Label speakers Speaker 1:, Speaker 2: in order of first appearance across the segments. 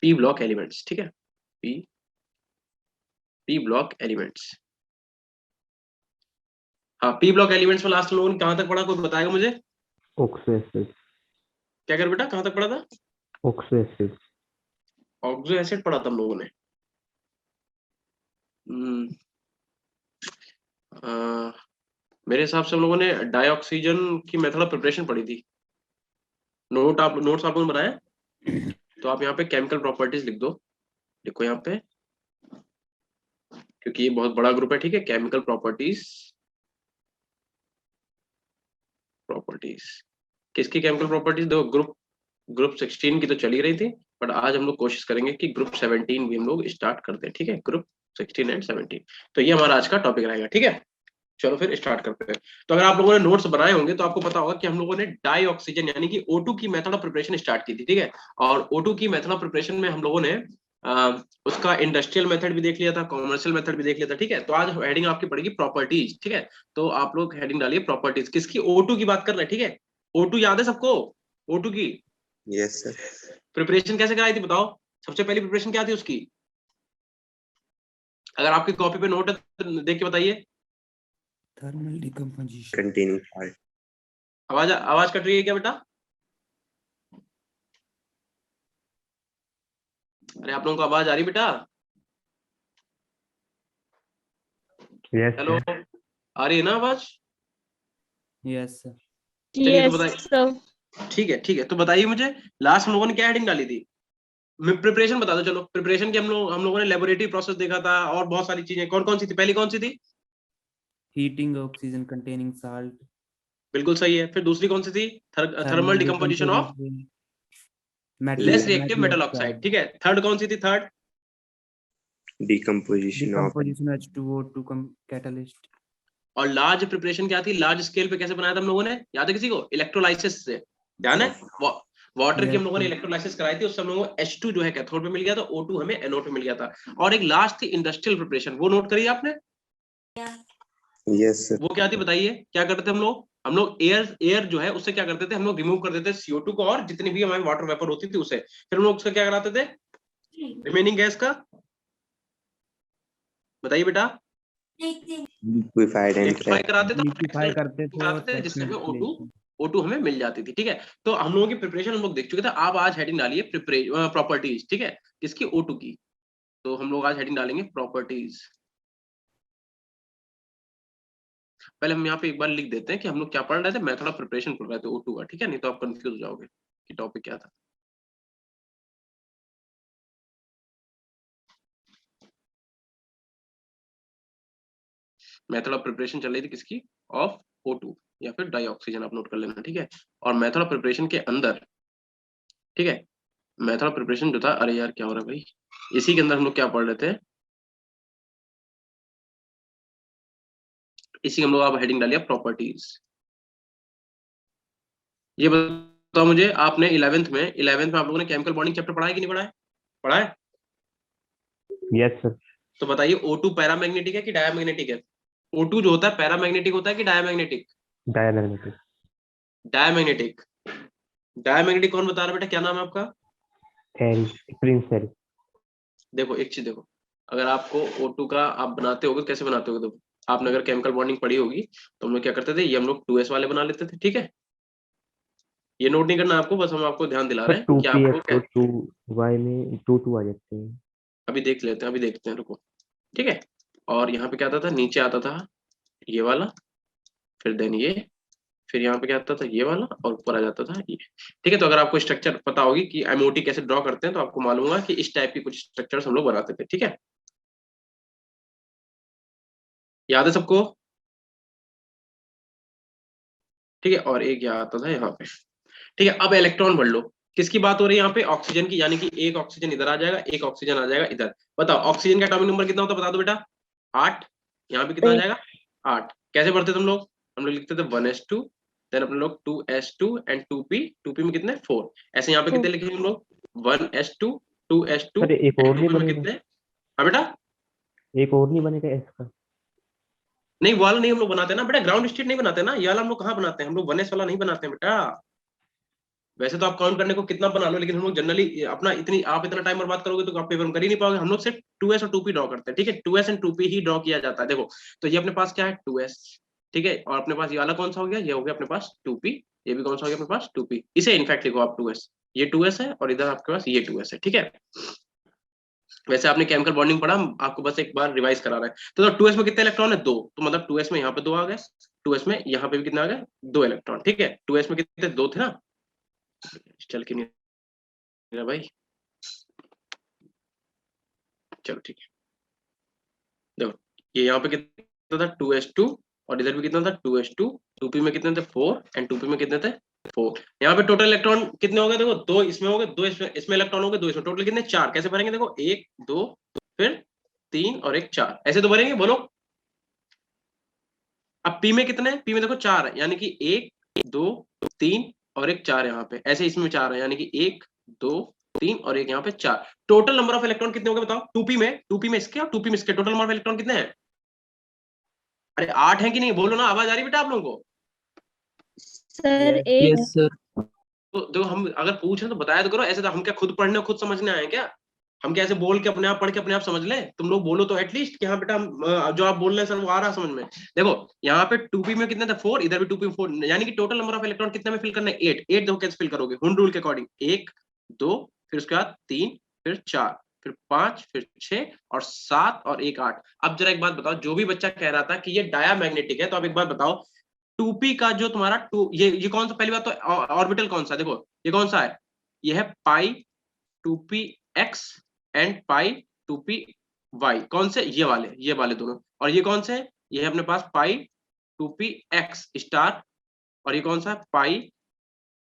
Speaker 1: P block elements, ठीक है, P block elements. हाँ, पी ब्लॉक एलिमेंट्स में लास्ट लोगों ने कहां तक पढ़ा, कोई बताएगा मुझे?
Speaker 2: Oxo acid.
Speaker 1: क्या कर बेटा, कहां तक पढ़ा था?
Speaker 2: Oxo acid.
Speaker 1: ऑक्सो एसिड पढ़ा था हम लोगों ने। मेरे हिसाब से हम लोगों ने डाइऑक्सीजन की मेथड ऑफ प्रिपरेशन पढ़ी थी। नोट्स आप लोगों ने बनाया? तो आप यहाँ पे केमिकल प्रॉपर्टीज लिख दो, लिखो यहाँ पे, क्योंकि ये बहुत बड़ा ग्रुप है, ठीक है। केमिकल प्रॉपर्टीज, प्रॉपर्टीज किसकी केमिकल प्रॉपर्टीज? दो ग्रुप 16 की तो चली रही थी, बट आज हम लोग कोशिश करेंगे कि ग्रुप 17 भी हम लोग स्टार्ट करते हैं, ठीक है। ग्रुप 16 एंड 17, तो ये हमारा आज का टॉपिक रहेगा, ठीक है। चलो फिर स्टार्ट करते हैं। तो अगर आप लोगों ने नोट्स बनाए होंगे तो आपको पता होगा कि हम लोगों ने डाई ऑक्सीजन यानी कि O2 की मेथड ऑफ प्रिपरेशन स्टार्ट की थी, ठीक है। और O2 की मेथड ऑफ प्रिपरेशन में हम लोगों ने उसका इंडस्ट्रियल मेथड भी देख लिया था, कॉमर्शियल मेथड भी देख लिया था, ठीक है। तो आज हेडिंग आपकी पड़ेगी प्रॉपर्टीज, ठीक है। तो आप लोग हेडिंग डालिए प्रॉपर्टीज, किसकी? O2 की बात कर रहे हैं, ठीक है। O2 याद है सबको? O2 की
Speaker 3: यस सर।
Speaker 1: प्रिपरेशन कैसे कराई थी बताओ? सबसे पहली प्रिपरेशन क्या थी उसकी? अगर आपकी कॉपी पे नोट है तो देख के बताइए।
Speaker 4: Thermal decomposition.
Speaker 3: Containing salt.
Speaker 1: आवाज आवाज कट रही है क्या बेटा? अरे आप लोगों को आवाज आ रही बेटा?
Speaker 2: यस
Speaker 1: हेलो, आ रही है ना आवाज?
Speaker 4: Yes sir.
Speaker 1: चलिए तो बताइए। ठीक है, ठीक है, तो बताइए मुझे, लास्ट हम लोगों ने क्या हेडिंग डाली थी? प्रिपरेशन बता दो। चलो प्रिपरेशन की हम लोगों ने लेबोरेटरी प्रोसेस देखा था और बहुत सारी चीजें। कौन कौन सी थी? पहली कौन सी थी?
Speaker 4: Heating oxygen containing salt.
Speaker 1: बिल्कुल सही है। फिर दूसरी कौन सी थी? Thermal decomposition of less reactive metal oxide, ठीक है। थर्ड कौन सी थी? Third
Speaker 3: decomposition of
Speaker 4: decomposition H2O2 catalyst.
Speaker 1: और लार्ज प्रिपरेशन क्या थी? लार्ज स्केल पे कैसे बनाया था हम लोगों ने? याद है किसी को? इलेक्ट्रोलाइसिस से, ध्यान है? वाटर की हम लोगों ने इलेक्ट्रोलाइसिस कराई थी, उससे हम लोगों को H2 जो है कैथोड पे मिल गया था, O2 हमें एनोड पे मिल गया था। और एक लास्ट थी इंडस्ट्रियल प्रिपरेशन, वो नोट करिए आपने।
Speaker 3: Yes sir.
Speaker 1: वो क्या थी बताइए? क्या करते थे हम लोग? हम लोग एयर जो है उससे क्या करते थे? हम लोग रिमूव कर देते CO2 को और जितनी भी हमारी वाटर वेपर होती थी उसे, फिर हम लोग उसका क्या कराते थे? रिमेनिंग गैस का बताइए बेटा।
Speaker 3: लिक्विफाइड एंड
Speaker 1: लिक्विफाई कराते थे,
Speaker 4: लिक्विफाई करते थे और
Speaker 1: कराते थे जिससे हमें
Speaker 4: फ्रैक्शनल
Speaker 1: O2 हमें मिल जाती थी, ठीक है। तो हम लोगों की प्रिपरेशन हम लोग देख चुके थे। आप आज हेडिंग डालिए प्रॉपर्टीज, ठीक है, किसकी? O2 की। तो हम लोग आज हेडिंग डालेंगे प्रॉपर्टीज। पहले हम यहाँ पे एक बार लिख देते हैं कि हम लोग क्या पढ़ रहे थे। मेथड ऑफ प्रिपरेशन पढ़ रहे थे O2 का, ठीक है, नहीं तो आप कंफ्यूज हो जाओगे कि टॉपिक क्या था। मेथड ऑफ प्रिपरेशन चल रही थी किसकी? ऑफ O2 या फिर डाई ऑक्सीजन, आप नोट कर लेना, ठीक है। और मेथड ऑफ प्रिपरेशन के अंदर, ठीक है, मेथड ऑफ प्रिपरेशन जो था, अरे यार क्या हो रहा है भाई, इसी के अंदर हम लोग क्या पढ़ रहे थे? इसी हम लोग आप हेडिंग डालिए प्रॉपर्टीज। ये बताओ मुझे, आपने 11th में आप लोगों ने केमिकल बॉन्डिंग चैप्टर पढ़ा है कि नहीं पढ़ा है? पढ़ा है?
Speaker 2: Yes sir.
Speaker 1: तो बताइए O2 पैरामैग्नेटिक है कि डायमैग्नेटिक है? O2 जो होता है पैरामैग्नेटिक होता है कि डायमैग्नेटिक?
Speaker 2: डायमैग्नेटिक।
Speaker 1: डायमैग्नेटिक। डायमैग्नेटिक कौन बता रहा है बेटा? क्या नाम है आपका?
Speaker 2: प्रिंस एरी।
Speaker 1: देखो एक चीज देखो, अगर आपको O2 का आप बनाते होगे, कैसे बनाते होगे? देखो, आपने अगर केमिकल बॉन्डिंग पढ़ी होगी तो हम लोग क्या करते थे, ये हम लोग 2s वाले बना लेते थे, ठीक है। ये नोट नहीं करना आपको, बस हम आपको ध्यान दिला
Speaker 2: पर
Speaker 1: रहे हैं
Speaker 2: टू
Speaker 1: कि
Speaker 2: पी
Speaker 1: आपको
Speaker 2: एक्स और टू वाई में टू आ जाते हैं।
Speaker 1: अभी देख लेते हैं, अभी देखते हैं, रुको, ठीक है। और यहाँ पे क्या आता था? नीचे आता था ये वाला, फिर देन ये, फिर यहाँ पे क्या आता था? ये वाला, और ऊपर आ जाता था ये, ठीक है। तो अगर आपको स्ट्रक्चर पता होगी कि MOT कैसे ड्रॉ करते हैं तो आपको मालूम होगा कि इस टाइप की कुछ स्ट्रक्चर्स हम लोग बनाते थे, ठीक है। याद है सबको? ठीक है, और एक यहाँ आता था यहाँ पे, ठीक है। अब इलेक्ट्रॉन बढ़ लो, किसकी बात हो रही है यहाँ पे? ऑक्सीजन की, यानी कि एक ऑक्सीजन इधर आ जाएगा, एक ऑक्सीजन आ जाएगा इधर। बताओ ऑक्सीजन का एटॉमिक नंबर कितना होता है? बता दो बेटा। 8। यहाँ पे कितना आ जाएगा? 8। कैसे पढ़ते थे हम लोग? हम लोग लिखते थे 1s2, देन अपने लोग 2s2 एंड 2p में कितने? 4। ऐसे यहाँ पे कितने लिखेंगे हम लोग? 1s2, 2s2
Speaker 2: सर एक
Speaker 1: एंड
Speaker 2: और नहीं
Speaker 1: 2p में
Speaker 2: बनेगा?
Speaker 1: कितने? हाँ बेटा,
Speaker 2: एक और नहीं बनेगा इसका?
Speaker 1: नहीं वाला नहीं हम लोग बनाते ना बेटा, ग्राउंड स्टेट नहीं बनाते ना, ये वाला हम लोग कहाँ बनाते हैं? हम लोग 1s वाला नहीं बनाते हैं बेटा। वैसे तो आप काउंट करने को कितना बना लो, लेकिन हम लोग जनरली अपना आप इतना टाइम बर्बाद करोगे तो आप पेपर में कर ही नहीं पाओगे। हम लोग सिर्फ 2s और 2p ड्रॉ करते हैं, ठीक है, 2s and 2p he draw किया जाता है। देखो तो ये अपने पास क्या है 2s, ठीक है, और अपने पास ये वाला कौन सा हो गया, ये हो गया अपने पास 2p, ये भी कौन सा हो गया अपने पास 2p। इसे इनफैक्ट लिखो आप 2s, ये 2s है और इधर आपके पास ये 2s है, ठीक है। वैसे आपने केमिकल बॉन्डिंग पढ़ा, आपको बस एक बार रिवाइज करा रहा है। तो 2s में कितने इलेक्ट्रॉन है, 2, तो मतलब 2s में यहाँ पे 2 आ गए, 2s में यहाँ पे भी कितना आ गया, 2 इलेक्ट्रॉन, ठीक है। 2s में कितने, 2 थे ना, चल के नहीं रहा भाई, चलो ठीक है। देखो ये यहाँ पे कितना था 2s2, और इधर भी कितना था 2s2, 2p में कितने थे 4 एंड 2p में कितने थे 4। यहाँ पे टोटल इलेक्ट्रॉन कितने हो गए, देखो 2 इसमें हो गए, 2 इसमें इलेक्ट्रॉन हो गए, 2 इसमें, टोटल कितने 4। कैसे भरेंगे, देखो 1 2 फिर 3 और 1 4, ऐसे तो भरेंगे, बोलो। अब p में कितने हैं, p में देखो 4 है, यानी कि 1 2 3 और 1 4 यहाँ पे, ऐसे इसमें 4 है, यानी कि 1 2 3 और 1 यहाँ पे 4। टोटल नंबर ऑफ इलेक्ट्रॉन कितने हो गए बताओ, 2p में इसके और 2p में इसके टोटल नंबर ऑफ इलेक्ट्रॉन कितने हैं। अरे 8 है कि नहीं, बोलो ना, आवाज आ रही बेटा आप लोगों को।
Speaker 3: Sir
Speaker 4: Yes.
Speaker 3: एक
Speaker 4: Yes, sir.
Speaker 1: तो देखो हम अगर पूछ रहे हैं तो बताया तो करो, ऐसे तो हम क्या खुद पढ़ने और खुद समझने आए हैं क्या, हम क्या ऐसे बोल के अपने आप पढ़ के अपने आप समझ लें। तुम लोग बोलो तो एटलीस्ट कि हाँ बेटा जो आप बोल रहे हैं सर वो आ रहा समझ में। देखो यहाँ पे 2p में कितने थे 4, इधर भी 2p में 4, यानी कि टोटल नंबर ऑफ इलेक्ट्रॉन कितने में फिल करना है 8। 8 देखो कैसे फिल करोगे, हुंड रूल के अकॉर्डिंग, 1 2 फिर उसके बाद 3 फिर 4 फिर 5 फिर 6 और 7 और 1 8। अब जरा एक बात बताओ, जो भी बच्चा कह रहा था कि ये डायामैग्नेटिक है, तो आप एक बात बताओ 2p का जो तुम्हारा 2, ये कौन सा, पहली बात तो ऑर्बिटल कौन सा, देखो ये कौन सा है, ये है पाई 2p x and pi 2p y, कौन से, ये वाले दोनों। और ये कौन से है, ये है अपने पास पाई 2p x स्टार, और ये कौन सा है पाई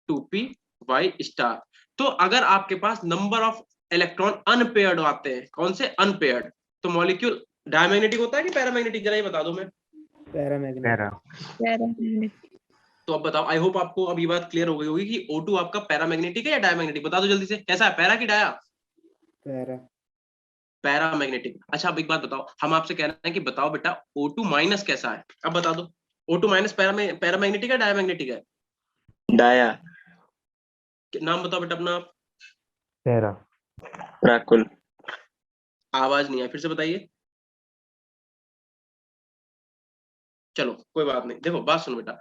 Speaker 1: 2p y स्टार। तो अगर आपके पास नंबर ऑफ इलेक्ट्रॉन अनपेयर्ड आते हैं, कौन से अनपेयर्ड, तो मॉलिक्यूल डायमैग्नेटिक होता है कि पैरामैग्नेटिक, जरा ये बता दो मैं।
Speaker 4: Paramagnetic.
Speaker 2: Para
Speaker 3: paramagnetic.
Speaker 1: तो अब बताओ, आई होप आपको अब ये बात क्लियर हो गई होगी कि O2 आपका पैरामैग्नेटिक है या डायमैग्नेटिक, बता दो जल्दी से, कैसा है, पैरा की डाया।
Speaker 4: Para.
Speaker 1: पैरामैग्नेटिक। अच्छा अब एक बात बताओ, हम आपसे कह रहे हैं कि बताओ बेटा O2 माइनस कैसा है, अब बता दो। O2 माइनस पैरामैग्नेटिक है डायमैग्नेटिक है,
Speaker 5: डाया।
Speaker 1: नाम बताओ बेटा अपना।
Speaker 2: पैरा
Speaker 5: राकुल।
Speaker 1: आवाज नहीं है, फिर से बताइए। चलो कोई बात नहीं, देखो बात सुनो बेटा,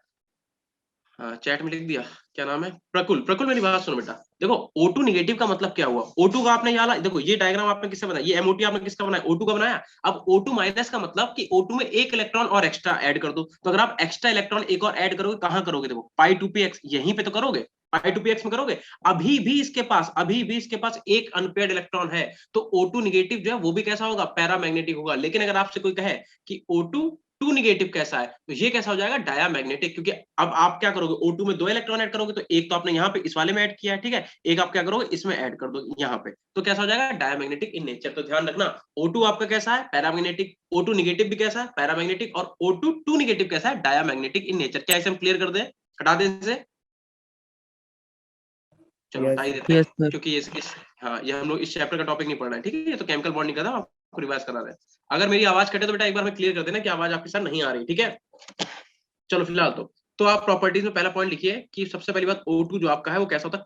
Speaker 1: हाँ चैट में लिख दिया, क्या नाम है, प्रकुल। प्रकुल मेरी बात सुनो बेटा, देखो O2 निगेटिव का मतलब क्या हुआ, O2 का आपने यहाँ, देखो ये डायग्राम आपने किससे बनाया, ये MOT आपने किसका बनाया, O2 का बनाया। अब O2 माइनस का मतलब कि O2 में एक इलेक्ट्रॉन और एक्स्ट्रा ऐड कर दो, तो अगर आप एक्स्ट्रा इलेक्ट्रॉन एक और ऐड करोगे, कहाँ करोगे, देखो पाई 2px यहीं पे तो करोगे, पाई 2px में करोगे। अभी भी इसके पास एक अनपेयर्ड इलेक्ट्रॉन है, तो O2 निगेटिव जो है वो भी कैसा होगा, पैरामैग्नेटिक होगा। लेकिन अगर आपसे कोई कहे कि O2 2 निगेटिव कैसा है, तो ये कैसा हो जाएगा, डायामैग्नेटिक। क्योंकि अब आप क्या करोगे, O2 में 2 इलेक्ट्रॉन ऐड करोगे, तो एक तो आपने यहाँ पे इस वाले में ऐड किया है, ठीक है, एक आप क्या करोगे इसमें ऐड कर दो यहाँ पे, तो कैसा हो जाएगा, डायामैग्नेटिक इन नेचर। तो ध्यान रखना O2 आपका कैसा है, पैरामैग्नेटिक, O2 निगेटिव भी कैसा है, पैरामैग्नेटिक, और O2 2 निगेटिव कैसा है, डायामैग्नेटिक इन नेचर। क्या इसे हम क्लियर कर दें, हटा दें इसे, चलो
Speaker 4: Yes.
Speaker 1: हटा ही देते हैं,
Speaker 4: Yes, sir.
Speaker 1: क्योंकि हाँ ये हम लोग इस चैप्टर का टॉपिक नहीं पढ़ रहे हैं, ठीक है, ये तो केमिकल बॉन्डिंग का था, आपको रिवाइज करा रहे हैं। अगर मेरी आवाज कटे तो बेटा एक बार मैं क्लियर कर देना कि आवाज आपके साथ नहीं आ रही, ठीक है। चलो फिलहाल तो आप प्रॉपर्टीज में पहला पॉइंट लिखिए कि सबसे पहली बात O2 जो आपका है वो कैसा होता है,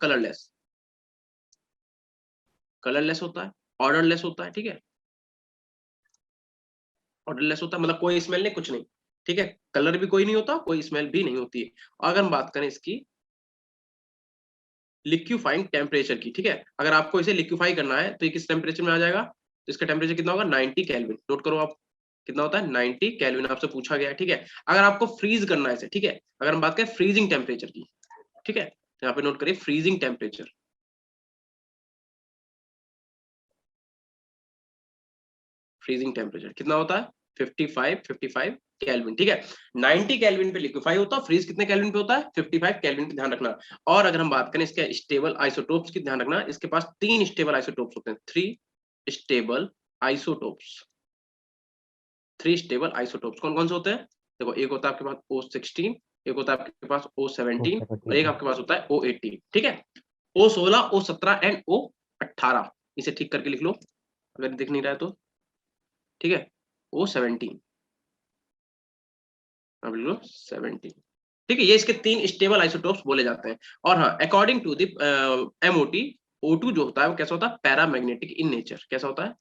Speaker 1: कलरलेस होता है, ऑर्डरलेस होता है, ठीक है, ऑर्डरलेस होता है मतलब कोई स्मेल नहीं, कुछ नहीं, ठीक है, कलर भी कोई नहीं होता, कोई स्मेल भी नहीं होती है। अगर हम बात करें इसकी लिक्विफाइंग टेम्परेचर की, ठीक है, अगर आपको इसे लिक्विफाई करना है तो ये किस टेम्परेचर में आ जाएगा, तो इसका टेम्परेचर कितना होगा 90 केल्विन, नोट करो आप, कितना होता है 90 केल्विन, आपसे पूछा गया है, ठीक है। अगर आपको फ्रीज करना है इसे, ठीक है, अगर हम बात करें फ्रीजिंग टेम्परेचर की, ठीक है, तो यहाँ पे नोट करिए फ्रीजिंग टेम्परेचर, फ्रीजिंग टेम्परेचर कितना होता है 55 केल्विन, ठीक है। 90 केल्विन पे लिक्विफाई होता है, फ्रीज कितने केल्विन पे होता है 55 केल्विन पे, ध्यान रखना। और अगर हम बात करें इसके स्टेबल आइसोटोप्स की, ध्यान रखना इसके पास 3 स्टेबल आइसोटोप्स होते हैं, 3 स्टेबल आइसोटोप्स, 3 स्टेबल आइसोटोप्स कौन कौन से होते हैं, देखो एक होता है आपके पास O16, एक होता है आपके पास O17 और एक आपके पास होता है O18, ठीक है। O16 O17 एंड O18, इसे ठीक करके लिख लो अगर दिख नहीं रहा है तो, ठीक है, O17, अब लिख लो 17, ठीक है, ये इसके 3 स्टेबल आइसोटोप्स बोले जाते हैं। और हाँ, according to the MOT, O2 जो होता है वो कैसा होता है, पैरामैग्नेटिक इन नेचर। कैसा होता है,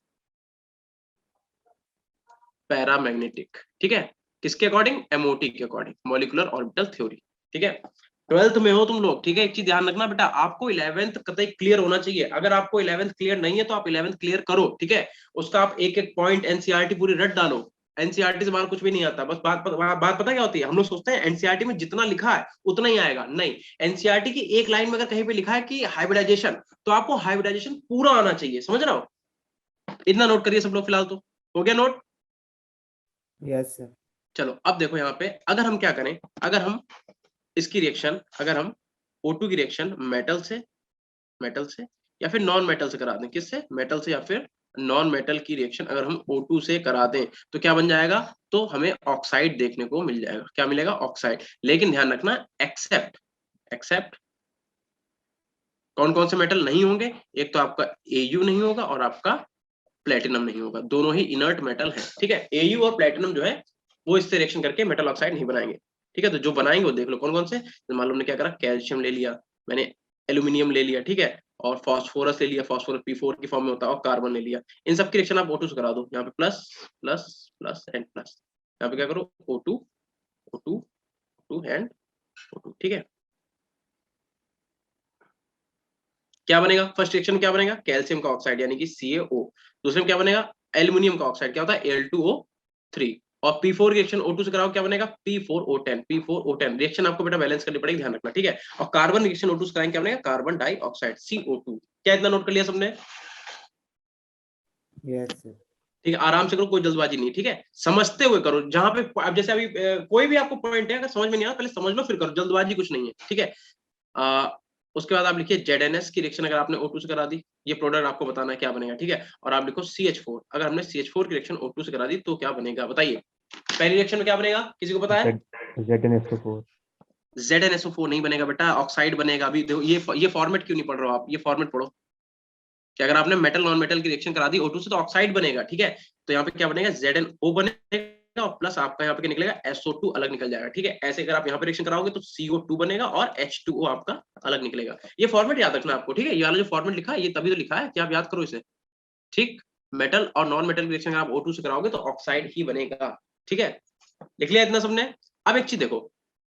Speaker 1: पैरामैग्नेटिक। ठीक है, किसके अकॉर्डिंग, MOT के अकॉर्डिंग, मॉलिक्यूलर ऑर्बिटल थ्योरी। ठीक है, 12th में हो तुम लोग, ठीक है। एक चीज ध्यान रखना बेटा, आपको 11th कतई क्लियर होना चाहिए। अगर आपको 11th क्लियर नहीं है तो आप 11th क्लियर करो, ठीक है। उसका आप एक एक पॉइंट एनसीईआरटी पूरी रट डालो। एनसीईआरटी से बाहर कुछ भी नहीं आता। बस बात पता क्या होती है, हम लोग सोचते हैं एनसीईआरटी में जितना लिखा है उतना ही आएगा। नहीं, एनसीईआरटी की एक लाइन में अगर कहीं पे लिखा है कि हाइब्रिडाइजेशन, तो आपको हाइब्रिडाइजेशन पूरा आना चाहिए। समझ रहे हो, इतना नोट करिए सब लोग फिलहाल। तो हो गया नोट?
Speaker 4: Yes sir.
Speaker 1: चलो अब देखो यहाँ पे, अगर हम क्या करें, अगर हम इसकी रिएक्शन, अगर हम O2 की रिएक्शन मेटल से या फिर नॉन मेटल से करा दें, किससे, मेटल से या फिर नॉन मेटल की रिएक्शन अगर हम O2 से करा दें तो क्या बन जाएगा, तो हमें ऑक्साइड देखने को मिल जाएगा। क्या मिलेगा, ऑक्साइड। लेकिन ध्यान रखना, एक्सेप्ट कौन कौन से मेटल नहीं होंगे, एक तो आपका Au नहीं होगा और आपका प्लेटिनम नहीं होगा, दोनों ही इनर्ट मेटल है। ठीक है, Au और प्लेटिनम जो है वो इससे रिएक्शन करके मेटल ऑक्साइड नहीं बनाएंगे। ठीक है, तो जो बनाएंगे वो देख लो कौन कौन से। मान लो हमने क्या करा, कैल्शियम ले लिया, मैंने एल्यूमिनियम ले लिया, ठीक है, और फास्फोरस ले लिया, फास्फोरस P4 की फॉर्म में होता है, और कार्बन ले लिया। इन सब की रिएक्शन आप O2 से करा दो। यहाँ पे plus plus plus and plus, यहाँ पे क्या करो, O2 O2 O2 and O2। ठीक है, क्या बनेगा, फर्स्ट रिएक्शन क्या बनेगा, कैल्शियम का ऑक्साइड यानी कि CaO। दूसरे में क्या बनेगा, एल्यूमिनियम का ऑक्साइड, क्या होता है, Al2O3। और P4 रिएक्शन O2 से कराओ, क्या बनेगा, P4O10 रिएक्शन आपको बेटा बैलेंस करनी पड़ेगी, ध्यान रखना। ठीक है, और कार्बन रिएक्शन O2 से कराएंगे, क्या बनेगा, कार्बन डाइऑक्साइड CO2। क्या इतना नोट कर लिया सबने?
Speaker 4: Yes sir.
Speaker 1: ठीक है, आराम से करो, कोई जल्दबाजी नहीं। ठीक है, समझते हुए करो। जहां पे अब जैसे अभी कोई भी आपको पॉइंट है अगर समझ में नहीं आया, पहले समझ लो फिर करो, जल्दबाजी कुछ नहीं है। ठीक है, उसके बाद आप लिखिए ZNS की रिएक्शन अगर आपने O2 से करा दी, ये प्रोडक्ट आपको बताना है क्या बनेगा। ठीक है, और आप लिखो CH4, अगर हमने CH4 की रिएक्शन O2 से करा दी तो क्या बनेगा, बताइए। पहली रिएक्शन में क्या बनेगा, किसी को पता है?
Speaker 2: ZnSO4।
Speaker 1: ZnSO4 नहीं बनेगा बेटा, ऑक्साइड बनेगा। अभी देखो ये फॉर्मेट क्यों नहीं पढ़ रहे हो आप, ये फॉर्मेट पढ़ो कि अगर आपने मेटल नॉन मेटल की रिएक्शन करा दी O2 से तो ऑक्साइड बनेगा। ठीक है, तो यहाँ पे क्या बनेगा, ZnO बनेगा, और प्लस आपका यहाँ पे क्या निकलेगा, SO2 अलग निकल जाएगा। ठीक है, ऐसे अगर आप यहाँ पे रिएक्शन कराओगे तो CO2 बनेगा और H2O आपका अलग निकलेगा। ये फॉर्मेट याद रखना आपको। ठीक है, ये वाला जो फॉर्मेट लिखा है ये तभी तो लिखा है कि आप याद करो इसे। ठीक, मेटल और नॉन मेटल की रिएक्शन अगर आप O2 से कराओगे तो ऑक्साइड ही बनेगा। ठीक है, लिख लिया इतना सबने? अब एक चीज देखो,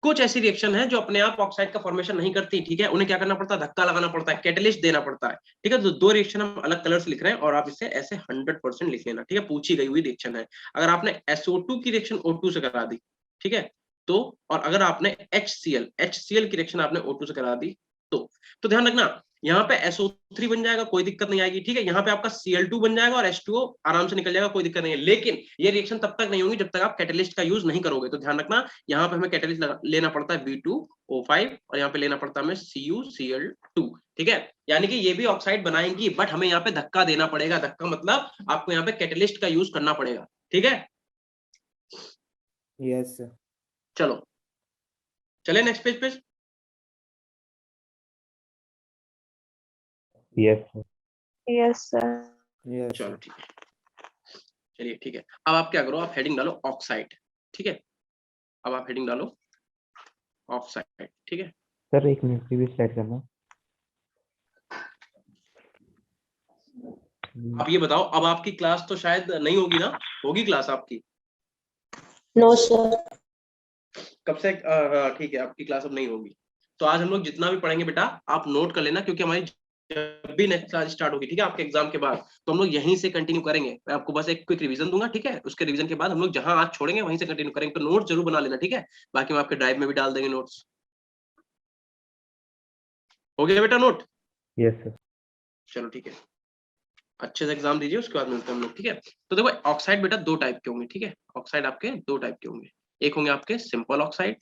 Speaker 1: कुछ ऐसी रिएक्शन है जो अपने आप ऑक्साइड का फॉर्मेशन नहीं करती। ठीक है, उन्हें क्या करना पड़ता है, धक्का लगाना पड़ता है, कैटलिस्ट देना पड़ता है। ठीक है, तो दो रिएक्शन हम अलग कलर से लिख रहे हैं और आप इसे ऐसे 100% लिख लेना। ठीक है, पूछी गई हुई रिएक्शन है। अगर आपने SO2 की रिएक्शन O2 से करा दी, ठीक है, तो और अगर आपने HCl की रिएक्शन आपने O2 से करा दी तो ध्यान रखना, यहाँ पे SO3 बन जाएगा, कोई दिक्कत नहीं आएगी। ठीक है, यहाँ पे आपका Cl2 बन जाएगा और H2O आराम से निकल जाएगा, कोई दिक्कत नहीं है। लेकिन ये रिएक्शन तब तक नहीं होगी जब तक आप कैटलिस्ट का यूज नहीं करोगे। तो ध्यान रखना, यहाँ पे हमें कैटलिस्ट लेना पड़ता है B2O5 और यहाँ पे लेना पड़ता है हमें CuCl2। ठीक है, यानी कि ये भी ऑक्साइड बनाएंगी, बट हमें यहाँ पे धक्का देना पड़ेगा। धक्का मतलब आपको यहाँ पे कैटलिस्ट का यूज करना पड़ेगा। ठीक है,
Speaker 4: यस सर।
Speaker 1: चलो चले नेक्स्ट पेज पे।
Speaker 2: Yes sir.
Speaker 3: Yes sir.
Speaker 4: Yes
Speaker 1: चलो
Speaker 4: सर।
Speaker 1: ठीक है, चलिए ठीक है। अब आप क्या करो, आप हेडिंग डालो ऑक्साइड। ठीक है, अब आप हेडिंग डालो ऑक्साइड। ठीक है,
Speaker 2: सर एक मिनट प्रीवियस स्लाइड करना।
Speaker 1: आप ये बताओ, अब आपकी क्लास तो शायद नहीं होगी ना, होगी क्लास आपकी?
Speaker 3: No sir.
Speaker 1: कब से? हाँ ठीक है, आपकी क्लास अब नहीं होगी। तो आज हम लोग जितना भी पढ़ेंगे बेटा आप नोट कर लेना, क्योंकि हमारी जब भी नेक्स्ट क्लास स्टार्ट होगी, ठीक है, आपके एग्जाम के बाद, तो हम लोग यहीं से कंटिन्यू करेंगे। मैं आपको बस एक क्विक रिवीजन दूंगा, ठीक है, उसके रिवीजन के बाद हम लोग जहां आज छोड़ेंगे वहीं से कंटिन्यू करेंगे। तो नोट जरूर बना लेना, ठीक है, बाकी हम आपके ड्राइव में भी डाल देंगे नोट्स। हो गया बेटा नोट?
Speaker 2: Yes sir.
Speaker 1: चलो ठीक है, अच्छे से एग्जाम दीजिए, उसके बाद मिलते हैं हम लोग। ठीक है, तो देखो ऑक्साइड बेटा दो टाइप के होंगे। ठीक है, ऑक्साइड आपके दो टाइप के होंगे, एक होंगे आपके सिंपल ऑक्साइड,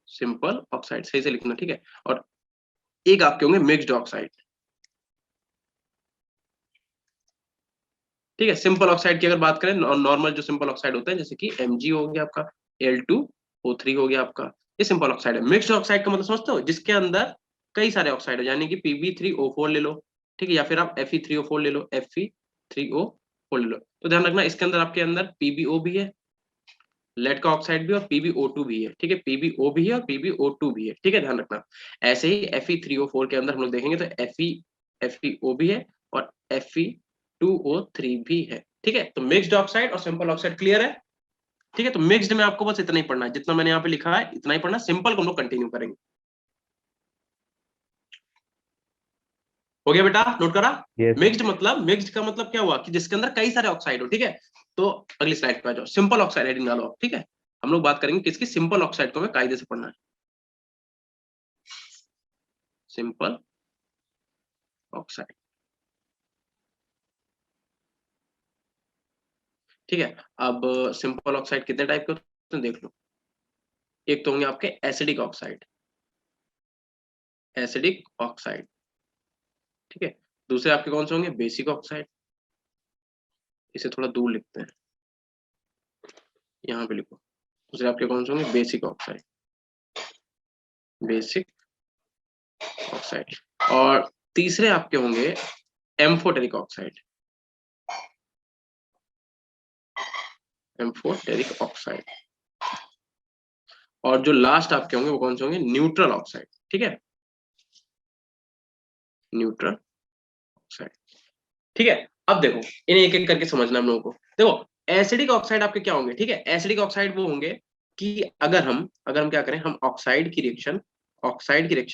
Speaker 1: सिंपल ऑक्साइड सही से लिखना, ठीक है, और एक आपके होंगे मिक्स्ड ऑक्साइड। ठीक है, सिंपल ऑक्साइड की अगर बात करें, नॉर्मल जो सिंपल ऑक्साइड होते हैं जैसे कि Mg हो गया आपका, Al2O3 हो गया आपका, ये सिंपल ऑक्साइड है। मिक्स्ड ऑक्साइड का मतलब समझते हो, जिसके अंदर कई सारे ऑक्साइड है, यानी कि Pb3O4 ले लो, ठीक है, या फिर आप Fe3O4 ले लो, Fe3O4 ले लो। तो ध्यान रखना इसके अंदर आपके अंदर PbO भी है, लेड का ऑक्साइड भी और PbO2 भी है, ठीक है, PbO भी है और PbO2 भी है, ठीक है, ध्यान रखना। ऐसे ही Fe3O4 के अंदर हम लोग देखेंगे तो FeO भी है और Fe2O3 भी है, ठीक है। तो मिक्स्ड ऑक्साइड और सिंपल ऑक्साइड क्लियर है, ठीक है। तो मिक्स्ड में आपको बस इतना ही पढ़ना है, जितना मैंने यहाँ पे लिखा है इतना ही पढ़ना, सिंपल को हम लोग कंटिन्यू करेंगे। हो गया बेटा, नोट करा?
Speaker 2: Yes.
Speaker 1: मिक्स्ड मतलब, मिक्स्ड का मतलब क्या हुआ कि जिसके अंदर कई सारे ऑक्साइड हो, ठीक है। तो अगली स्लाइड पे आ जाओ, सिंपल ऑक्साइड हेडिंग डालो आप, ठीक है। हम लोग बात करेंगे किसकी, सिंपल ऑक्साइड को हमें कायदे से पढ़ना है, सिंपल ऑक्साइड, ठीक है। अब सिंपल ऑक्साइड कितने टाइप के होते हैं देख लो। एक तो होंगे आपके एसिडिक ऑक्साइड, एसिडिक ऑक्साइड, ठीक है। दूसरे आपके कौन से होंगे, बेसिक ऑक्साइड, इसे थोड़ा दूर लिखते हैं, यहाँ पे लिखो। दूसरे आपके कौन से होंगे, बेसिक ऑक्साइड, बेसिक ऑक्साइड। और तीसरे आपके होंगे एम्फोटेरिक ऑक्साइड, एम्फोटेरिक ऑक्साइड। और जो लास्ट आपके होंगे वो कौन से होंगे, न्यूट्रल ऑक्साइड, ठीक है, न्यूट्रल ऑक्साइड, ठीक है। अब देखो इन्हें एक एक करके समझना हम लोगों को। देखो एसिडिक ऑक्साइड आपके क्या होंगे, ठीक है। एसिडिक ऑक्साइड वो होंगे कि अगर हम क्या करें, हम ऑक्साइड की रिएक्शन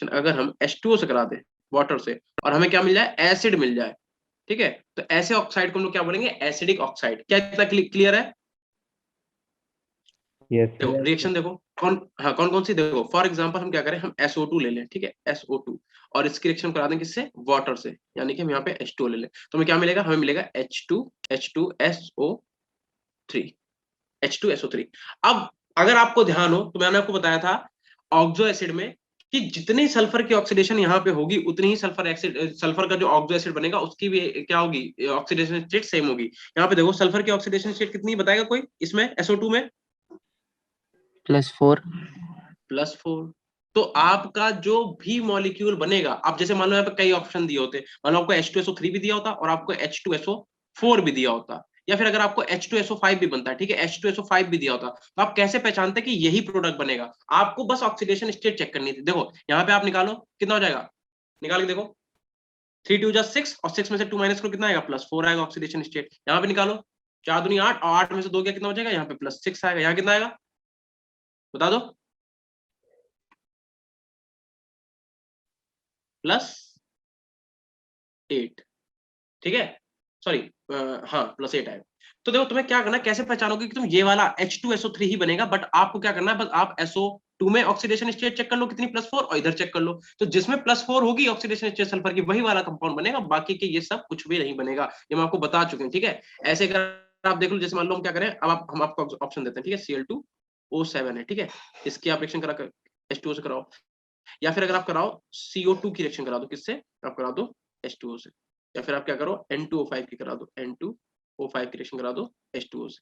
Speaker 1: अगर हम H2O से करा दें, वाटर से, और हमें क्या मिल जाए, एसिड मिल जाए, ठीक है। तो ऐसे ऑक्साइड को हम लोग क्या बोलेंगे, एसिडिक ऑक्साइड। क्या इतना क्लियर है?
Speaker 2: Yes, sir.
Speaker 1: देखो रिएक्शन देखो कौन कौन सी, देखो फॉर एग्जांपल हम क्या करें, हम SO2 ले लें, ठीक है, SO2, और इसकी रिएक्शन करा दें किससे, वाटर से, यानी कि हम यहाँ पे H2O ले लें, तो हमें क्या मिलेगा, हमें मिलेगा H2SO3, H2SO3। अब अगर आपको ध्यान हो तो मैंने आपको बताया था ऑक्सो एसिड में कि जितनी सल्फर की ऑक्सीडेशन यहाँ पे होगी उतनी ही सल्फर का जो ऑक्सो एसिड बनेगा उसकी भी क्या होगी, ऑक्सीडेशन स्टेट सेम होगी। यहाँ पे देखो सल्फर की ऑक्सीडेशन स्टेट कितनी बताएगा कोई इसमें, SO2 में
Speaker 5: +4
Speaker 1: +4। तो आपका जो भी मॉलिक्यूल बनेगा, आप जैसे मान लो यहाँ पे कई ऑप्शन दिए होते, मान लो आपको H2SO3 भी दिया होता और आपको H2SO4 भी दिया होता, या फिर अगर आपको H2SO5 भी बनता है, ठीक है, H2SO5 भी दिया होता, तो आप कैसे पहचानते कि यही प्रोडक्ट बनेगा? आपको बस ऑक्सीडेशन स्टेट चेक करनी थी। देखो यहाँ पे आप निकालो कितना हो जाएगा, निकाल के देखो, 3 2 6 और 6 में से 2 माइनस करो कितना आएगा, +4 आएगा ऑक्सीडेशन स्टेट। यहाँ पे निकालो 4 दूनी 8 और 8 में से 2 गया कितना हो जाएगा, यहाँ पे +6 आएगा। यहाँ कितना आएगा बता दो, +8, ठीक है, सॉरी, हाँ +8 आएगा। तो देखो तुम्हें क्या करना है, कैसे पहचानोगे कि तुम ये वाला H2SO3 ही बनेगा, बट आपको क्या करना है, बस आप SO2 में ऑक्सीडेशन स्टेट चेक कर लो कितनी, +4, और इधर चेक कर लो, तो जिसमें +4 होगी ऑक्सीडेशन स्टेट सल्फर की, वही वाला कंपाउंड बनेगा, बाकी के ये सब कुछ भी नहीं बनेगा। ये मैं आपको बता चुके हैं, ठीक है। ऐसे अगर आप देख लो, जैसे मान लो हम क्या करें, अब हम आपको ऑप्शन देते हैं, ठीक है, Cl2O7 है, ठीक है, इसकी आप रिएक्शन करा H2O से कराओ, या फिर अगर आप कराओ CO2 की रिएक्शन करा दो, किससे आप करा दो, H2O से, या फिर आप क्या करो N2O5 की करा दो, N2O5 की रिएक्शन करा दो H2O से।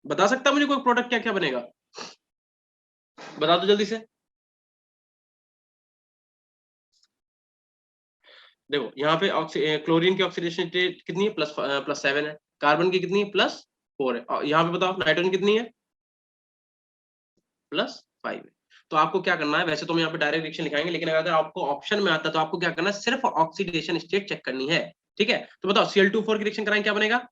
Speaker 1: बता सकता मुझे कोई प्रोडक्ट क्या क्या बनेगा, बता दो जल्दी से। देखो यहाँ पे क्लोरीन की ऑक्सीडेशन स्टेट कितनी है, +7 है, कार्बन की कितनी है, +4 है, और यहाँ पे बताओ नाइट्रोजन कितनी है, +5 है। तो आपको क्या करना है, वैसे तो हम यहाँ पे डायरेक्ट रिएक्शन लिखाएंगे, लेकिन अगर आपको ऑप्शन में आता तो आपको क्या करना है, सिर्फ ऑक्सीडेशन स्टेट चेक करनी है, ठीक है। तो बताओ Cl2O4 की रिएक्शन कराएं, क्या बनेगा,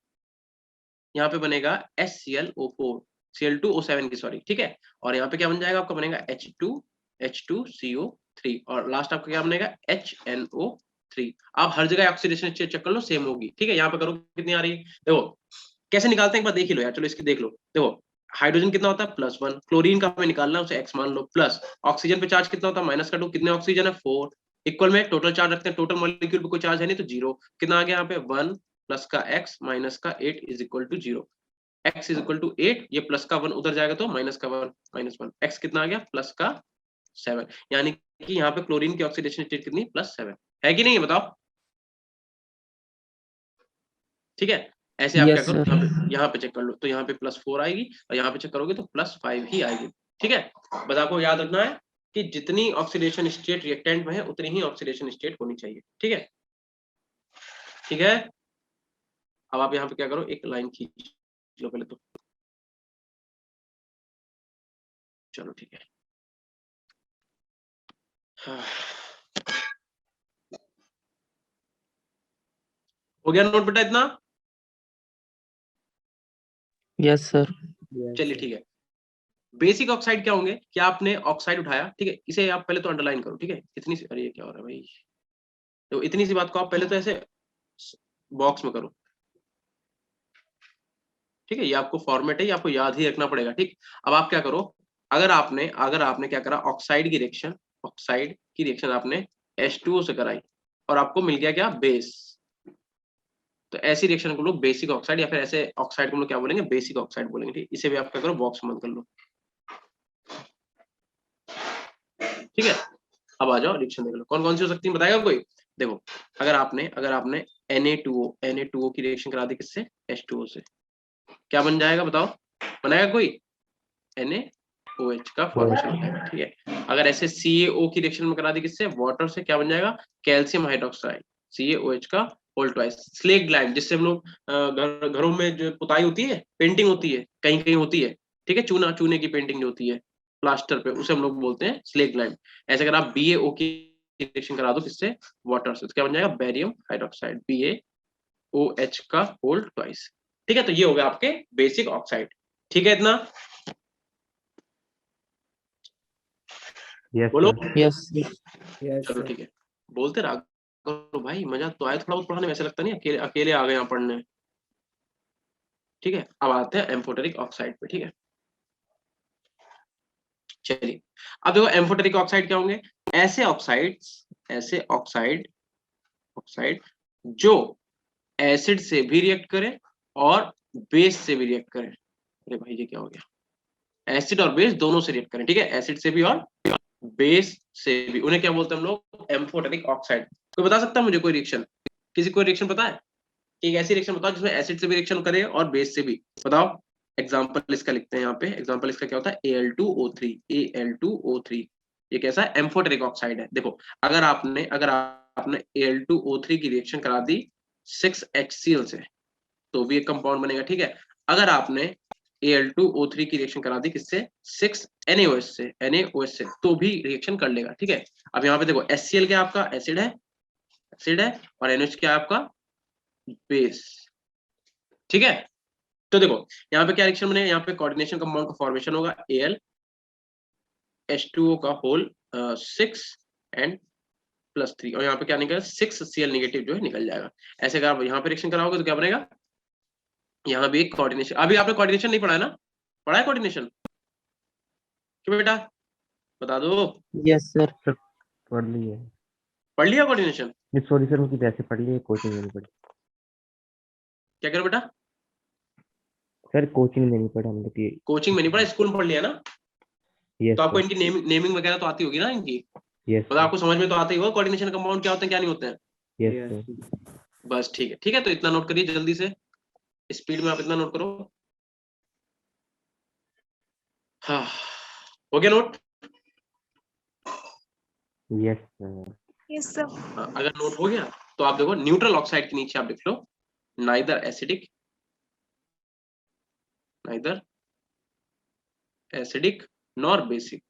Speaker 1: यहाँ पे बनेगा HClO4, Cl2O7 की सॉरी, ठीक है। और यहाँ पे क्या बन जाएगा आपका, बनेगा H2CO3, और लास्ट आपका क्या बनेगा, HNO3। आप हर जगह ऑक्सीडेशन स्टेट चेक कर लो, सेम होगी, ठीक है। यहाँ पे करो कितनी आ रही है, देखो कैसे निकालते हैं एक बार देख ही लो यार, चलो इसकी देख लो। देखो हाइड्रोजन कितना होता है, +1, क्लोरीन का हमें निकालना है, उसे x मान लो, प्लस ऑक्सीजन पे चार्ज कितना होता है, -2, कितने ऑक्सीजन है, 4, इक्वल में टोटल चार्ज रखते हैं, टोटल मॉलिक्यूल पे कोई चार्ज है नहीं तो 0, कितना आ गया यहाँ पे 1 प्लस का x माइनस का 8 is equal to 0, x is equal to 8, ये प्लस का 1 उधर जाएगा तो माइनस का 1 -1, x कितना आ गया, प्लस का 7, यानी कि यहाँ पे क्लोरीन की ऑक्सीडेशन स्टेट कितनी, +7 है कि नहीं, बताओ, ठीक है। ऐसे आप क्या
Speaker 5: यस
Speaker 1: करो,
Speaker 5: सर।
Speaker 1: यहाँ पे चेक कर लो, तो यहाँ पे +4 आएगी, और यहाँ पे चेक करोगे तो +5 ही आएगी, ठीक है। बस आपको याद रखना है कि जितनी ऑक्सीडेशन स्टेट रिएक्टेंट में है उतनी ही ऑक्सीडेशन स्टेट होनी चाहिए, ठीक है, ठीक है। अब आप यहाँ पे क्या करो, एक लाइन खींच लो पहले तो, चलो ठीक है। हाँ। हो गया नोट बेटा इतना?
Speaker 6: Yes sir.
Speaker 4: Yes,
Speaker 1: चलिए
Speaker 4: sir.
Speaker 1: ठीक है। बेसिक ऑक्साइड क्या होंगे? क्या आपने ऑक्साइड उठाया, ठीक है, इसे आप पहले तो अंडरलाइन करो, ठीक है, इतनी सी, अरे ये क्या हो रहा है भाई, तो इतनी सी बात को आप पहले तो ऐसे बॉक्स में करो, ठीक है, ये आपको फॉर्मेट है, ये आपको याद ही रखना पड़ेगा, ठीक। अब आप क्या करो, अगर आपने क्या करा, ऑक्साइड की रिएक्शन आपने H2O से कराई और आपको मिल गया क्या, बेस, तो ऐसी रिएक्शन को लोग बेसिक ऑक्साइड, या फिर ऐसे ऑक्साइड को हम लोग क्या बोलेंगे, बेसिक ऑक्साइड बोलेंगे, ठीक। इसे भी आप क्या करो, बॉक्स में बंद कर लो, ठीक है। अब आ जाओ रिएक्शन देख लो, कौन कौन सी हो सकती है, बताएगा कोई? देखो, अगर आपने Na2O की रिएक्शन करा दी किससे, H2O से, क्या बन जाएगा बताओ, बनाएगा कोई? NaOH का फॉर्मेशन हो जाएगा, ठीक है। अगर ऐसे CaO की रिएक्शन में करा दी किससे, वाटर से, क्या बन जाएगा, कैल्शियम हाइड्रोक्साइड, CaOH का होल ट्वाइस। स्लेग ग्लाइड, जिससे हम लोग घरों में जो पुताई होती है, पेंटिंग होती है, कहीं कहीं होती है, ठीक है, चूने की पेंटिंग जो होती है प्लास्टर पे, उसे हम लोग बोलते हैं स्लेग ग्लाइड। ऐसे अगर आप BaO की रिएक्शन करा दो किससे, वाटर से, तो क्या बन जाएगा, बेरियम हाइड्रोक्साइड, BaOH का होल ट्वाइस, ठीक है। तो ये हो गया आपके बेसिक ऑक्साइड, ठीक है इतना?
Speaker 2: यस
Speaker 1: बोलो।
Speaker 2: सर।
Speaker 6: यस
Speaker 4: Yes,
Speaker 1: चलो
Speaker 4: sir.
Speaker 1: ठीक है, बोलते रहा करो भाई, मजा तो आया थोड़ा बहुत पढ़ाने में, ऐसा लगता नहीं अकेले अकेले आ गए यहाँ पढ़ने, ठीक है। अब आते हैं एम्फोटेरिक ऑक्साइड पे, ठीक है। चलिए, अब देखो एम्फोटेरिक ऑक्साइड क्या होंगे, ऐसे ऑक्साइड जो एसिड से भी रिएक्ट करें और बेस से भी रिएक्ट करें। अरे भाई ये क्या हो गया, एसिड और बेस दोनों से रिएक्ट करें, ठीक है, एसिड से भी और बेस से भी, उन्हें क्या बोलते हैं हम लोग, एम्फोटेरिक ऑक्साइड। कोई बता सकता है मुझे कोई रिएक्शन, किसी कोई रिएक्शन पता है कि एक ऐसी रिएक्शन बताओ जिसमें एसिड से भी रिएक्शन करे और बेस से भी, बताओ। एग्जांपल इसका लिखते हैं यहाँ पे, एग्जांपल इसका क्या होता है, Al2O3 ये कैसा है, एम्फोटेरिक ऑक्साइड है। देखो, अगर आपने Al2O3 की रिएक्शन करा दी 6HCl से, तो भी एक कंपाउंड बनेगा, ठीक है। अगर आपने Al2O3 की रिएक्शन करा दी किससे, 6NaOH से, तो भी रिएक्शन कर लेगा, ठीक है। अब यहाँ पे देखो, HCl क्या आपका एसिड है, और NaOH क्या आपका बेस, ठीक है। तो देखो यहाँ पे क्या रिएक्शन बने, यहाँ पे कोऑर्डिनेशन कंपाउंड का फॉर्मेशन होगा, AlH2O का होल 6N+3, और यहाँ पे क्या निकलेगा, 6Cl नेगेटिव जो है निकल जाएगा। ऐसे अगर आप यहाँ पे रिएक्शन कराओगे तो क्या बनेगा, यहाँ भी एक कोऑर्डिनेशन, अभी आपने कोऑर्डिनेशन नहीं पढ़ा है ना, पढ़ा है कोऑर्डिनेशन क्यों बेटा, बता दो।
Speaker 6: Yes sir.
Speaker 2: पढ़ ली है।
Speaker 1: पढ़ लिया कोऑर्डिनेशन?
Speaker 2: नहीं सॉरी सर, मुझे वैसे पढ़ ली है, कोचिंग लेनी पड़ी।
Speaker 1: क्या करो बेटा,
Speaker 2: सर कोचिंग लेनी पड़ी हम लोग की।
Speaker 1: कोचिंग में नहीं पढ़ा, स्कूल में पढ़ लिया ना,
Speaker 2: यस
Speaker 1: तो आपको
Speaker 2: सर।
Speaker 1: इनकी नेमिंग वगैरह तो आती होगी ना इनकी,
Speaker 2: यस
Speaker 1: मतलब आपको समझ में तो आता ही होगा कोऑर्डिनेशन कंपाउंड क्या होते हैं क्या नहीं होते हैं।
Speaker 2: Yes
Speaker 4: Yes.
Speaker 2: सर।
Speaker 1: बस ठीक है, तो इतना नोट करिए जल्दी से, स्पीड में आप इतना नोट करो। हाँ, हो गया note?
Speaker 2: Yes sir.
Speaker 3: Yes, sir.
Speaker 1: अगर नोट हो गया तो आप देखो न्यूट्रल ऑक्साइड के नीचे आप लिख लो, नाइदर एसिडिक नॉर बेसिक,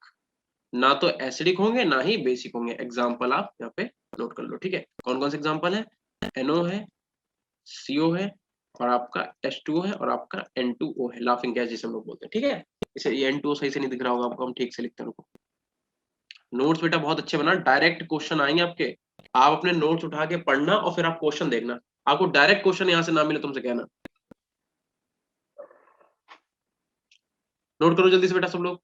Speaker 1: ना तो एसिडिक होंगे ना ही बेसिक होंगे। एग्जाम्पल आप यहाँ पे नोट कर लो, ठीक है। कौन कौन से एग्जाम्पल है, NO है, CO है, और आपका H2O है, और आपका N2O है, लाफिंग गैस जिसे हम लोग बोलते हैं, ठीक है। इसे ये N2O सही से नहीं दिख रहा होगा आपको, हम ठीक से लिखते हैं, रुको। नोट्स बेटा बहुत अच्छे बना, डायरेक्ट क्वेश्चन आएंगे आपके, आप अपने नोट्स उठा के पढ़ना और फिर आप क्वेश्चन देखना, आपको डायरेक्ट क्वेश्चन यहाँ से ना मिले तुमसे कहना। नोट करो जल्दी से बेटा सब लोग।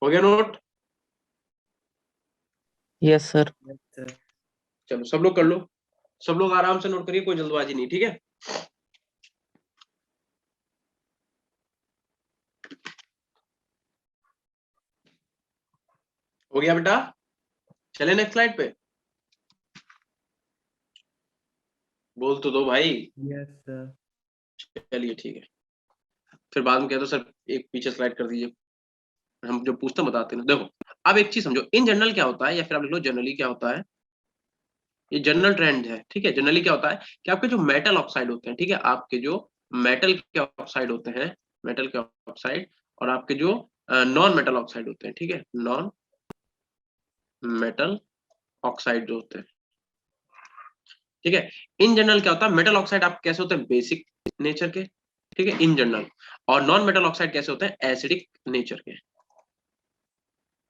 Speaker 1: हो गया note?
Speaker 6: Yes sir.
Speaker 4: Yes, sir.
Speaker 1: चलो सब लोग कर लो, सब लोग आराम से नोट करिए, कोई जल्दबाजी नहीं, ठीक है। हो गया बेटा? चले नेक्स्ट स्लाइड पे, बोल तो दो भाई।
Speaker 4: Yes, sir.
Speaker 1: चलिए ठीक है, फिर बाद में कह दो सर एक पीछे स्लाइड कर दीजिए, हम जो पूछते हैं बताते हैं। देखो अब एक चीज समझो, इन जनरल क्या होता है, या फिर आप लिख लो जनरली क्या होता है, ये जनरल ट्रेंड है, ठीक है। जनरली क्या होता है कि आपके जो मेटल ऑक्साइड होते हैं, ठीक है, आपके जो मेटल के ऑक्साइड होते हैं, मेटल के ऑक्साइड, और आपके जो नॉन मेटल ऑक्साइड होते हैं, ठीक है, नॉन मेटल ऑक्साइड जो होते हैं, ठीक है। इन जनरल क्या होता है, मेटल ऑक्साइड आप कैसे होते हैं, बेसिक नेचर के, ठीक है, इन जनरल, और नॉन मेटल ऑक्साइड कैसे होते हैं, एसिडिक नेचर के,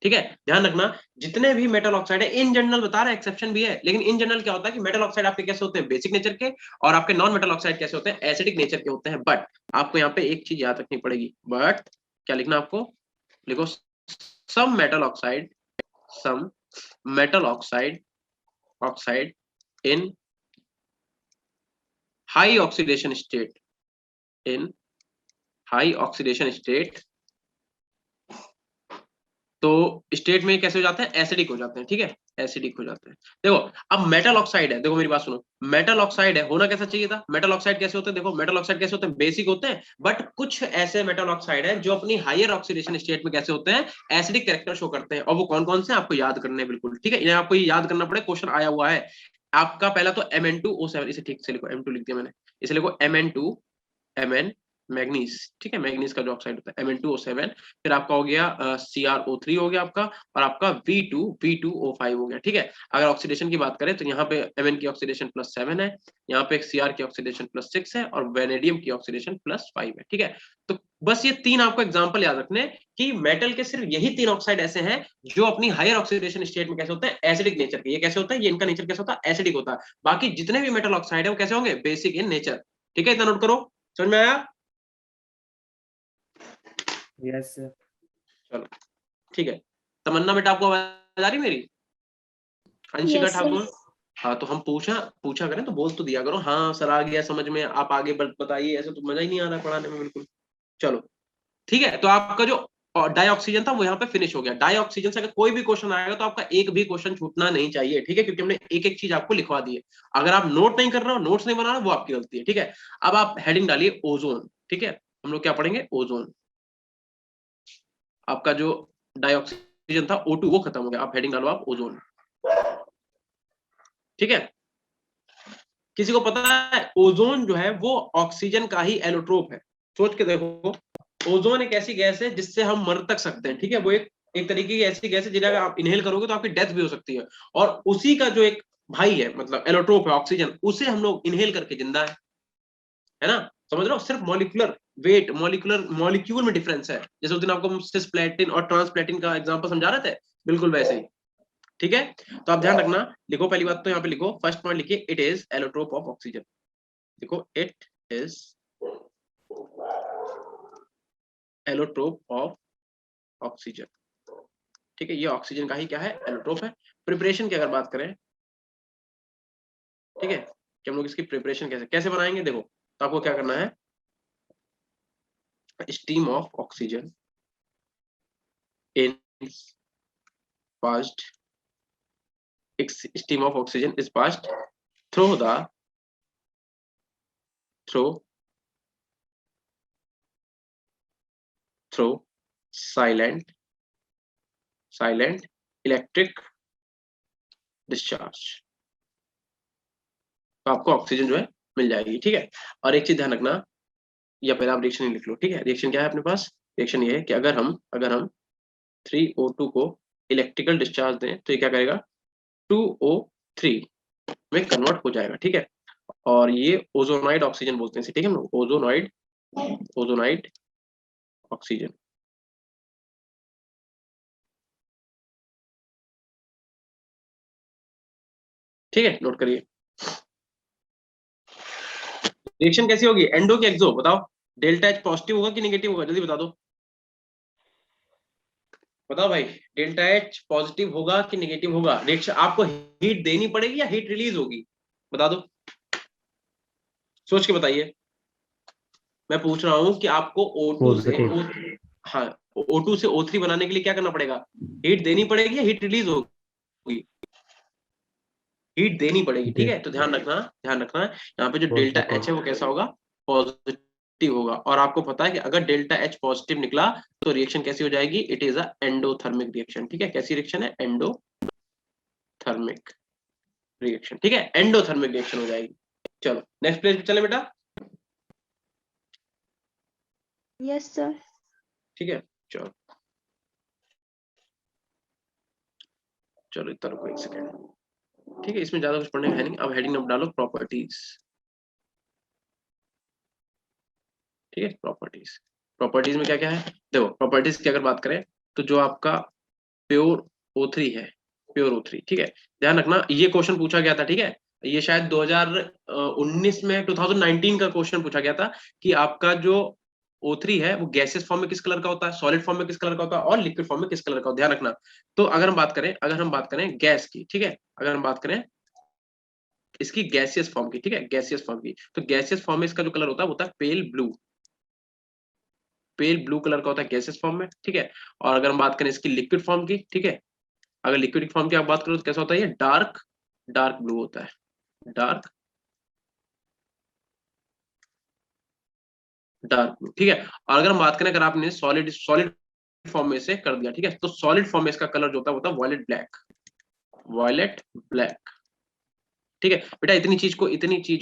Speaker 1: ठीक है। ध्यान रखना, जितने भी मेटल ऑक्साइड है, इन जनरल बता रहे हैं, एक्सेप्शन भी है, लेकिन इन जनरल क्या होता है कि मेटल ऑक्साइड आपके कैसे होते हैं, बेसिक नेचर के, और आपके नॉन मेटल ऑक्साइड कैसे होते हैं, एसिडिक नेचर के होते हैं। बट आपको यहाँ पे एक चीज याद रखनी पड़ेगी, बट क्या लिखना आपको, लिखो some metal oxide, some metal oxide in high oxidation state, in high oxidation state, तो स्टेट में कैसे हो जाते हैं, एसिडिक हो जाते हैं, ठीक है, एसिडिक हो जाते हैं। देखो अब मेटल ऑक्साइड है, देखो मेरी बात सुनो, मेटल ऑक्साइड है, होना कैसा चाहिए था, मेटल ऑक्साइड कैसे होते हैं, देखो मेटल ऑक्साइड कैसे होते हैं, बेसिक होते हैं, बट कुछ ऐसे मेटल ऑक्साइड है जो अपनी हायर ऑक्सीडेशन स्टेट में कैसे होते हैं, एसिडिक कैरेक्टर शो करते हैं, और वो कौन कौन से आपको याद करने हैं, बिल्कुल ठीक है, इन्हें आपको याद करना पड़े, क्वेश्चन आया हुआ है आपका। पहला तो Mn2O7, इसे ठीक से लिखो, M2 लिख दिया मैंने, इसे लिखो Mn2, Mn मैग्नीज, ठीक है, मैग्नीज का जो ऑक्साइड होता है Mn2O7, फिर आपका हो गया CrO3 हो गया आपका, और आपका V2O5 हो गया, ठीक है। अगर ऑक्सीडेशन की बात करें तो यहाँ पे Mn की ऑक्सीडेशन +7 है, यहाँ पे Cr की ऑक्सीडेशन +6 है, और वेनेडियम की ऑक्सीडेशन +5 है, ठीक है। तो बस ये तीन आपको एग्जांपल याद रखने कि मेटल के सिर्फ यही तीन ऑक्साइड ऐसे हैं जो अपनी हायर ऑक्सीडेशन स्टेट में कैसे होते हैं, एसिडिक नेचर के। ये कैसे होता है, ये इनका नेचर कैसे होता है, एसिडिक होता है। बाकी जितने भी मेटल ऑक्साइड है वो कैसे होंगे, बेसिक इन नेचर, ठीक है। इतना नोट करो, समझ में आया?
Speaker 4: Yes, sir.
Speaker 1: चलो ठीक है। तमन्ना बेटा आपको आवाज आ रही मेरी? Anshika
Speaker 3: Yes, sir.
Speaker 1: ठाकुर, हाँ तो हम पूछा करें तो बोल तो दिया करो, हाँ सर आ गया समझ में, आप आगे बताइए, ऐसे तो मजा ही नहीं आ रहा पढ़ाने में बिल्कुल। चलो ठीक है, तो आपका जो डाइऑक्सीजन था वो यहाँ पे फिनिश हो गया। डाइऑक्सीजन से अगर कोई भी क्वेश्चन आएगा तो आपका एक भी क्वेश्चन छूटना नहीं चाहिए, ठीक है, क्योंकि हमने एक एक चीज आपको लिखवा दी है। अगर आप नोट नहीं कर रहे हो, नोट्स नहीं बना रहे हो, वो आपकी गलती है, ठीक है। अब आप हेडिंग डालिए ओजोन, ठीक है, हम लोग क्या पढ़ेंगे, ओजोन। आपका जो डाइऑक्सीजन था O2 वो खत्म हो गया, आप हेडिंग डालो आप ओजोन, ठीक है। किसी को पता है ओजोन जो है वो ऑक्सीजन का ही एलोट्रोप है, सोच के देखो। ओजोन एक ऐसी गैस है जिससे हम मर तक सकते हैं, ठीक है, वो एक तरीके की ऐसी गैस है जिन्हें अगर आप इनहेल करोगे तो आपकी डेथ भी हो सकती है, और उसी का जो एक भाई है, मतलब एलोट्रोप है ऑक्सीजन, उसे हम लोग इनहेल करके जिंदा है ना, समझ रहे हो। सिर्फ मॉलिक्यूलर वेट, मॉलिक्यूल में डिफरेंस है, जैसे उस दिन आपको सिस्प्लेटिन और ट्रांसप्लेटिन का एग्जांपल समझा रहे थे, बिल्कुल वैसे ही, ठीक है। तो आप ध्यान रखना, लिखो पहली बात तो यहाँ पे लिखो, फर्स्ट पॉइंट लिखिए, it is allotrope of oxygen, देखो it is allotrope of oxygen, ठीक है, ये ऑक्सीजन का ही क्या है, एलोट्रोप है। प्रिपरेशन की अगर बात करें, ठीक है, कि हम लोग इसकी प्रिपरेशन कैसे कैसे बनाएंगे, देखो तो आपको क्या करना है, steam of oxygen is passed, stream of oxygen is passed through silent electric discharge, तो आपको ऑक्सीजन जो है मिल जाएगी, ठीक है। और एक चीज ध्यान रखना, या पहले आप रिएक्शन लिख लो, ठीक है। रिएक्शन क्या है अपने पास, रिएक्शन ये है कि अगर हम 3O2 को इलेक्ट्रिकल डिस्चार्ज दें तो ये क्या करेगा, 2O3 में कन्वर्ट हो जाएगा, ठीक है। और ये ओजोनाइड ऑक्सीजन बोलते हैं, ठीक है, ओजोनाइड ऑक्सीजन, ठीक है, नोट करिए। रिएक्शन कैसी होगी, एंडो की एक्सो, बताओ डेल्टा एच पॉजिटिव होगा कि नेगेटिव होगा, जल्दी बता दो, बताओ भाई, डेल्टा एच पॉजिटिव होगा कि नेगेटिव होगा। रिएक्शन आपको हीट देनी पड़ेगी या हीट रिलीज होगी, बता दो, सोच के बताइए। मैं पूछ रहा हूं कि आपको O2 से हाँ O2 से O3 बनाने के लिए क्या करना पड़ेगा, हीट देनी पड़ेगी या हीट रिलीज होगी, हीट देनी पड़ेगी, ठीक है। तो ध्यान रखना यहाँ पे जो डेल्टा एच है वो कैसा होगा, पॉजिटिव होगा। और आपको पता है कि अगर डेल्टा एच पॉजिटिव निकला तो रिएक्शन कैसी हो जाएगी, it is a endothermic reaction, ठीक है। कैसी रिएक्शन है, एंडोथर्मिक, रिएक्शन, ठीक है, एंडोथर्मिक रिएक्शन हो जाएगी। चलो नेक्स्ट पेज पे चले बेटा।
Speaker 3: Yes, sir.
Speaker 1: ठीक है, चलो चलो इतना रुको एक सेकेंड। ठीक है, इसमें ज्यादा कुछ पढ़ने का है नहीं। अब हेडिंग नंबर डालो प्रॉपर्टीज। ठीक है, प्रॉपर्टीज। प्रॉपर्टीज में क्या क्या है देखो। प्रॉपर्टीज की अगर बात करें तो जो आपका प्योर O3 है, प्योर O3, ठीक है, ध्यान रखना ये क्वेश्चन पूछा गया था। ठीक है, ये शायद 2019 में 2019 का क्वेश्चन पूछा गया था कि आपका जो O3 है वो गैसेस फॉर्म में किस कलर का होता है, सॉलिड फॉर्म में किस कलर का होता है और लिक्विड फॉर्म में किस कलर का होता है, ध्यान रखना। तो अगर हम बात करें गैस की, ठीक है, अगर हम बात करें इसकी गैसियस फॉर्म की, ठीक है, गैसियस फॉर्म की, तो गैसियस फॉर्म में इसका जो कलर होता है pale blue, pale blue colour का होता है गैसियस फॉर्म में। ठीक है, और अगर हम बात करें इसकी लिक्विड फॉर्म की, ठीक है, अगर लिक्विड फॉर्म की आप बात करो तो कैसा होता है, ये डार्क डार्क ब्लू होता है, डार्क डार्क ब्लू। ठीक है, और अगर हम बात करें, अगर आपने सॉलिड सॉलिड फॉर्म में से कर दिया, ठीक है, तो सॉलिड फॉर्म में इसका कलर जो होता है वॉयलेट ब्लैक, वॉयलेट ब्लैक। ठीक है बेटा, इतनी चीज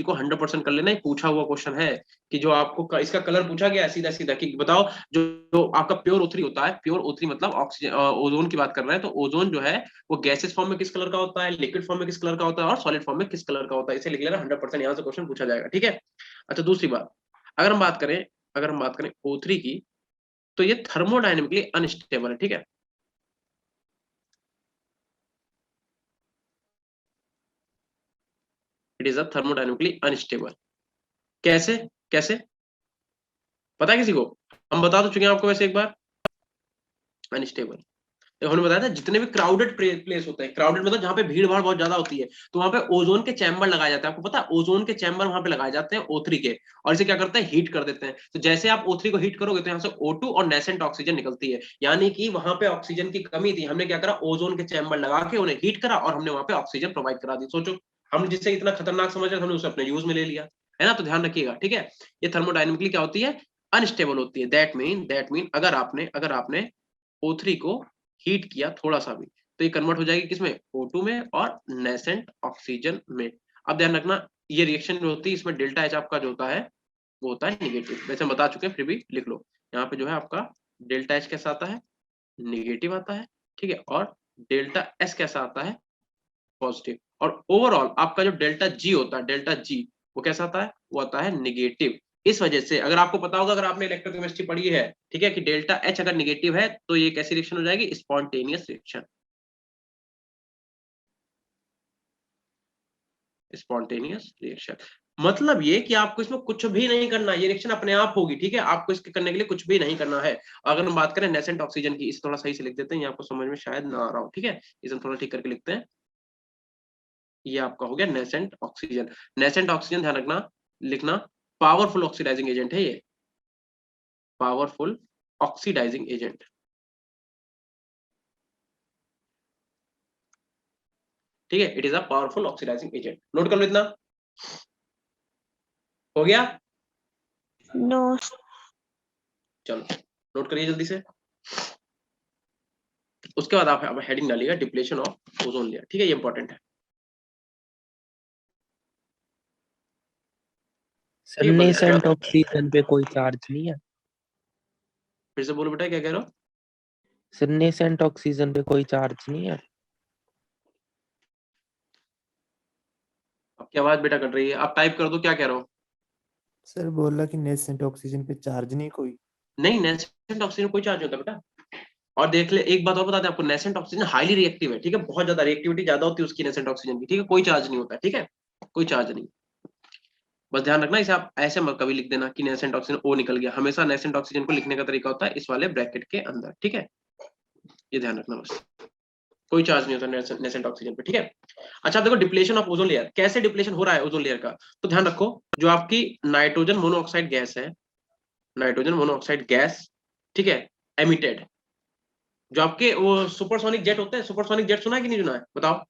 Speaker 1: को 100% कर लेना। पूछा हुआ क्वेश्चन है कि जो आपको इसका कलर पूछा गया है सीधा सीधा कि बताओ जो आपका प्योर O3 होता है, प्योर O3 मतलब ऑक्सीजन, ओजोन की बात कर रहे हैं, तो ओजोन जो है वो गैसेस फॉर्म में किस कलर का होता है, लिक्विड फॉर्म में किस कलर का होता है और सॉलिड फॉर्म में किस कलर का होता है, इसे लिख लेना 100%, यहाँ से क्वेश्चन पूछा जाएगा। ठीक है, अच्छा दूसरी बात, अगर हम बात करें O3 की, तो ये थर्मोडायनेमिकली अनस्टेबल है। ठीक है, it is a thermodynamically unstable. कैसे कैसे पता है किसी को? हम बता तो चुके हैं आपको वैसे एक बार। अनस्टेबल हमने बताया था, जितने भी क्राउडेड प्लेस होते हैं, क्राउडेड मतलब जहां पे भीड़ भाड़ बहुत ज्यादा होती है, तो वहां पे ओजोन के चैम्बर लगाए जाते हैं। आपको पता है ओजोन के चैम्बर वहां पे लगाए जाते हैं O3 के, और इसे क्या करते हैं, हीट कर देते हैं। तो जैसे आप O3 को हीट करोगे तो यहाँ से O2 और नेसेंट ऑक्सीजन निकलती है, यानी कि वहां पे ऑक्सीजन की कमी थी, हमने क्या करा, ओजोन के चैम्बर लगा के उन्हें हीट करा और हमने वहां पे ऑक्सीजन प्रोवाइड करा दी। सोचो, हम जिससे इतना खतरनाक समझ रहे थे हमने उसे अपने यूज में ले लिया, है ना। तो ध्यान रखिएगा, ठीक है, ये थर्मोडायनेमिकली क्या होती है, अनस्टेबल होती है। दैट मीन अगर आपने O3 को हीट किया थोड़ा सा भी, तो ये कन्वर्ट हो जाएगी किसमें, O2 में और नेसेंट ऑक्सीजन में। अब ध्यान रखना, ये रिएक्शन जो होती है इसमें डेल्टा H आपका जो होता है वो होता है निगेटिव। वैसे हम बता चुके हैं, फिर भी लिख लो। यहाँ पे जो है आपका डेल्टा H कैसा आता है, निगेटिव आता है। ठीक है, और डेल्टा S कैसा आता है, पॉजिटिव। और ओवरऑल आपका जो डेल्टा G होता है, डेल्टा G वो कैसा आता है, वो आता है निगेटिव। इस वजह से अगर आपको पता होगा, अगर आपने इलेक्ट्रोकेमिस्ट्री पढ़ी है, ठीक है, कि डेल्टा H अगर निगेटिव है तो ये कैसी रिएक्शन हो जाएगी, स्पॉन्टेनियस रिएक्शन, स्पॉन्टेनियस रिएक्शन। मतलब ये कि आपको इसमें कुछ भी नहीं करना, ये रिएक्शन अपने आप होगी। ठीक है, आपको इसके करने के लिए कुछ भी नहीं करना है। अगर हम बात करें नेसेंट ऑक्सीजन की, इसे थोड़ा सही से लिख देते हैं, ये आपको समझ में शायद ना आ रहा हो। ठीक है, इसे थोड़ा ठीक करके लिखते हैं। ये आपका हो गया नेसेंट ऑक्सीजन। नेसेंट ऑक्सीजन ध्यान रखना, लिखना पावरफुल ऑक्सीडाइजिंग एजेंट है ये, पावरफुल ऑक्सीडाइजिंग एजेंट। ठीक है, it is a powerful oxidising agent. Note कर लो इतना, हो गया?
Speaker 3: No.
Speaker 1: चलो नोट करिए जल्दी से। उसके बाद आप हेडिंग डालिएगा डिप्लेशन ऑफ ओजोन लेयर। ठीक है, ये इंपॉर्टेंट है।
Speaker 6: सर नेसेंट ऑक्सीजन पे कोई चार्ज नहीं है?
Speaker 1: फिर से बोलो बेटा, क्या कह रहे हो?
Speaker 6: सर नेसेंट ऑक्सीजन पे कोई चार्ज नहीं है?
Speaker 1: आपकी आवाज बेटा कट रही है, आप टाइप कर दो, क्या कह रहे हो?
Speaker 4: सर बोला कि नेसेंट ऑक्सीजन पे चार्ज नहीं कोई।
Speaker 1: नहीं, नेसेंट ऑक्सीजन कोई चार्ज नहीं होता बेटा। और देख ले, एक बात और बताते हैं आपको, नेसेंट ऑक्सीजन हाईली रिएक्टिव है। ठीक है, बहुत ज्यादा रिएक्टिविटी ज्यादा होती है उसकी, नेसेंट ऑक्सीजन की। ठीक है, कोई चार्ज नहीं होता। ठीक है, कोई चार्ज नहीं। बस ध्यान रखना, इसे आप ऐसे मत कभी लिख देना कि नेसेंट ऑक्सीजन ओ निकल गया। हमेशा नेसेंट ऑक्सीजन को लिखने का तरीका होता है इस वाले ब्रैकेट के अंदर। ठीक है, ये ध्यान रखना बस, कोई चार्ज नहीं होता नेसेंट ऑक्सीजन पे। ठीक है, अच्छा देखो, डिप्लेशन ऑफ ओजोन लेयर, कैसे डिप्लेशन हो रहा है ओजोन लेयर का, तो ध्यान रखो, जो आपकी नाइट्रोजन मोनोऑक्साइड गैस है, नाइट्रोजन मोनोऑक्साइड गैस, ठीक है, एमिटेड, जो आपके वो सुपरसोनिक जेट होते हैं, सुपरसोनिक जेट सुना है कि नहीं सुना है, बताओ?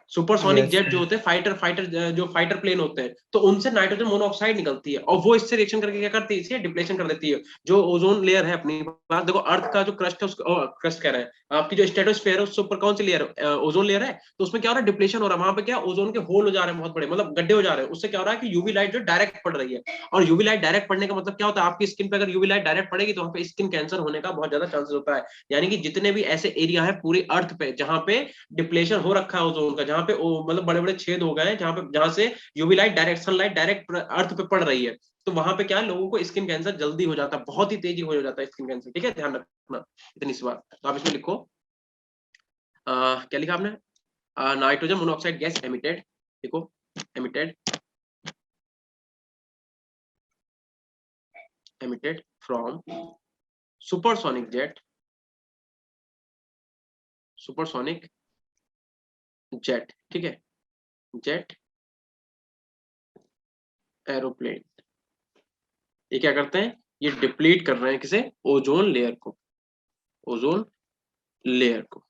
Speaker 1: Supersonic
Speaker 4: Yes,
Speaker 1: jet
Speaker 4: sir.
Speaker 1: जो होते हैं फाइटर जो फाइटर प्लेन होते हैं, तो उनसे नाइट्रोजन मोनोऑक्साइड निकलती है और वो इससे रिएक्शन करके क्या करती है, इसे डिप्लेशन कर देती है। जो ओजोन लेयर है अपनी बात देखो, अर्थ का जो क्रस्ट है उसको क्रस्ट कह रहे हैं, आपकी जो स्ट्रेटोस्फेयर है उससे ऊपर कौन सी लेयर है, ओजोन लेयर है। तो उसमें क्या हो रहा है, डिप्लेशन हो रहा है, वहां पे क्या ओजोन के होल हो जा रहे हैं बहुत बड़े, मतलब गड्ढे हो जा रहे हैं। उससे क्या हो रहा है कि यूवी लाइट जो डायरेक्ट पड़ रही है, और यूवी लाइट डायरेक्ट पड़ने का मतलब क्या होता है, आपकी स्किन पे अगर यूवी लाइट डायरेक्ट पड़ेगी तो वहां पे स्किन कैंसर होने का बहुत ज्यादा चांसेस होता है। यानी कि जितने भी ऐसे एरिया है पूरी अर्थ पे जहां पे डिप्लेशन हो रखा है ओजोन का, जहां पे मतलब बड़े बड़े छेद हो गए हैं, जहां से UV light direct sunlight direct earth पे पड़ रही है, तो वहां पे क्या है, लोगों को स्किन कैंसर जल्दी हो जाता है, बहुत ही तेजी हो जाता है स्किन कैंसर। ठीक है, ध्यान रखना इतनी सी बात। तो आप इसमें लिखो क्या लिखा आपने, नाइट्रोजन मोनोऑक्साइड गैस एमिटेड, देखो एमिटेड फ्रॉम सुपरसोनिक जेट ठीक है, जेट एरोप्लेन, ये क्या करते हैं, ये डिप्लीट कर रहे हैं किसे, ओजोन लेयर को।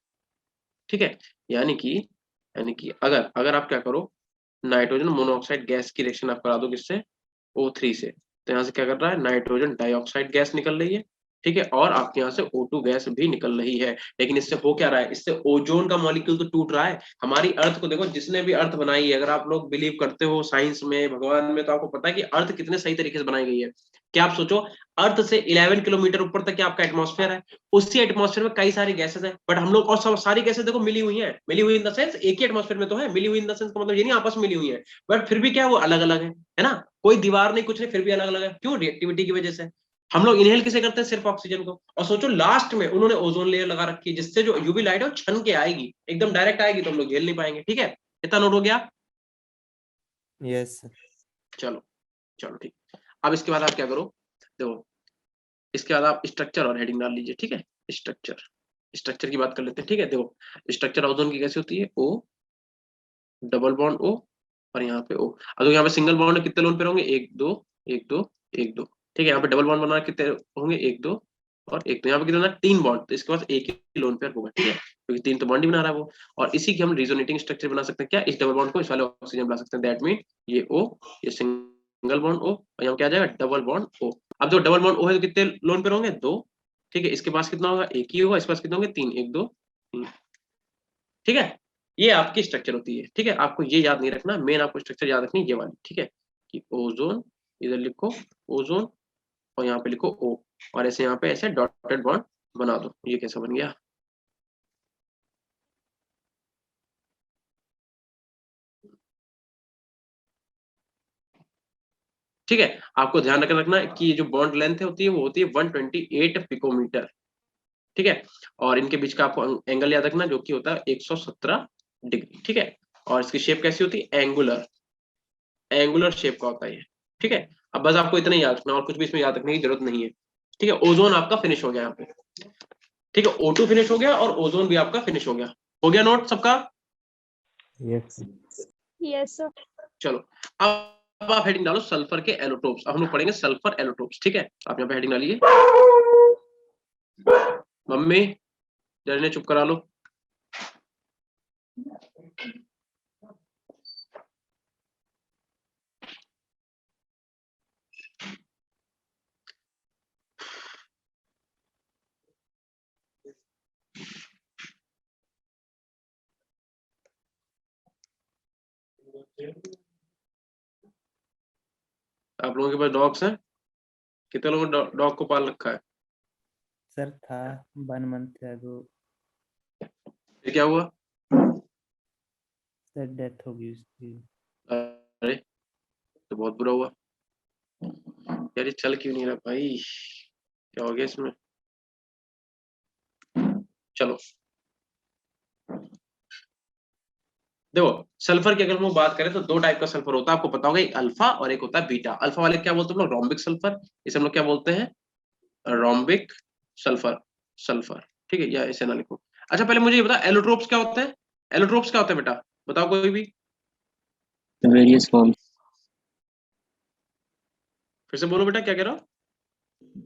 Speaker 1: ठीक है, यानी कि अगर अगर आप क्या करो, नाइट्रोजन मोनोऑक्साइड गैस की रिएक्शन आप करा दो किससे, O3 से, तो यहाँ से क्या कर रहा है, नाइट्रोजन डाइऑक्साइड गैस निकल रही है। ठीक है, और आपके यहाँ से O2 गैस भी निकल रही है। लेकिन इससे हो क्या रहा है, इससे ओजोन का मॉलिक्यूल तो टूट रहा है। हमारी अर्थ को देखो, जिसने भी अर्थ बनाई है, अगर आप लोग बिलीव करते हो साइंस में, भगवान में, तो आपको पता है कि अर्थ कितने सही तरीके से बनाई गई है। क्या आप सोचो, अर्थ से 11 किलोमीटर ऊपर तक क्या आपका एटमॉस्फेयर है, उसी एटमॉस्फेयर में कई सारी गैसेस है, बट हम लोग और सब सारी गैसेस देखो मिली हुई हैं, मिली हुई इन द सेंस एक ही एटमॉस्फेयर में तो है, मिली हुई इन द सेंस का मतलब ये नहीं आपस में मिली हुई है, बट फिर भी क्या वो अलग अलग है ना, कोई दीवार नहीं कुछ नहीं, फिर भी अलग अलग है, क्यों, रिएक्टिविटी की वजह से। हम लोग इनहेल किसे करते हैं, सिर्फ ऑक्सीजन को, और सोचो लास्ट में उन्होंने ओजोन लेयर लगा रखी है, जिससे जो यूवी लाइट है वो छन के आएगी, एकदम डायरेक्ट आएगी, तो हम लोग झेल नहीं पाएंगे। ठीक है, इतना नोट हो गया।
Speaker 4: Yes, sir.
Speaker 1: चलो ठीक। अब इसके बाद आप क्या करो, देखो इसके बाद आप स्ट्रक्चर और हेडिंग डाल लीजिए। ठीक है, स्ट्रक्चर की बात कर लेते हैं। ठीक है, देखो स्ट्रक्चर ओजोन की कैसी होती है, O डबल बॉन्ड O, और यहाँ पे O। अब यहाँ पे सिंगल बॉन्ड कितने लोन पे होंगे, 1 2 1 2 1 2। ठीक है, यहाँ पे डबल बॉन्ड बनाना कितने होंगे, 1 2 और 1 2। यहाँ पे कितना, 3 बॉन्ड, तो इसके पास एक ही लोन पेयर होगा। ठीक है, क्योंकि 3 तो बॉन्ड ही बना रहा है वो, और इसी की हम रिजोनेटिंग स्ट्रक्चर बना सकते हैं, क्या, इस डबल बॉन्ड को इस वाले ऑक्सीजन बना सकते हैं। दैट मीन ये O, ये सिंगल बॉन्ड O, और यहाँ क्या आ जाएगा, डबल बॉन्ड O। अब जो डबल बॉन्ड O है तो कितने लोन पेयर होंगे, 2। ठीक है, इसके पास कितना होगा, एक ही होगा, इसके पास कितना होंगे, 3 1 2 3। ठीक है, ये आपकी स्ट्रक्चर होती है। ठीक है, आपको ये याद नहीं रखना, मेन आपको स्ट्रक्चर याद रखनी ये वाली। ठीक है, कि ओजोन, इधर लिखो ओजोन, और यहाँ पे लिखो O, और ऐसे यहाँ पे ऐसे डॉटेड बॉन्ड बना दो। ये कैसा बन गया, ठीक है। आपको ध्यान रखना कि ये जो बॉन्ड लेंथ होती है वो होती है 128 पिकोमीटर। ठीक है, और इनके बीच का आपको एंगल याद रखना, जो कि होता है 117 डिग्री। ठीक है, और इसकी शेप कैसी होती है, एंगुलर शेप का होता है ये। ठीक है, अब बस आपको इतना ही याद रखना, और कुछ भी इसमें याद रखने की जरूरत नहीं है। ठीक है, ओजोन आपका फिनिश हो गया यहाँ पे। ठीक है, O2 फिनिश हो गया और ओजोन भी आपका फिनिश हो गया नोट सबका।
Speaker 2: Yes
Speaker 3: Yes, sir.
Speaker 1: चलो, अब आप हेडिंग डालो सल्फर के एलोट्रोप्स। अब हम लोग पढ़ेंगे सल्फर एलोट्रोप्स। ठीक है, आप यहाँ पे हेडिंग डालिए। मम्मी डरने चुप करा लो। आप लोगों के पास डॉग्स हैं, कितने लोगों ने डॉग को पाल रखा है,
Speaker 4: सर था 1 month ago.
Speaker 1: ये क्या हुआ,
Speaker 4: सर डेथ हो गई उसकी.
Speaker 1: अरे तो बहुत बुरा हुआ यार, ये चल क्यों नहीं रहा भाई, क्या हो गया इसमें। चलो देखो, सल्फर की अगर हम बात करें तो 2 टाइप का सल्फर होता है, आपको पता होगा, एक अल्फा और एक होता है बीटा। अल्फा वाले क्या बोलते हैं हम लोग, रोम्बिक सल्फर, इसे हम लोग क्या बोलते हैं, रोम्बिक सल्फर। ठीक है, या इसे ना लिखो। अच्छा पहले मुझे ये बता, एलोट्रोप्स क्या होते हैं, एलोट्रोप्स क्या होते हैं बेटा, बताओ कोई भी,
Speaker 5: वेरियस फॉर्म्स
Speaker 1: फिर से बोलो बेटा, क्या कह रहा हो।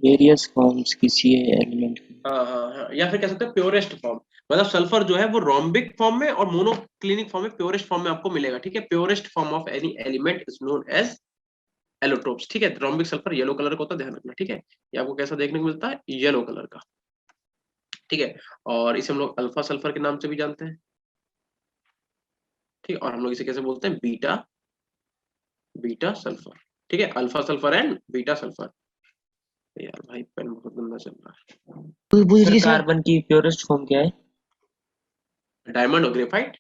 Speaker 5: वेरियस फॉर्म्स किसी एलिमेंट की।
Speaker 1: हाँ, या फिर कह सकते हैं प्योरेस्ट फॉर्म। मतलब सल्फर जो है वो रोम्बिक फॉर्म में और मोनोक्लिनिक फॉर्म में, प्योरेस्ट फॉर्म में आपको मिलेगा, ठीक है। Purest form of any element is known as allotropes, ठीक है। रोम्बिक सल्फर येलो कलर का होता है, ध्यान रखना, ठीक है। ये आपको कैसा देखने को मिलता है, येलो कलर का, ठीक है। और इसे हम लोग अल्फा सल्फर के नाम से भी जानते हैं, ठीक है। और हम लोग इसे कैसे बोलते हैं, बीटा बीटा सल्फर, ठीक है। Alpha sulphur and beta sulphur. यार भाई पेन बहुत गंदा चल रहा है।
Speaker 5: तो पूछ
Speaker 6: सर
Speaker 5: रही कार्बन की प्योरेस्ट फॉर्म क्या है?
Speaker 1: डायमंड और ग्रेफाइट।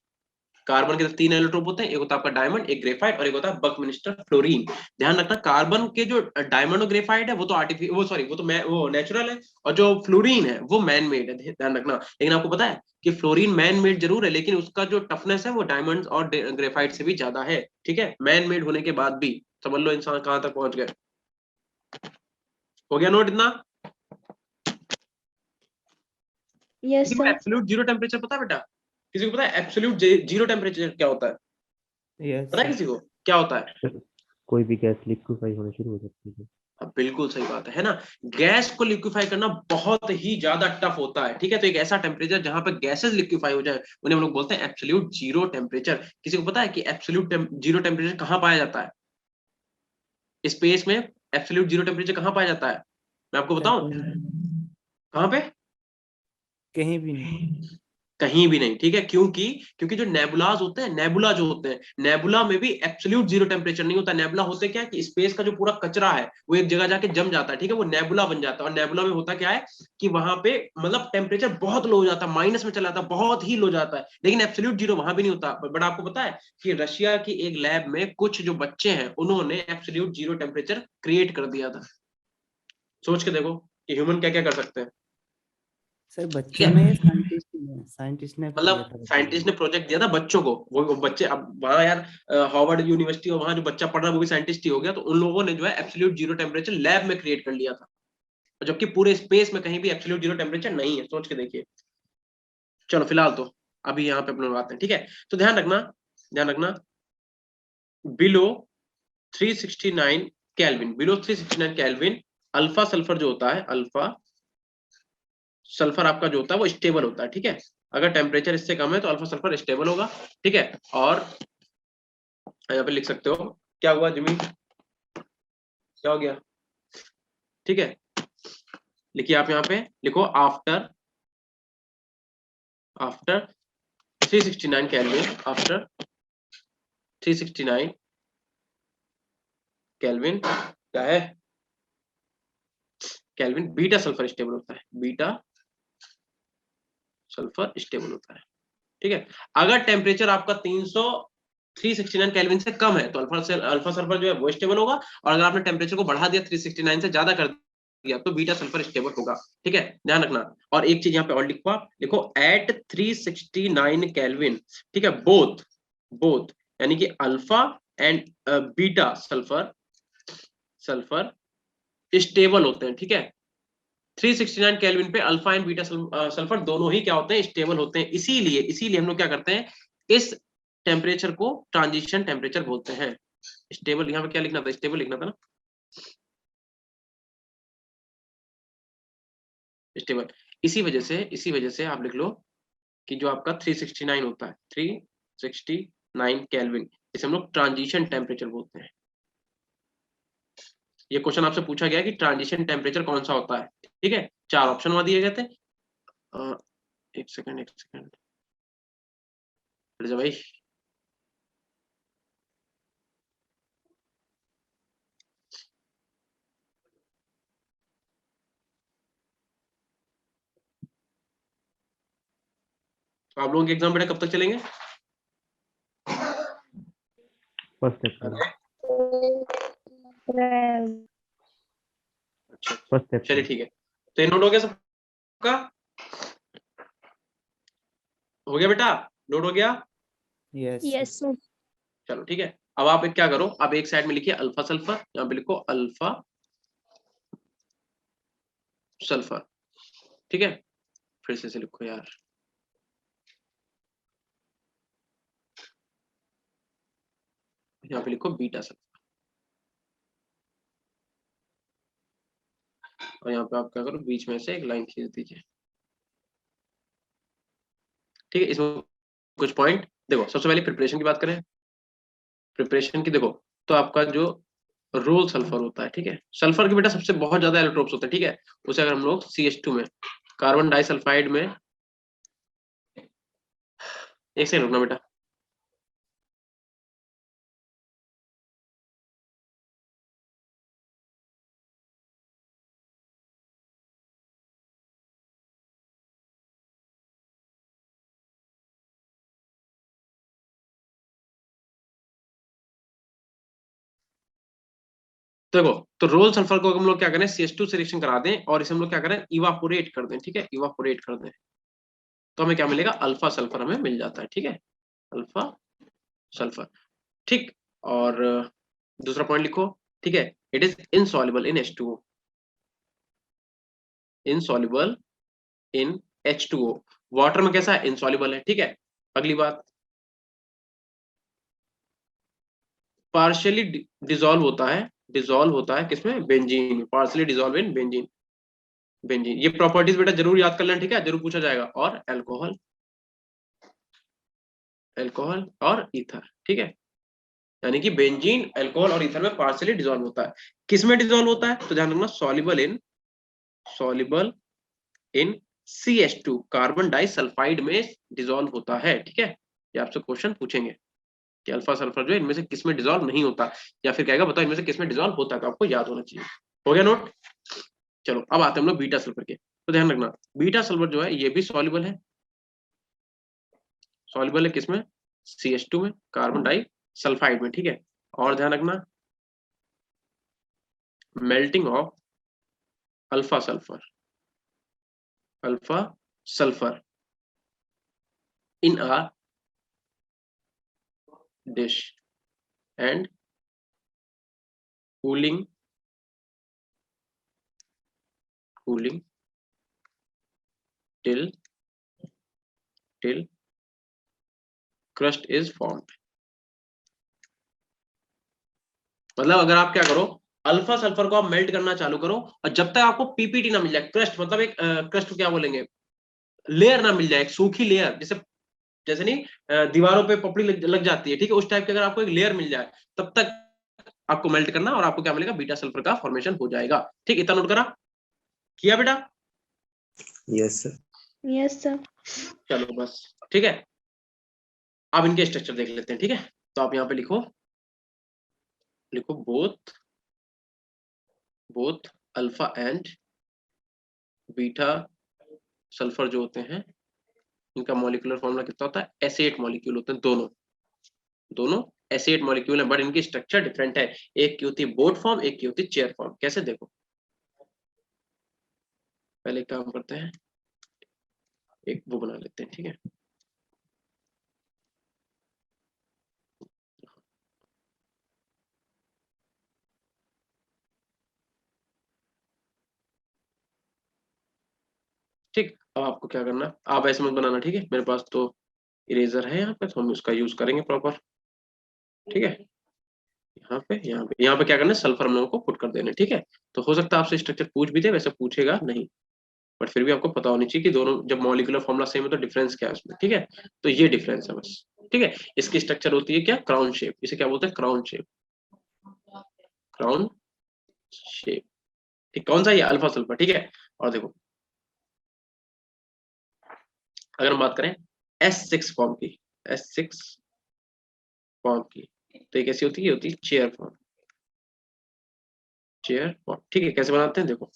Speaker 1: कार्बन के तो 3 एलोट्रोप होते हैं, एक होता है आपका डायमंड, एक ग्रेफाइट और एक होता है बकमिंस्टर फ्लोरीन। ध्यान रखना, कार्बन के जो डायमंड और ग्रेफाइट है वो तो आर्टिफिशियल, वो सॉरी वो नेचुरल है, और जो फ्लोरीन है वो मैन मेड है, ध्यान रखना। लेकिन आपको पता है कि फ्लोरीन मैन मेड जरूर है, लेकिन उसका जो टफनेस है वो डायमंड और ग्रेफाइट से भी ज्यादा है, ठीक है। मैन मेड होने के बाद भी समझ लो इंसान कहां तक पहुंच गए। हो गया नोट इतना?
Speaker 3: Yes,
Speaker 1: किसी को
Speaker 3: sir.
Speaker 1: एब्सोल्यूट जीरो टेम्परेचर पता है बेटा? किसी को पता है एब्सोल्यूट जीरो टेम्परेचर क्या होता है?
Speaker 4: यस
Speaker 1: पता है किसी को क्या होता है?
Speaker 2: सर कोई भी गैस लिक्विफाई होना शुरू हो सकती है।
Speaker 1: अब बिल्कुल सही बात है ना। गैस को लिक्विफाई करना बहुत ही ज्यादा टफ होता है, ठीक है। तो एक ऐसा टेम्परेचर जहां पर गैसेस लिक्विफाई हो जाए उन्हें हम लोग बोलते हैं एब्सोल्यूट जीरो टेम्परेचर। किसी को पता है कि एब्सोल्यूट जीरो टेम्परेचर कहां पाया जाता है स्पेस में? एब्सोल्यूट जीरो टेम्परेचर कहां पाया जाता है, मैं आपको
Speaker 4: सर
Speaker 1: बताऊं कहां पे?
Speaker 4: कहीं भी नहीं।
Speaker 1: कहीं भी नहीं, ठीक है। क्योंकि क्योंकि जो नेबुलाज होते हैं, नेबुला जो होते हैं, नेबुला में भी एब्सोल्यूट जीरो टेम्परेचर नहीं होता। नेबुला होते क्या है कि स्पेस का जो पूरा कचरा है वो एक जगह जाके जम जाता है, ठीक है, वो नेबुला बन जाता है। और नेबुला में होता क्या है कि वहां पे मतलब टेम्परेचर बहुत लो हो जाता है, माइनस में चला जाता है, बहुत ही लो जाता है। लेकिन एब्सोल्यूट जीरो वहां भी नहीं होता। बट आपको पता है कि रशिया की एक लैब में कुछ जो बच्चे हैं उन्होंने एब्सोल्यूट जीरो टेम्परेचर क्रिएट कर दिया था। सोच के देखो कि ह्यूमन क्या क्या कर सकते हैं,
Speaker 4: सर
Speaker 1: ठीक
Speaker 4: बच्चों
Speaker 1: है।
Speaker 4: में साइंटिस्ट ने किया
Speaker 1: मतलब
Speaker 4: था बताइए।
Speaker 1: साइंटिस्ट ने प्रोजेक्ट दिया था बच्चों को, वो बच्चे अब वहां यार हार्वर्ड यूनिवर्सिटी और वहां जो बच्चा पढ़ रहा है वो भी साइंटिस्ट ही हो गया, तो उन लोगों ने जो है एब्सोल्यूट जीरो टेम्परेचर लैब में क्रिएट कर लिया था, जबकि पूरे स्पेस में कहीं भी एब्सोल्यूट जीरो टेम्परेचर नहीं है। सोच के देखिए। चलो फिलहाल तो अभी यहाँ पे अपने लोग आते हैं, ठीक है। तो ध्यान रखना below 369 kelvin, below 369 kelvin alpha sulphur जो होता है, अल्फा सल्फर आपका जो होता है वो स्टेबल होता है, ठीक है। अगर टेम्परेचर इससे कम है तो अल्फा सल्फर स्टेबल होगा, ठीक है। और यहाँ पे लिख सकते हो क्या हुआ जिमी, क्या हो गया, ठीक है। लिखिए आप यहाँ पे लिखो after after 369 kelvin, after 369 kelvin क्या है, केल्विन बीटा सल्फर स्टेबल होता है, बीटा सल्फर स्टेबल होता है, ठीक है। अगर टेम्परेचर आपका 369 केल्विन से कम है तो अल्फा सल्फर जो है वो स्टेबल होगा, और अगर आपने टेम्परेचर को बढ़ा दिया 369 से ज्यादा कर दिया तो बीटा सल्फर स्टेबल होगा, ठीक है, ध्यान रखना। और एक चीज यहाँ पे और लिखो, आप लिखो एट 369 केल्विन, ठीक है, बोथ बोथ यानी कि alpha and beta sulphur sulphur stable होते हैं, ठीक है। 369 केल्विन पे अल्फा एंड बीटा सल्फर दोनों ही क्या होते हैं, स्टेबल होते हैं। इसीलिए इसीलिए हम लोग क्या करते हैं, इस टेम्परेचर को ट्रांजिशन टेम्परेचर बोलते हैं। स्टेबल यहाँ पे क्या लिखना था, स्टेबल लिखना था ना, स्टेबल। इसी वजह से आप लिख लो कि जो आपका 369 होता है, 369 केल्विन, इसे हम लोग ट्रांजिशन टेम्परेचर बोलते हैं। ये क्वेश्चन आपसे पूछा गया कि ट्रांजिशन टेम्परेचर कौन सा होता है, ठीक है। 4 ऑप्शन वहां दिए गए थे। एक सेकंड भाई, तो आप लोगों के एग्जाम बेटा कब तक चलेंगे?
Speaker 2: फर्स्ट अप्रैल,
Speaker 1: अच्छा
Speaker 2: फर्स्ट
Speaker 1: चलिए
Speaker 2: अप्रैल।
Speaker 1: ठीक है। तो ये नोट हो गया सबका? हो गया बेटा, नोट हो गया?
Speaker 4: Yes
Speaker 3: Yes, sir.
Speaker 1: चलो ठीक है। अब आप एक क्या करो, आप एक साइड में लिखिए अल्फा सल्फर, यहाँ पे लिखो अल्फा सल्फर, ठीक है। फिर से लिखो यार, यहाँ पे लिखो बीटा सल्फर, और यहाँ पे आप क्या करो बीच में से एक लाइन खींच दीजिए। ठीक है, इसमें कुछ पॉइंट देखो। सबसे पहले प्रिपरेशन की बात करें, प्रिपरेशन की देखो, तो आपका जो रोल सल्फर होता है, ठीक है, सल्फर के बेटा सबसे बहुत ज्यादा एलोट्रोप्स होते हैं, ठीक है, उसे अगर हम लोग CH2 में, कार्बन डाइसल्फाइड में, एक सेकंड रुकना बेटा, देखो, तो रोल सल्फर को हम लोग क्या करें, CH2 से रिएक्शन करा दें और इसे हम लोग क्या करें, इवापोरेट कर दें, ठीक है, इवापोरेट कर दें, तो हमें क्या मिलेगा, अल्फा सल्फर हमें मिल जाता है, ठीक है, अल्फा सल्फर, ठीक। और दूसरा पॉइंट लिखो, ठीक है, it is insoluble in H2O, insoluble in H2O, water में कैसा है, इनसॉल्युबल है, ठीक है। अगली बात, पार्शियली डिसॉल्व होता है, डिसॉल्व होता है किसमें, benzene, partially dissolve in benzene, benzene, ये प्रॉपर्टीज बेटा जरूर याद कर लेना, ठीक है, जरूर पूछा जाएगा। और अल्कोहल, अल्कोहल और ईथर, ठीक है, यानी कि बेंजीन, अल्कोहल और ईथर में पार्शियली डिसॉल्व होता है। किसमें डिसॉल्व होता है, तो ध्यान रखना, soluble in, soluble in CH2, carbon disulphide में डिसॉल्व होता है, ठीक है। ये आपसे क्वेश्चन पूछेंगे कि अल्फा सल्फर जो है इनमें से किसमें डिसॉल्व नहीं होता, या फिर कहेगा बताओ इनमें से किसमें डिसॉल्व होता है, तो आपको याद होना चाहिए। हो गया नोट। चलो अब आते हैं हम लोग बीटा सल्फर के, तो ध्यान रखना, बीटा सल्फर जो है ये भी सॉल्युबल है, सॉल्युबल है किसमें, CH2 में, कार्बन डाइसल्फाइड में, ठीक है। और ध्यान रखना, melting of alpha sulphur, alpha sulphur in a dish and cooling till crust is formed। मतलब अगर आप क्या करो, अल्फा सल्फर को आप मेल्ट करना चालू करो और जब तक आपको पीपीटी ना मिल जाए, क्रस्ट मतलब एक क्रस्ट क्या बोलेंगे, लेयर ना मिल जाए, एक सूखी लेयर, जैसे जैसे नहीं दीवारों पे पपड़ी लग जाती है, ठीक है, उस टाइप की अगर आपको एक लेयर मिल जाए, तब तक आपको मेल्ट करना और आपको क्या मिलेगा, बीटा सल्फर का फॉर्मेशन हो जाएगा, ठीक। इतना नोट करा, किया बेटा,
Speaker 4: यस सर।
Speaker 3: Yes sir.
Speaker 1: चलो बस, ठीक है। अब इनके स्ट्रक्चर देख लेते हैं, ठीक है, तो आप यहाँ पे लिखो, लिखो both alpha and beta sulphur जो होते हैं, इनका मॉलिक्यूलर फॉर्मूला कितना होता है, एसिएट मॉलिक्यूल होते हैं, दोनों दोनों एसिएट मॉलिक्यूल है, बट इनकी स्ट्रक्चर डिफरेंट है, एक की होती है बोट फॉर्म, एक की होती है चेयर फॉर्म। कैसे, देखो पहले काम करते हैं, एक वो बना लेते हैं, ठीक है, ठीक। अब आपको क्या करना, आप ऐसे मत बनाना, ठीक है, मेरे पास तो इरेजर है यहाँ पे, तो हम उसका यूज करेंगे प्रॉपर, ठीक है। यहाँ पे क्या करना है, सल्फर हम लोगों को पुट कर देना है, ठीक है। तो हो सकता है आपसे स्ट्रक्चर पूछ भी दे, वैसे पूछेगा नहीं, बट फिर भी आपको पता होनी चाहिए कि दोनों जब मॉलिक्यूलर फॉर्मूला सेम है तो डिफरेंस क्या है उसमें, ठीक है। तो ये डिफरेंस है बस, ठीक है। इसकी स्ट्रक्चर होती है क्या, क्राउन शेप, इसे क्या बोलते हैं, क्राउन शेप, क्राउन शेप, ठीक। कौन सा, ये अल्फा सल्फर, ठीक है। और देखो, अगर हम बात करें S6 फॉर्म की, S6 फॉर्म की, तो ये कैसी होती है, ये होती है चेयर फॉर्म, चेयर फॉर्म, ठीक है। कैसे बनाते हैं, देखो,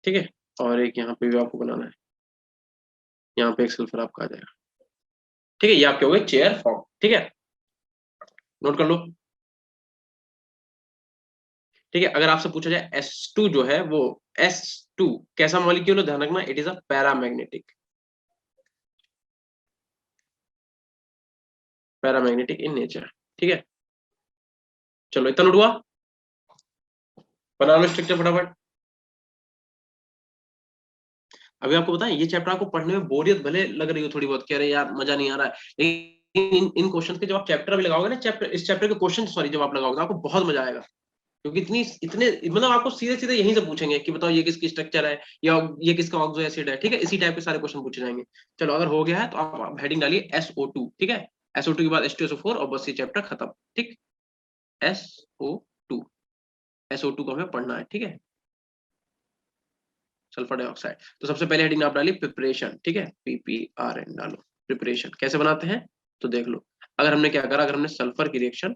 Speaker 1: ठीक है। और एक यहाँ पे भी आपको बनाना है, यहाँ पे एक सल्फर आपका आ जाएगा, ठीक है। ये आपके हो गए चेयर फॉर्म, ठीक है, नोट कर लो, ठीक है। अगर आपसे पूछा जाए S2 जो है वो, S2 कैसा मॉलिक्यूल है, ध्यान रखना, it is a paramagnetic, paramagnetic in nature. ठीक है, चलो इतना नोट हुआ, बना लो स्ट्रक्चर फटाफट। अभी आपको बताएं, ये चैप्टर आपको पढ़ने में बोरियत भले लग रही हो थोड़ी बहुत, कह रहे यार मजा नहीं आ रहा है, लेकिन इन क्वेश्चन के जब आप चैप्टर भी लगाओगे ना, इस चैप्टर के क्वेश्चन सॉरी जब आप लगाओगे आपको बहुत मजा आएगा, क्योंकि इतने मतलब आपको सीधे सीधे यहीं से पूछेंगे कि बताओ ये किसकी स्ट्रक्चर है या ये किसका ऑक्सो एसिड है। ठीक है, इसी टाइप के सारे क्वेश्चन पूछे जाएंगे। चलो अगर हो गया है तो आप हेडिंग डालिए SO2। ठीक है, SO2 के बाद H2SO4 और बस ये चैप्टर खत्म। ठीक, SO2 SO2 को हमें पढ़ना है। ठीक है, सल्फर डाइऑक्साइड। तो सबसे पहले हेडिंग आप डालिए प्रिपरेशन। ठीक है, PPRN डालो। प्रिपरेशन कैसे बनाते हैं तो देख लो। अगर हमने क्या करा, अगर हमने सल्फर की रिएक्शन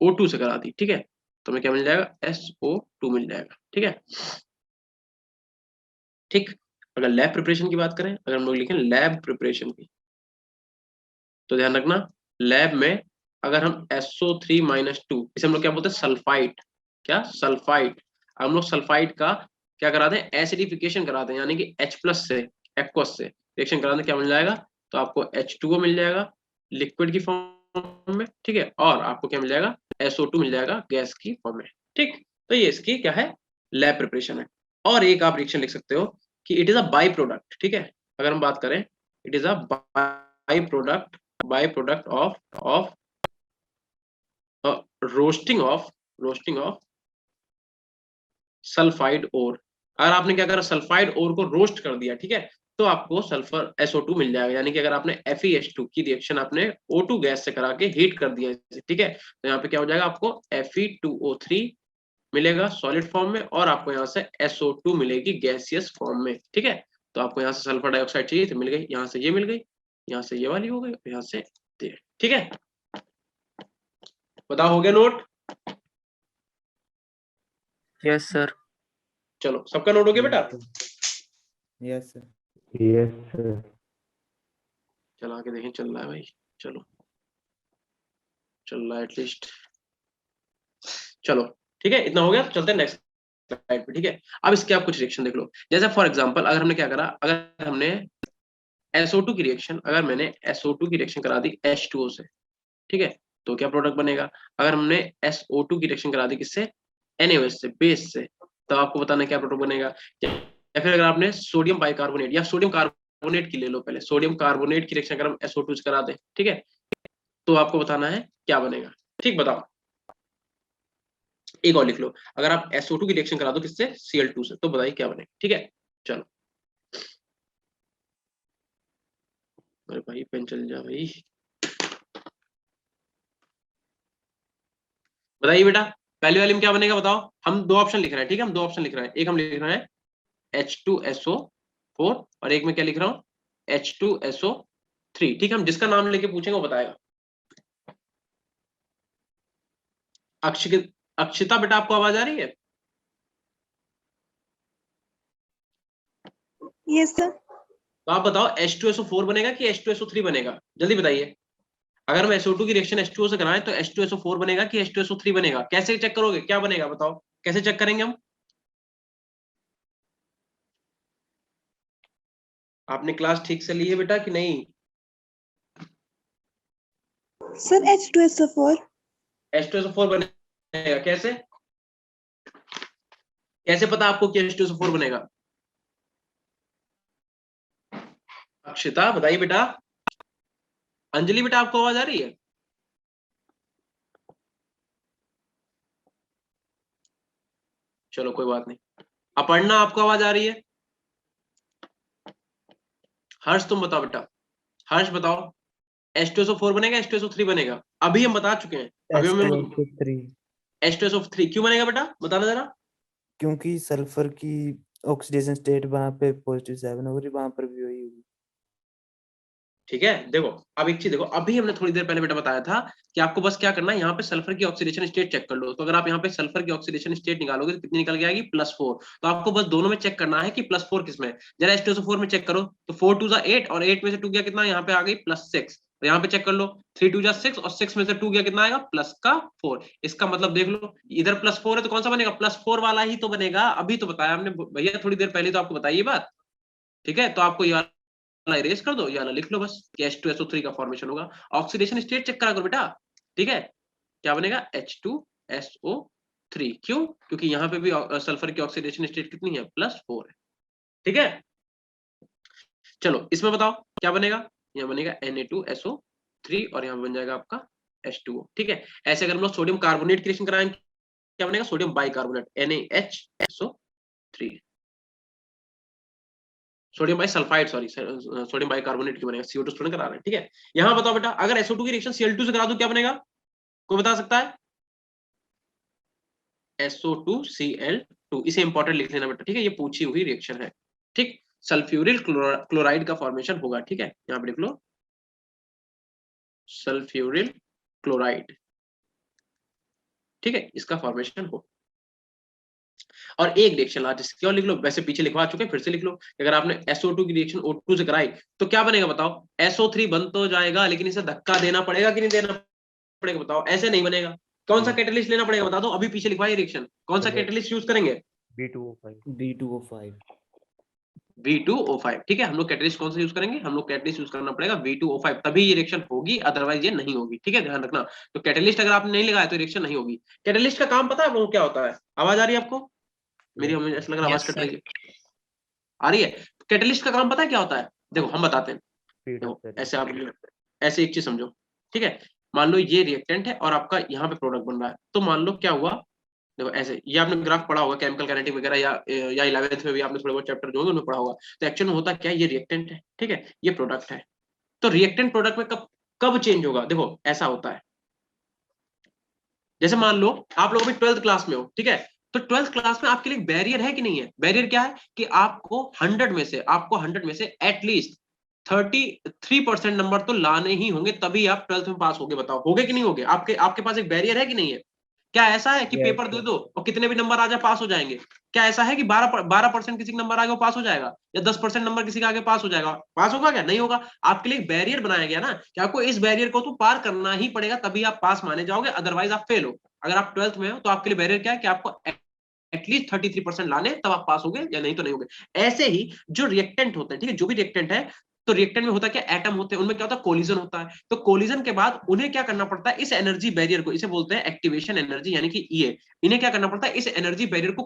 Speaker 1: O2 से करा दी, ठीक है, तो हमें क्या मिल जाएगा, SO2 मिल जाएगा। ठीक है, ठीक। अगर लैब प्रिपरेशन की बात करें, अगर हम लोग लिखें लैब प्रिपरेशन की, तो ध्यान रखना लैब में अगर हम SO3-2, इसे हम लोग क्या बोलते हैं, सल्फाइड। क्या, सल्फाइड। हम लोग सल्फाइड का क्या करा दें, एसिडिफिकेशन करा दें, यानी कि H+ से एक्वस से रिएक्शन करा दें, क्या मिल जाएगा, तो आपको H2O मिल जाएगा लिक्विड की फॉर्म में। ठीक है, और आपको क्या मिल जाएगा, SO2 मिल जाएगा गैस की फॉर्म में। ठीक, तो ये इसकी क्या है, लैब प्रिपरेशन है। और एक आप रिएक्शन लिख सकते हो कि it is a byproduct. ठीक है, अगर हम बात करें, it is a byproduct of roasting of sulphide ore. अगर आपने क्या करा, सल्फाइड ओर को रोस्ट कर दिया, ठीक है, तो आपको सल्फर SO2 मिल जाएगा। यानी कि अगर आपने FeH2 की रिएक्शन आपने O2 गैस से करा के हीट कर दिया, ठीक है, तो यहाँ पे क्या हो जाएगा, आपको Fe2O3 मिलेगा सॉलिड फॉर्म में, और आपको यहाँ से SO2 मिलेगी गैसियस फॉर्म में। ठीक है, तो आपको यहाँ से सल्फर डाइऑक्साइड चाहिए तो मिल गई, यहाँ से ये मिल गई, यहाँ से ये वाली हो गई, यहाँ से ये। ठीक है, बताओ हो गया नोट।
Speaker 6: Yes sir.
Speaker 1: चलो सबका नोट हो गया बेटा।
Speaker 4: Yes sir.
Speaker 2: Yes sir.
Speaker 1: चला के देखें, चल रहा है भाई, चलो चल रहा है एटलीस्ट। चलो ठीक है, इतना हो गया, चलते हैं नेक्स्ट स्लाइड पे। ठीक है, अब इसके आप कुछ रिएक्शन देख लो। जैसे फॉर एग्जांपल अगर हमने क्या करा, अगर हमने SO2 की रिएक्शन, अगर मैंने SO2 की रिएक्शन करा दी H2O से, ठीक है, तो क्या प्रोडक्ट बनेगा। अगर हमने SO2 की रिएक्शन करा दी किससे, NaOH से, बेस से, तो आपको बताना क्या प्रोडक्ट बनेगा। या फिर अगर आपने सोडियम बाइकार्बोनेट या सोडियम कार्बोनेट की ले लो, पहले सोडियम कार्बोनेट की रिएक्शन अगर हम SO2 से करा दें, ठीक है, तो आपको बताना है क्या बनेगा। ठीक, बताओ। एक और लिख लो, अगर आप SO2 की रिएक्शन करा दो किससे, Cl2 से, तो बताइए क्या बनेगा। ठीक है, चलो। अरे भाई पेन चल जा भाई, बताइए बेटा, पहली वाली में क्या बनेगा बताओ। हम दो ऑप्शन लिख रहे हैं, ठीक है, हम दो ऑप्शन लिख रहे हैं। एक हम लिख रहे हैं H2SO4 और एक में क्या लिख रहा हूं, H2SO3। ठीक है, हम जिसका नाम लेके पूछेंगे वो बताएगा। अक्षिता बेटा, आपको आवाज आ रही है।
Speaker 3: Yes sir.
Speaker 1: तो आप बताओ H2SO4 बनेगा कि H2SO3 बनेगा, जल्दी बताइए। अगर हम SO2 की रिएक्शन H2O से कराएं तो H2SO4 बनेगा कि H2SO3 बनेगा, कैसे चेक करोगे, क्या बनेगा बताओ, कैसे चेक करेंगे हम। आपने क्लास ठीक से ली है बेटा कि नहीं।
Speaker 3: Sir H2SO4।
Speaker 1: H2SO4 बनेगा, कैसे कैसे पता आपको कि H2SO4 बनेगा। अक्षिता बताइए बेटा। अंजलि बेटा, आपको आवाज आ रही है। चलो कोई बात नहीं। अपर्णा, आपको आवाज आ रही है। हर्ष तुम बताओ बेटा, हर्ष बताओ, H2SO4 बनेगा H2SO3 बनेगा। अभी हम बता चुके हैं, अभी हम
Speaker 4: H2SO3
Speaker 1: H2SO3 क्यों बनेगा बेटा, बताना जरा।
Speaker 4: क्योंकि सल्फर की ऑक्सीडेशन स्टेट वहां पे +7 हो रही, वहां पर भी वही होगी।
Speaker 1: ठीक है, देखो अब एक चीज देखो, अभी हमने थोड़ी देर पहले बेटा बताया था कि आपको बस क्या करना है, यहाँ पे सल्फर की ऑक्सीडेशन स्टेट चेक कर लो। तो अगर आप यहाँ पे सल्फर की ऑक्सीडेशन स्टेट निकालोगे तो कितनी निकल के आएगी, +4। तो आपको बस दोनों में चेक करना है कि +4 किसमें है। जरा H2SO4 में चेक करो, तो 4 2 8 और 8 में से 2 गया कितना, यहाँ पे आ गई +6। तो यहाँ पे चेक कर लो, 3 2 6 और 6 में से 2 गया कितना आएगा, +4। इसका मतलब देख लो, इधर +4 है तो कौन सा बनेगा, +4 वाला ही तो बनेगा। अभी तो बताया हमने भैया थोड़ी देर पहले, तो आपको बताइए बात। ठीक है, तो आपको ये वाला इरेज कर दो, ये वाला लिख लो बस कि H2SO3 का फॉर्मेशन होगा। ऑक्सीडेशन स्टेट चेक करा करो बेटा, ठीक है। क्या बनेगा? H2SO3। क्यों? क्योंकि यहाँ पे भी सल्फर की ऑक्सीडेशन स्टेट कितनी है? +4 है, ठीक है। चलो इसमें बताओ क्या बनेगा? यहाँ बनेगा Na2SO3 और यहाँ बन जाएगा आपका H2O, ठीक है। ऐसे अगर हम लोग सोडियम कार्बोनेट की रिएक्शन कराएंगे क्या बनेगा? Sodium bicarbonate NaHSO3, sodium by sulphide, sorry sodium bicarbonate की बनेगा, CO2 स्टूडेंट करा रहे हैं, ठीक है। यहाँ बताओ बेटा, अगर SO2 की रिएक्शन Cl2 से करा दो क्या बनेगा? कोई बता सकता है? SO2Cl2, इसे इंपॉर्टेंट लिख लेना बेटा, ठीक है, ये पूछी हुई रिएक्शन है, ठीक। सल्फ्यूरिल क्लोराइड का फॉर्मेशन होगा, ठीक है, यहाँ पे लिख लो सल्फ्यूरिल क्लोराइड, ठीक है, इसका फॉर्मेशन हो। और एक रिएक्शन आज इसकी और लिख लो, वैसे पीछे लिखवा चुके हैं, फिर से लिख लो। अगर आपने SO2 की रिएक्शन O2 से कराई तो क्या बनेगा बताओ? SO3 बन तो जाएगा, लेकिन इसे धक्का देना पड़ेगा कि नहीं देना पड़ेगा? बताओ, ऐसे नहीं बनेगा। कौन सा कैटलिस्ट लेना पड़ेगा बता दो, अभी पीछे लिखवाई रिएक्शन, कौन सा कैटलिस्ट यूज करेंगे?
Speaker 2: B2O5
Speaker 1: V2O5, ठीक है। हम लोग कैटलिस्ट कौन सा यूज करेंगे? हम लोग कैटलिस्ट यूज करना पड़ेगा V2O5, तभी ये रिएक्शन होगी, अदरवाइज ये नहीं होगी, ठीक है, ध्यान रखना। तो कैटलिस्ट अगर आपने नहीं लगाया तो रिएक्शन नहीं होगी। कैटलिस्ट का काम पता है वो क्या होता है? आवाज आ रही है आपको मेरी? हमें ऐसा लग रहा है आवाज कट रही है, आ रही है। कैटलिस्ट का काम पता है क्या होता है? देखो हम बताते हैं, देखो ऐसे आप ऐसे एक चीज समझो, ठीक है। मान लो ये रिएक्टेंट है और आपका यहाँ पे प्रोडक्ट बन रहा है, तो मान लो क्या हुआ, देखो ऐसे, ये आपने ग्राफ पढ़ा होगा केमिकल काइनेटिक वगैरह, या 11th में भी आपने थोड़े बहुत चैप्टर जो है उनमें पढ़ा होगा। तो एक्चुअल में होता क्या है, ये रिएक्टेंट है, ठीक है, ये प्रोडक्ट है। तो रिएक्टेंट प्रोडक्ट में कब कब चेंज होगा? देखो ऐसा होता है, जैसे मान लो आप लोग अभी 12th क्लास में हो, ठीक है, तो 12th क्लास में आपके लिए बैरियर है कि नहीं है? बैरियर क्या है कि आपको 100 में से एटलीस्ट 33% नंबर तो लाने ही होंगे, तभी आप 12th में पास होगे। बताओ होगे कि नहीं होगे? आपके आपके पास एक बैरियर है कि नहीं है? क्या ऐसा है कि पेपर दे दो और कितने भी नंबर आ जाए पास हो जाएंगे? क्या ऐसा है कि 12% किसी का नंबर आ गया वो पास हो जाएगा, या 10% नंबर किसी का आगे पास हो जाएगा? पास होगा क्या? नहीं होगा। आपके लिए बैरियर बनाया गया ना कि आपको इस बैरियर को तो पार करना ही पड़ेगा, तभी आप पास माने जाओगे, अदरवाइज आप फेल हो। अगर आप 12th में हो तो आपके लिए बैरियर क्या है कि आपको एटलीस्ट 33% लाने, तब आप पास होगे, या नहीं तो नहीं होगे। ऐसे ही जो रिएक्टेंट होते हैं, ठीक है, जो भी रिएक्टेंट है, तो रिएक्टेंट में होता है क्या, एटम होते हैं, उनमें क्या होता है, कोलिजन होता है। तो कोलिजन के बाद उन्हें क्या करना पड़ता है, इस एनर्जी बैरियर को, इसे बोलते हैं एक्टिवेशन एनर्जी, यानी कि ये, इन्हें क्या करना पड़ता है, इस एनर्जी बैरियर को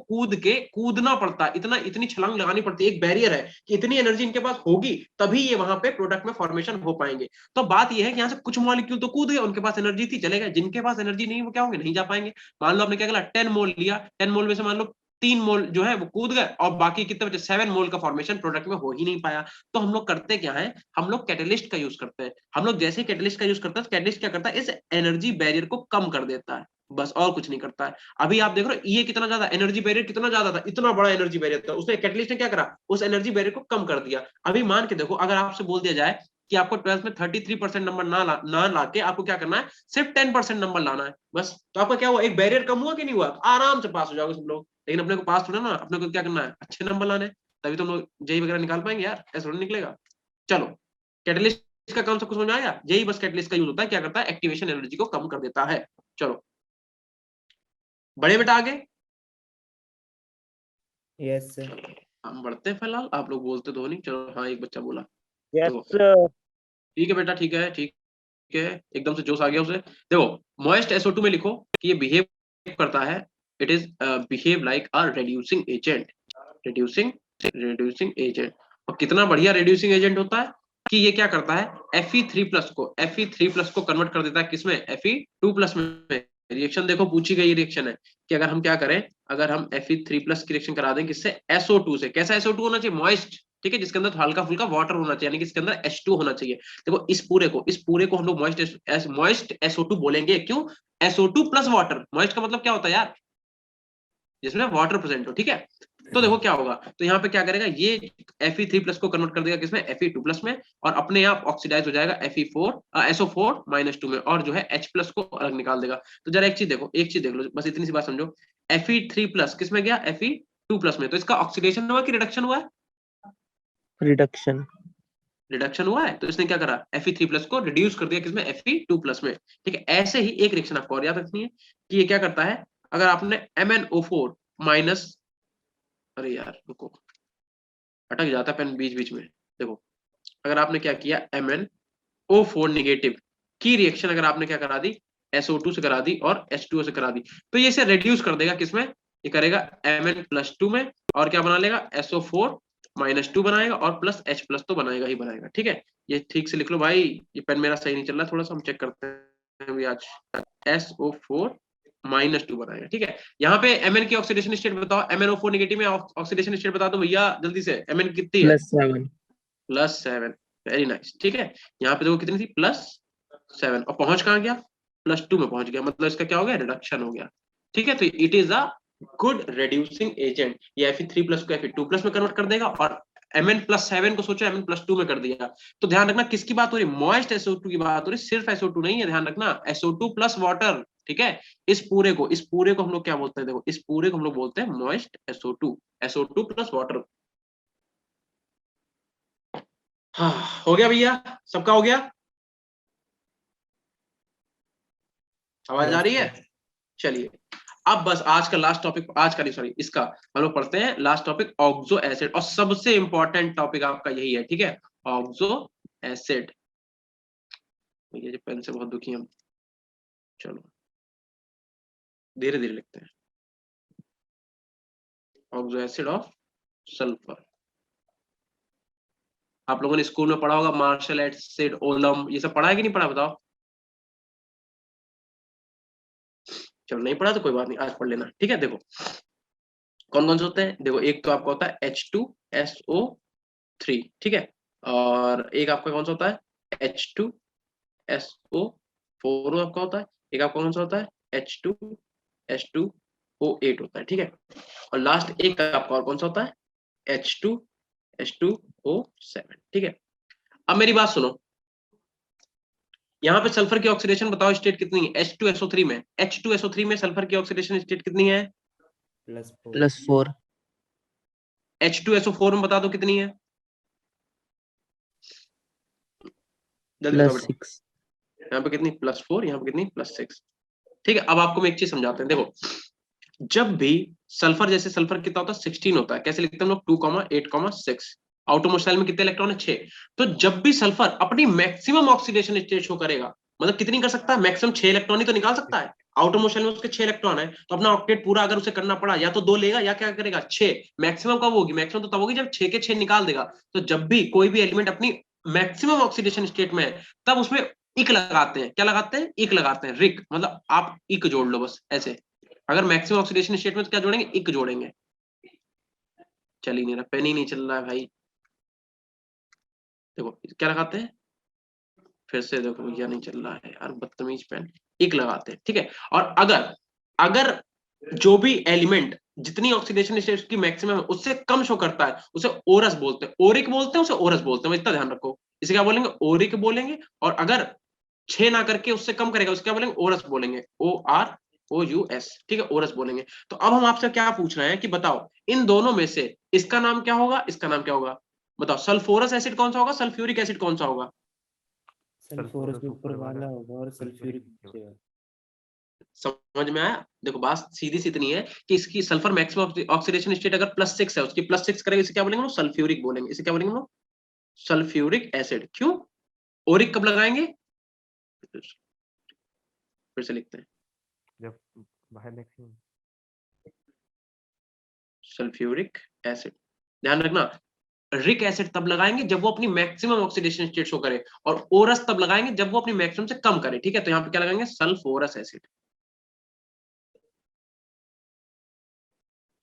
Speaker 1: कूदना पड़ता है, इतनी छलांग लगानी पड़ती है। एक बैरियर है कि इतनी एनर्जी इनके पास होगी तभी ये वहां पे प्रोडक्ट में फॉर्मेशन हो पाएंगे। तो बात ये है कि यहाँ से कुछ मॉलिक्यूल तो कूद गए, उनके पास एनर्जी थी, चले गए। जिनके पास एनर्जी नहीं, वो क्या होंगे, नहीं जा पाएंगे। मान लो आपने क्या करा, 10 मोल लिया, 10 मोल में से मान लो 3 मोल जो है वो कूद गए, और बाकी कितने बचे, 7 मोल का फॉर्मेशन प्रोडक्ट में हो ही नहीं पाया। तो हम लोग करते क्या है, हम लोग कैटलिस्ट का यूज करते हैं। हम लोग जैसे कैटलिस्ट का यूज करते हैं, कैटलिस्ट क्या करता है, इस एनर्जी बैरियर को कम कर देता है, बस, और कुछ नहीं करता है। अभी आप देख रहे हो ये कितना ज्यादा एनर्जी बैरियर, कितना ज्यादा था, इतना बड़ा एनर्जी बैरियर था, उसने कैटलिस्ट ने क्या करा, उस एनर्जी बैरियर को कम कर दिया। अभी मान के देखो, अगर आपसे बोल दिया जाए कि आपको 12th में 33% नंबर ना लाके आपको क्या करना है, सिर्फ 10% नंबर लाना है बस, तो आपका क्या हुआ, एक बैरियर कम हुआ कि नहीं हुआ? आराम से पास हो जाओगे सब लोग। लेकिन अपने को पास थोड़ा ना, अपने को क्या करना है, अच्छे नंबर लाने, तभी तो हम लोग जेई वगैरह निकाल पाएंगे यार, ऐसा थोड़ा निकलेगा। चलो, कैटलिस्ट का काम सब कुछ समझ आया। जेई बस कैटलिस्ट का यूज होता है, क्या करता है, एक्टिवेशन एनर्जी को कम कर देता है। चलो बड़े बेटा आगे,
Speaker 2: यस सर।
Speaker 1: हम बढ़ते हैं फिलहाल, आप लोग बोलते तो नहीं। चलो हाँ, एक बच्चा बोला,
Speaker 7: यस
Speaker 1: देखो
Speaker 7: सर।
Speaker 1: ठीक है बेटा, ठीक है, ठीक है, एकदम से जोश आ गया उसे। देखो मॉइस्ट SO2 में लिखो कि ये बिहेव करता है, it is behave like a reducing agent, reducing agent. और कितना बढ़िया रिड्यूसिंग एजेंट होता है कि ये क्या करता है, Fe3+ को कन्वर्ट कर देता है किसमें, Fe2+ में। रिएक्शन देखो पूछी गई रिएक्शन है कि अगर हम क्या करें, अगर हम Fe3+ की रिएक्शन करा दें किससे, SO2 से। कैसा SO2 होना चाहिए, मॉइस्ट, ठीक है, जिसके अंदर हल्का फुल्का वाटर होना चाहिए, यानी कि इसके अंदर H2 होना चाहिए। देखो इस पूरे को हम लोग मॉइस्ट SO2 बोलेंगे। क्यों? SO2 प्लस वाटर, मॉइस्ट का मतलब क्या होता है यार, जिसमें वाटर प्रेजेंट हो, ठीक है। तो देखो क्या होगा, तो यहाँ पे क्या करेगा, ये Fe3+ को कन्वर्ट कर देगा किसमें, Fe2+ में, और अपने आप ऑक्सीडाइज हो जाएगा SO4-2 में, और जो है H+ को अलग निकाल देगा। तो जरा एक चीज देख लो, बस इतनी सी बात समझो। Fe3+ किसमें गया, Fe2+ में, तो इसका ऑक्सीडेशन हुआ कि रिडक्शन हुआ है?
Speaker 6: रिडक्शन।
Speaker 1: रिडक्शन हुआ है। तो इसने क्या करा, Fe3+ को रिड्यूस कर दिया किसमें, Fe2+ में, ठीक है। ऐसे ही एक रिएक्शन आपको और याद रखनी है कि ये क्या करता है, अगर आपने MnO4 माइनस, अरे यार रुको, अटक जाता है पेन बीच बीच में, देखो अगर आपने क्या किया MnO4 नेगेटिव की रिएक्शन अगर आपने क्या करा दी SO2 से करा दी और H2O से करा दी, तो ये इसे रेड्यूस कर देगा किसमें, ये करेगा Mn+2 में, और क्या बना लेगा SO4-2 बनाएगा और +H+ तो बनाएगा ही बनाएगा। ठीक है, ये ठीक से लिख लो भाई, ये पेन मेरा सही नहीं चल रहा, थोड़ा सा हम चेक करते हैं अभी आज। SO4-2 बनाएगा। ठीक है, यहाँ पे Mn की ऑक्सीडेशन स्टेट बताओ, MnO4 नेगेटिव में ऑक्सीडेशन स्टेट बता दो भैया जल्दी से, Mn कितनी है?
Speaker 6: +7।
Speaker 1: +7। Very nice. ठीक है, यहाँ पे देखो कितनी थी, +7, और पहुंच कहाँ गया, +2 में पहुंच गया, मतलब इसका क्या हो गया, रिडक्शन हो गया। ठीक है, तो it is a good reducing agent. ये Fe3+ को Fe2+ में कन्वर्ट कर देगा, और Mn+7 को सोचो Mn+2 में कर दिया। तो ध्यान रखना किसकी बात हो रही है, मॉइस्ट SO2 की बात हो रही है, सिर्फ SO2 नहीं है, ध्यान रखना SO2 + वाटर। ठीक है, इस पूरे को हम लोग क्या बोलते हैं, देखो इस पूरे को हम लोग बोलते हैं मॉइस्ट SO2 + वाटर। हाँ, हो गया भैया, सबका हो गया, आवाज आ रही है? चलिए, अब बस आज का लास्ट टॉपिक, आज का नहीं सॉरी, इसका हम लोग पढ़ते हैं लास्ट टॉपिक, ऑक्सो एसिड, और सबसे इंपॉर्टेंट टॉपिक आपका यही है। ठीक है, ऑक्सो एसिड। ये पेन से बहुत दुखी हम, चलो धीरे धीरे लिखते हैं। ऑक्सो एसिड ऑफ सल्फर, आप लोगों ने स्कूल में पढ़ा होगा, मार्शल एसिड, ओलम, ये सब पढ़ा है कि नहीं पढ़ा, बताओ। चलो नहीं पढ़ा तो कोई बात नहीं, आज पढ़ लेना। ठीक है, देखो कौन कौन से होते हैं, देखो एक तो आपका होता है H2SO3, ठीक है, और एक आपका कौन सा होता है H2SO4 आपका होता है, एक आपका कौन सा होता है H2H2O8 होता है। ठीक है, और लास्ट एक आपका और कौन सा होता है H2H2O7। ठीक है, अब मेरी बात सुनो, यहाँ पे सल्फर की ऑक्सीडेशन बताओ स्टेट कितनी है H2SO3 में, H2SO3 में सल्फर की ऑक्सीडेशन स्टेट कितनी है,
Speaker 6: +4।
Speaker 1: H2SO4 में बता दो कितनी है, जल्दी बताओ बेटा।
Speaker 6: +6।
Speaker 1: यहाँ पे कितनी, +4, यहाँ पे कितनी, +6। ठीक है, अब आपको मैं एक चीज समझाते हैं, देखो जब भी सल्फर, जैसे सल्फर कितना होता है 16 होता है, कैसे लिखते हैं हम लोग 2,8,6, आउटोमोस्ट सेल में कितने इलेक्ट्रॉन है 6। तो जब भी सल्फर अपनी मैक्सिमम ऑक्सीडेशन स्टेट शो करेगा, मतलब कितनी कर सकता है, मैक्सिमम 6 इलेक्ट्रॉन ही तो निकाल सकता है, आउटोमोस्ट सेल में उसके 6 इलेक्ट्रॉन है, तो अपना ऑक्टेट पूरा अगर उसे करना पड़ा, या तो 2 लेगा या क्या करेगा 6। मैक्सिमम कब होगी, मैक्सिमम तो तब होगी जब 6 के 6 निकाल देगा। तो जब भी कोई भी एलिमेंट अपनी मैक्सिमम ऑक्सीडेशन स्टेट में है, तब उसमें इक लगाते हैं, क्या लगाते हैं, इक लगाते हैं, रिक, मतलब आप इक जोड़ लो बस ऐसे, अगर मैक्सिमम ऑक्सीडेशन स्टेट में तो क्या जोड़ेंगे, इक जोड़ेंगे। चल ही नहीं रहा, पेन ही नहीं चल रहा है भाई, देखो क्या लगाते हैं, फिर से देखो भैया नहीं चल रहा है यार, बदतमीज पेन, इक लगाते हैं। ठीक है, और अगर अगर जो भी एलिमेंट जितनी ऑक्सीडेशन स्टेट की मैक्सिमम है उससे कम शो करता है, उसे ओरस बोलते हैं, ओरिक बोलते हैं, उसे ओरस बोलते हैं, इतना ध्यान रखो, इसे क्या बोलेंगे, ओरिक बोलेंगे। और अगर 6 ना करके उससे कम करेगा, उससे क्या बोलेंगे, ओरस बोलेंगे, OROUS। ठीक है, ओरस बोलेंगे। तो अब हम आपसे क्या पूछ रहे हैं कि बताओ इन दोनों में से इसका नाम क्या होगा, इसका नाम क्या होगा, बताओ। सल्फोरस एसिड कौन सा होगा, सल्फ्यूरिक एसिड कौन सा होगा,
Speaker 4: सल्फोरस ऊपर वाला होगा और सल्फ्यूरिक नीचे होगा।
Speaker 1: समझ में आया? देखो बात सीधी सी इतनी है कि इसकी सल्फर मैक्सिमम ऑक्सीडेशन स्टेट अगर +6 है, उसकी +6 करेंगे, इसे क्या बोलेंगे, सल्फ्यूरिक बोलेंगे, इसे क्या बोलेंगे, सल्फ्यूरिक एसिड। क्यों, ओरिक कब लगाएंगे, फिर से लिखते हैं,
Speaker 2: जब बाहर मैक्सिमम
Speaker 1: सल्फ्यूरिक एसिड। ध्यान रखना, रिक एसिड तब लगाएंगे जब वो अपनी मैक्सिमम ऑक्सीडेशन स्टेट शो करे, और ओरस तब लगाएंगे जब वो अपनी मैक्सिमम से कम करे। ठीक है, तो यहाँ पे क्या लगाएंगे, सल्फोरस एसिड,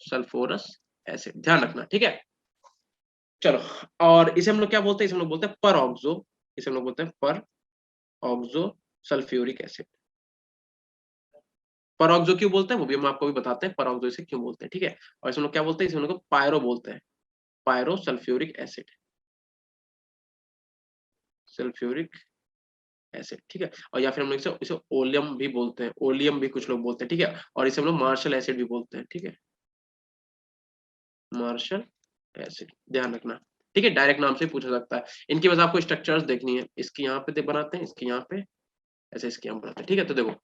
Speaker 1: सल्फोरस एसिड, ध्यान रखना। ठीक है, चलो, और इसे हम लोग क्या बोलते हैं, इसे हम लोग बोलते हैं पर ऑक्सो, इसे हम लोग बोलते हैं पर ऑक्सो सल्फ्यूरिक एसिड। पर ऑक्सो क्यों बोलते हैं वो भी हम आपको भी बताते हैं, पर ऑक्सो इसे क्यों बोलते हैं। ठीक है, और इसे हम लोग क्या बोलते हैं, इसे हम लोग पायरो बोलते हैं, pyro sulphuric acid, sulphuric acid. ठीक है, और या फिर हम लोग इसे ओलियम भी बोलते हैं, ओलियम भी कुछ लोग बोलते हैं। ठीक है, और इसे हम लोग मार्शल एसिड भी बोलते हैं। ठीक है, मार्शल एसिड, ध्यान रखना। ठीक है, डायरेक्ट नाम से पूछा सकता है, इनकी बस आपको स्ट्रक्चर्स देखनी है, इसकी यहाँ पे बनाते हैं, इसकी यहाँ पे ऐसे, इसकी यहाँ बनाते हैं। ठीक है, तो देखो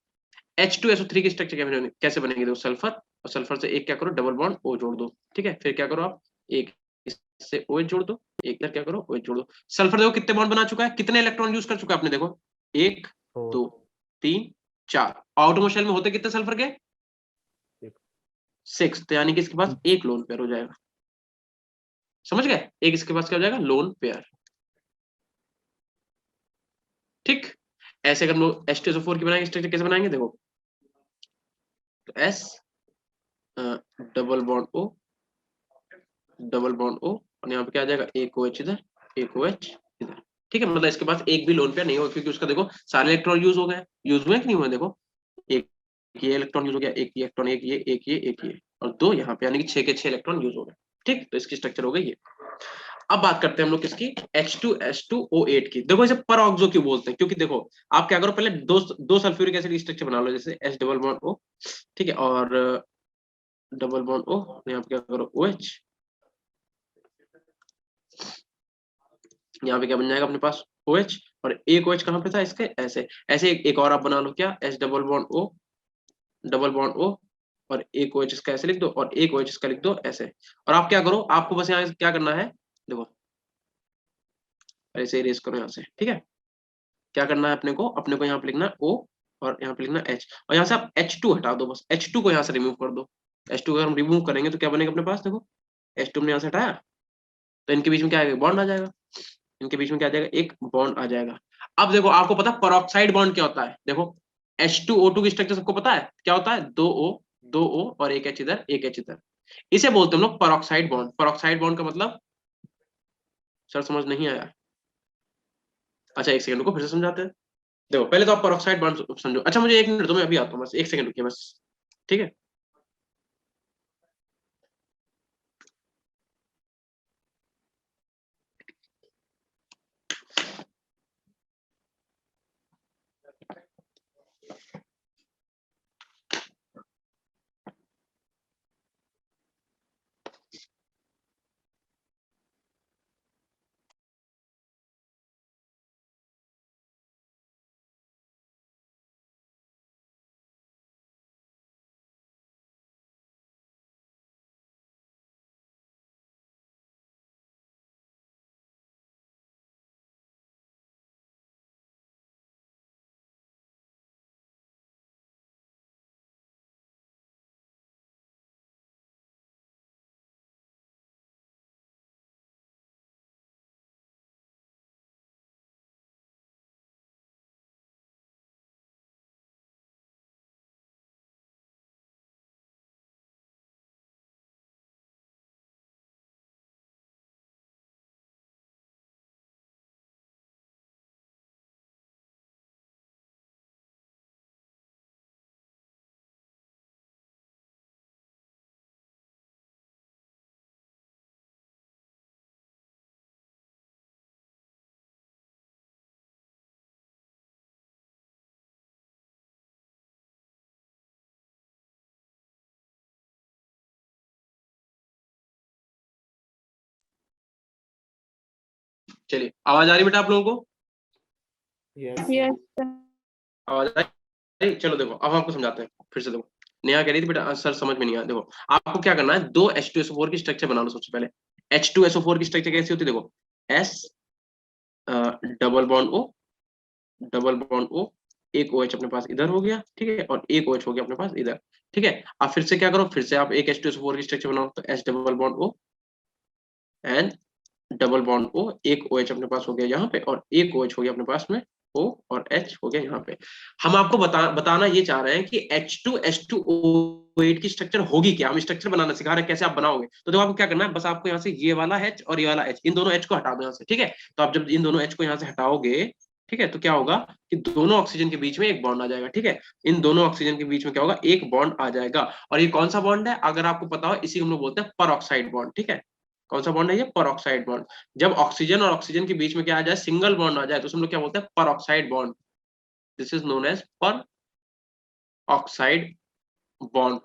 Speaker 1: H2SO3 की स्ट्रक्चर कैसे बनेगी, देखो सल्फर, और सल्फर से एक क्या करो, डबल बॉन्ड O जोड़ दो। ठीक है, फिर क्या करो आप, एक इस से OH जोड़ दो, एक इधर क्या करो OH जोड़ दो। सल्फर देखो कितने बॉन्ड बना चुका है, कितने इलेक्ट्रॉन यूज कर चुका है आपने, देखो 1 2 3 4। आउटरमोस्ट शेल में होते कितने सल्फर के, 6, तो यानी कि इसके पास एक लोन पेयर हो जाएगा। समझ गए, एक इसके पास क्या हो जाएगा, लोन पेयर। ठीक, ऐसे अगर हम लोग H2SO4 की बनाएंगे स्ट्रक्चर कैसे बनाएंगे, देखो तो S double bond O double bond O और यहाँ पे क्या आ जाएगा, एक OH इधर, एक OH इधर। ठीक है, मतलब इसके पास एक भी लोन पेयर नहीं होगा क्योंकि उसका देखो सारे इलेक्ट्रॉन यूज हो गए, यूज हुए कि नहीं हुए, देखो एक ये इलेक्ट्रॉन यूज हो गया, एक ये इलेक्ट्रॉन, एक ये, एक ये, एक ये और दो यहाँ पे, यानी कि 6 के 6 इलेक्ट्रॉन यूज हो गए। ठीक, तो इसकी स्ट्रक्चर हो गई ये। अब बात करते हैं हम लोग किसकी, H2S2O8 की। देखो इसे पर ऑक्सो क्यों बोलते हैं, क्योंकि देखो आप क्या करो, पहले दो सल्फ्यूरिक एसिड की स्ट्रक्चर बना लो, जैसे H डबल बॉन्ड O, ठीक है, और डबल बॉन्ड O, यहाँ पे क्या करो OH, यहाँ पे क्या बन जाएगा अपने पास OH, और एक OH कहाँ पे था इसके, ऐसे ऐसे एक और आप बना लो, क्या H double bond O double bond O और एक OH इसका ऐसे लिख दो और एक OH इसका लिख दो ऐसे। और आप क्या करो, आपको बस यहाँ क्या करना है, देखो ऐसे इरेज करो यहाँ से। ठीक है, क्या करना है अपने को यहाँ पे लिखना है O और यहाँ पे लिखना H, और यहाँ से आप H2 हटा दो, बस H2 को यहाँ से रिमूव कर दो। H2 अगर हम रिमूव करेंगे तो क्या बनेगा अपने पास, देखो H2 हमने यहाँ से हटाया तो इनके बीच में क्या आएगा, बॉन्ड आ जाएगा, इनके बीच में क्या आ जाएगा, एक बॉन्ड आ जाएगा। अब देखो आपको पता है पेरोक्साइड बॉन्ड क्या होता है, देखो H2O2 की स्ट्रक्चर सबको पता है क्या होता है, दो O और एक H इधर, एक H इधर, इसे बोलते हैं हम लोग पेरोक्साइड बॉन्ड। पेरोक्साइड बॉन्ड का मतलब सर समझ नहीं आया, अच्छा एक सेकंड को फिर से समझाते हैं। देखो पहले तो आप पेरोक्साइड बॉन्ड समझो, अच्छा मुझे 1 मिनट दो, मैं अभी आता हूँ, बस 1 सेकंड रुकिए बस। ठीक है, चलिए आवाज आ रही बेटा आप लोगों को,
Speaker 3: Yes, sir.
Speaker 1: आवाज आ रही, चलो देखो अब आपको समझाते हैं फिर से। देखो नेहा कह रही थी बेटा सर समझ में नहीं आया, देखो आपको क्या करना है, दो H2SO4 की स्ट्रक्चर बना लो। सबसे पहले H2SO4 की स्ट्रक्चर कैसी होती है, देखो S double bond O double bond O, एक OH अपने पास इधर हो गया, ठीक है, और एक OH हो गया अपने पास इधर। ठीक है, आप फिर से क्या करो, फिर से आप एक H2SO4 की स्ट्रक्चर बनाओ, तो S double bond O and double bond O, एक OH अपने पास हो गया यहाँ पे और एक OH हो गया अपने पास में O और H हो गया यहाँ पे। हम आपको बताना ये चाह रहे हैं कि H2S2O8 की स्ट्रक्चर होगी क्या, हम स्ट्रक्चर बनाना सिखा रहे हैं कैसे आप बनाओगे। तो देखो आपको क्या करना है, बस आपको यहाँ से ये वाला H और ये वाला H, इन दोनों H को हटा दो यहाँ से। ठीक है, तो आप जब इन दोनों H को यहाँ से हटाओगे, ठीक है, तो क्या होगा कि दोनों ऑक्सीजन के बीच में एक बॉन्ड आ जाएगा। ठीक है, इन दोनों ऑक्सीजन के बीच में क्या होगा, एक बॉन्ड आ जाएगा। और ये कौन सा बॉन्ड है, अगर आपको पता हो, इसी को हम लोग बोलते हैं परऑक्साइड बॉन्ड। ठीक है, कौन सा बॉन्ड है ये, परऑक्साइड बॉन्ड। जब ऑक्सीजन और ऑक्सीजन के बीच में क्या आ जाए, सिंगल बॉन्ड आ जाए, तो हम लोग क्या बोलते हैं, peroxide bond. This is known as peroxide bond.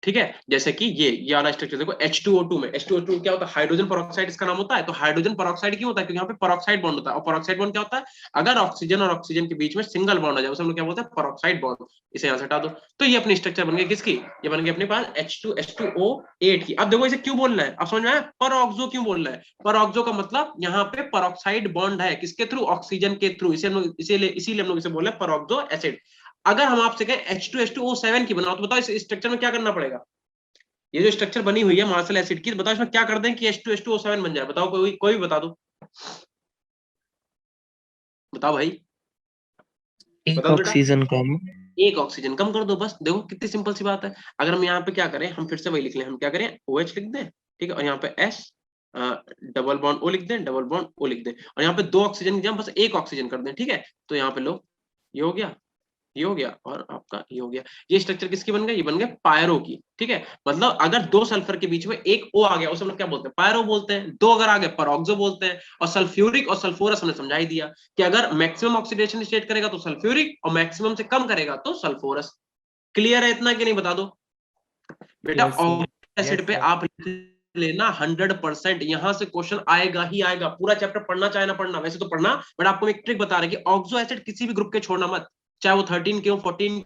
Speaker 1: ठीक है, जैसे कि ये वाला स्ट्रक्चर देखो H2O2 में, H2O2 क्या होता है, हाइड्रोजन पेरोक्साइड इसका नाम होता है। तो हाइड्रोजन पेरोक्साइड क्यों होता है, क्योंकि यहाँ पे पेरोक्साइड बॉन्ड होता है। और पेरोक्साइड बॉन्ड क्या होता है, अगर ऑक्सीजन और ऑक्सीजन के बीच में सिंगल बॉन्ड आ जाए उसे हम लोग क्या बोलते हैं, पेरोक्साइड बॉन्ड। इसे यहाँ से हटा दो। तो ये अपनी स्ट्रक्चर बन गई किसकी, ये बन गई अपने पास H2H2O8 की। अब देखो इसे क्यों बोलना है, अब समझ में आया, पेरोक्सो क्यों बोलना है। पेरोक्सो का मतलब यहाँ पे पेरोक्साइड बॉन्ड है, किसके थ्रू, ऑक्सीजन के थ्रू। इसीलिए हम लोग इसे बोल रहे हैं पेरोक्सो एसिड। अगर हम आपसे कहें H2H2O7 की बनाओ, तो बताओ इस स्ट्रक्चर में क्या करना पड़ेगा। ये जो स्ट्रक्चर बनी हुई है मार्शल एसिड की, बताओ इसमें क्या कर दें कि H2H2O7 बन जाए, बताओ कोई भी बता दो, बताओ भाई,
Speaker 6: एक
Speaker 1: बता दो बेटा।
Speaker 6: ऑक्सीजन कम।
Speaker 1: एक ऑक्सीजन कम कर दो बस, देखो कितनी सिंपल सी बात है। अगर हम यहाँ पे क्या करें, हम फिर से वही लिख लें, हम क्या करें, OH लिख दें, ठीक है, और यहाँ पे S डबल बॉन्ड O लिख दें, डबल बॉन्ड O लिख दें, और यहाँ पे 2 ऑक्सीजन की जगह बस 1 ऑक्सीजन कर दें, ठीक है। तो यहाँ पे लो, ये हो गया, ये हो गया, और आपका ये हो गया। ये स्ट्रक्चर किसकी बन गया, ये बन गया पायरो की, ठीक है। मतलब अगर 2 सल्फर के बीच में एक O आ गया, उसे हम लोग क्या बोलते हैं, पायरो बोलते हैं। 2 अगर आ गए, पेरोक्सो बोलते हैं। और सल्फ्यूरिक और सल्फोरस हमने समझा ही दिया कि अगर मैक्सिमम ऑक्सीडेशन स्टेट करेगा तो सल्फ्यूरिक, और मैक्सिमम से कम करेगा तो सल्फोरस। क्लियर है इतना कि नहीं, बता दो बेटा।
Speaker 4: Yes, sir.
Speaker 1: एसिड पे आप लेना 100%, यहां से क्वेश्चन आएगा ही आएगा। पूरा चैप्टर पढ़ना चाहे ना पढ़ना, वैसे तो पढ़ना, बट आपको एक ट्रिक बता रहे कि ऑक्सो एसिड किसी भी ग्रुप के छोड़ना मत, चाहे वो 13 के हो, 14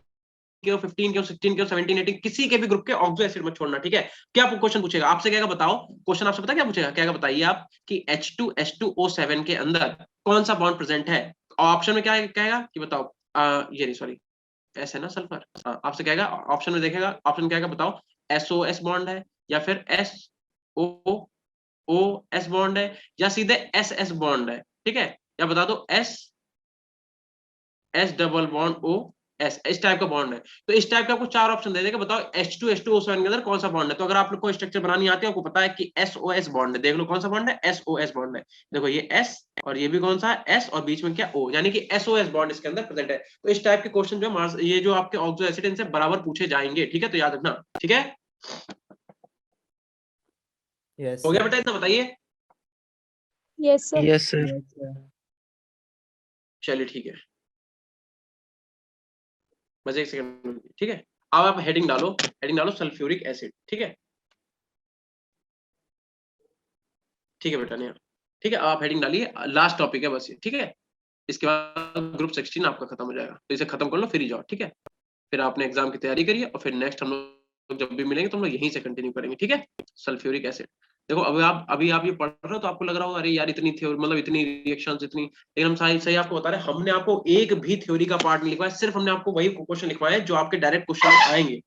Speaker 1: के हो, 15 के हो, 16 के हो, 17, 18, किसी के भी ग्रुप के ऑक्सो एसिड मत छोड़ना, ठीक है। क्या आपको क्वेश्चन पूछेगा, आपसे कहेगा बताओ, क्वेश्चन आपसे पता क्या पूछेगा, क्या बताइए आप कि H2H2O7 के अंदर कौन सा बॉन्ड प्रेजेंट है। और ऑप्शन में क्या कहेगा कि बताओ, ये नहीं सॉरी, एस है ना सल्फर, आपसे कहेगा ऑप्शन में, देखेगा ऑप्शन क्या बताओ, SOS बॉन्ड है, या फिर SOOS बॉन्ड है, या सीधे SS बॉन्ड है, ठीक है। या बता दो S double bond O S, इस टाइप का बॉन्ड है। तो इस टाइप का आपको 4 ऑप्शन दे देगा, बताओ H2H2O7 के अंदर कौन सा बॉन्ड है। तो अगर आप लोग को स्ट्रक्चर बनानी आती है, आपको पता है कि SOS बॉन्ड है, देख लो कौन सा बॉन्ड है, SOS बॉन्ड है। देखो ये S, और ये भी कौन सा है, S, और बीच में क्या O, यानी कि SOS बॉन्ड इसके अंदर प्रेजेंट है। तो इस टाइप के क्वेश्चन जो ये जो आपके ऑक्सो एसिड, इनसे बराबर पूछे जाएंगे, ठीक है। तो याद रखना, ठीक है।
Speaker 4: Yes,
Speaker 1: हो गया
Speaker 4: sir.
Speaker 1: बेटा, इतना बताइए।
Speaker 3: Yes, sir.
Speaker 6: Yes sir.
Speaker 4: Yes, sir.
Speaker 1: चलिए ठीक है, बस एक सेकंड, ठीक है। अब आप हेडिंग डालो सल्फ्यूरिक एसिड, ठीक है, ठीक है बेटा, नहीं, ठीक है। आप हेडिंग डालिए, लास्ट टॉपिक है बस ये, ठीक है। इसके बाद ग्रुप 16 आपका खत्म हो जाएगा, तो इसे खत्म कर लो फिर ही जाओ, ठीक है। फिर आपने एग्जाम की तैयारी करिए, और फिर नेक्स्ट हम लोग जब भी मिलेंगे तो हम लोग यहीं से कंटिन्यू करेंगे, ठीक है। सल्फ्यूरिक एसिड, देखो अभी आप ये पढ़ रहे हो तो आपको लग रहा होगा अरे यार इतनी थ्योरी, मतलब इतनी रिएक्शंस इतनी, लेकिन हम सही आपको बता रहे हैं, हमने आपको एक भी थ्योरी का पार्ट नहीं लिखवाया, सिर्फ हमने आपको वही क्वेश्चन लिखवाए जो आपके डायरेक्ट क्वेश्चन आएंगे,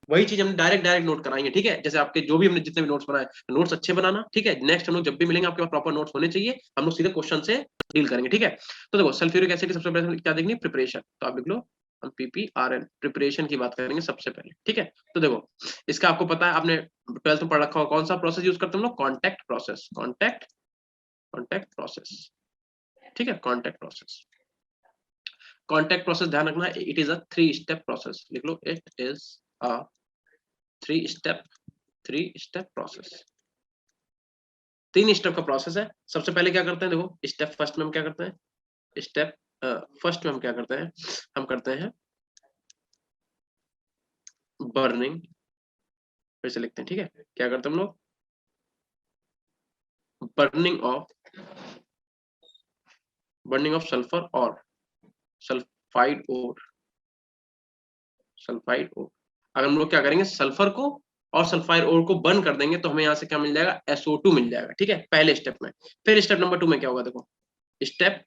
Speaker 1: वही चीज हम डायरेक्ट नोट कराएंगे, ठीक है। जैसे आपके जो भी हमने जितने भी नोट्स बनाए, नोट्स अच्छे बनाना, ठीक है। नेक्स्ट हम लोग जब भी मिलेंगे आपके पास प्रॉपर नोट्स होने चाहिए, हम लोग सीधे क्वेश्चन से डील करेंगे, ठीक है। तो देखो सल्फ्यूरिक एसिड की सबसे पहले क्या देखनी, प्रिपरेशन, तो आप लिख लो, हम PPRN प्रिपरेशन की बात करेंगे सबसे पहले, ठीक है। तो देखो इसका आपको पता है, आपने 12th में पढ़ रखा हो, कौन सा प्रोसेस यूज करते हैं हम लोग, कॉन्टैक्ट प्रोसेस, ठीक है। कॉन्टैक्ट प्रोसेस ध्यान रखना, it is a 3 step process, लिख लो, it is a 3 step process. 3 step का प्रोसेस है। सबसे पहले क्या करते हैं, देखो स्टेप फर्स्ट में हम क्या करते हैं, स्टेप फर्स्ट में हम क्या करते हैं, हम करते हैं बर्निंग, फिर से लिखते हैं, ठीक है। क्या करते हैं हम लोग, बर्निंग ऑफ सल्फर और सल्फाइड और अगर हम लोग क्या करेंगे, सल्फर को और सल्फाइड ओर को बर्न कर देंगे, तो हमें यहाँ से क्या मिल जाएगा, SO2 मिल जाएगा, ठीक है, पहले स्टेप में। फिर स्टेप नंबर 2 में क्या होगा, देखो स्टेप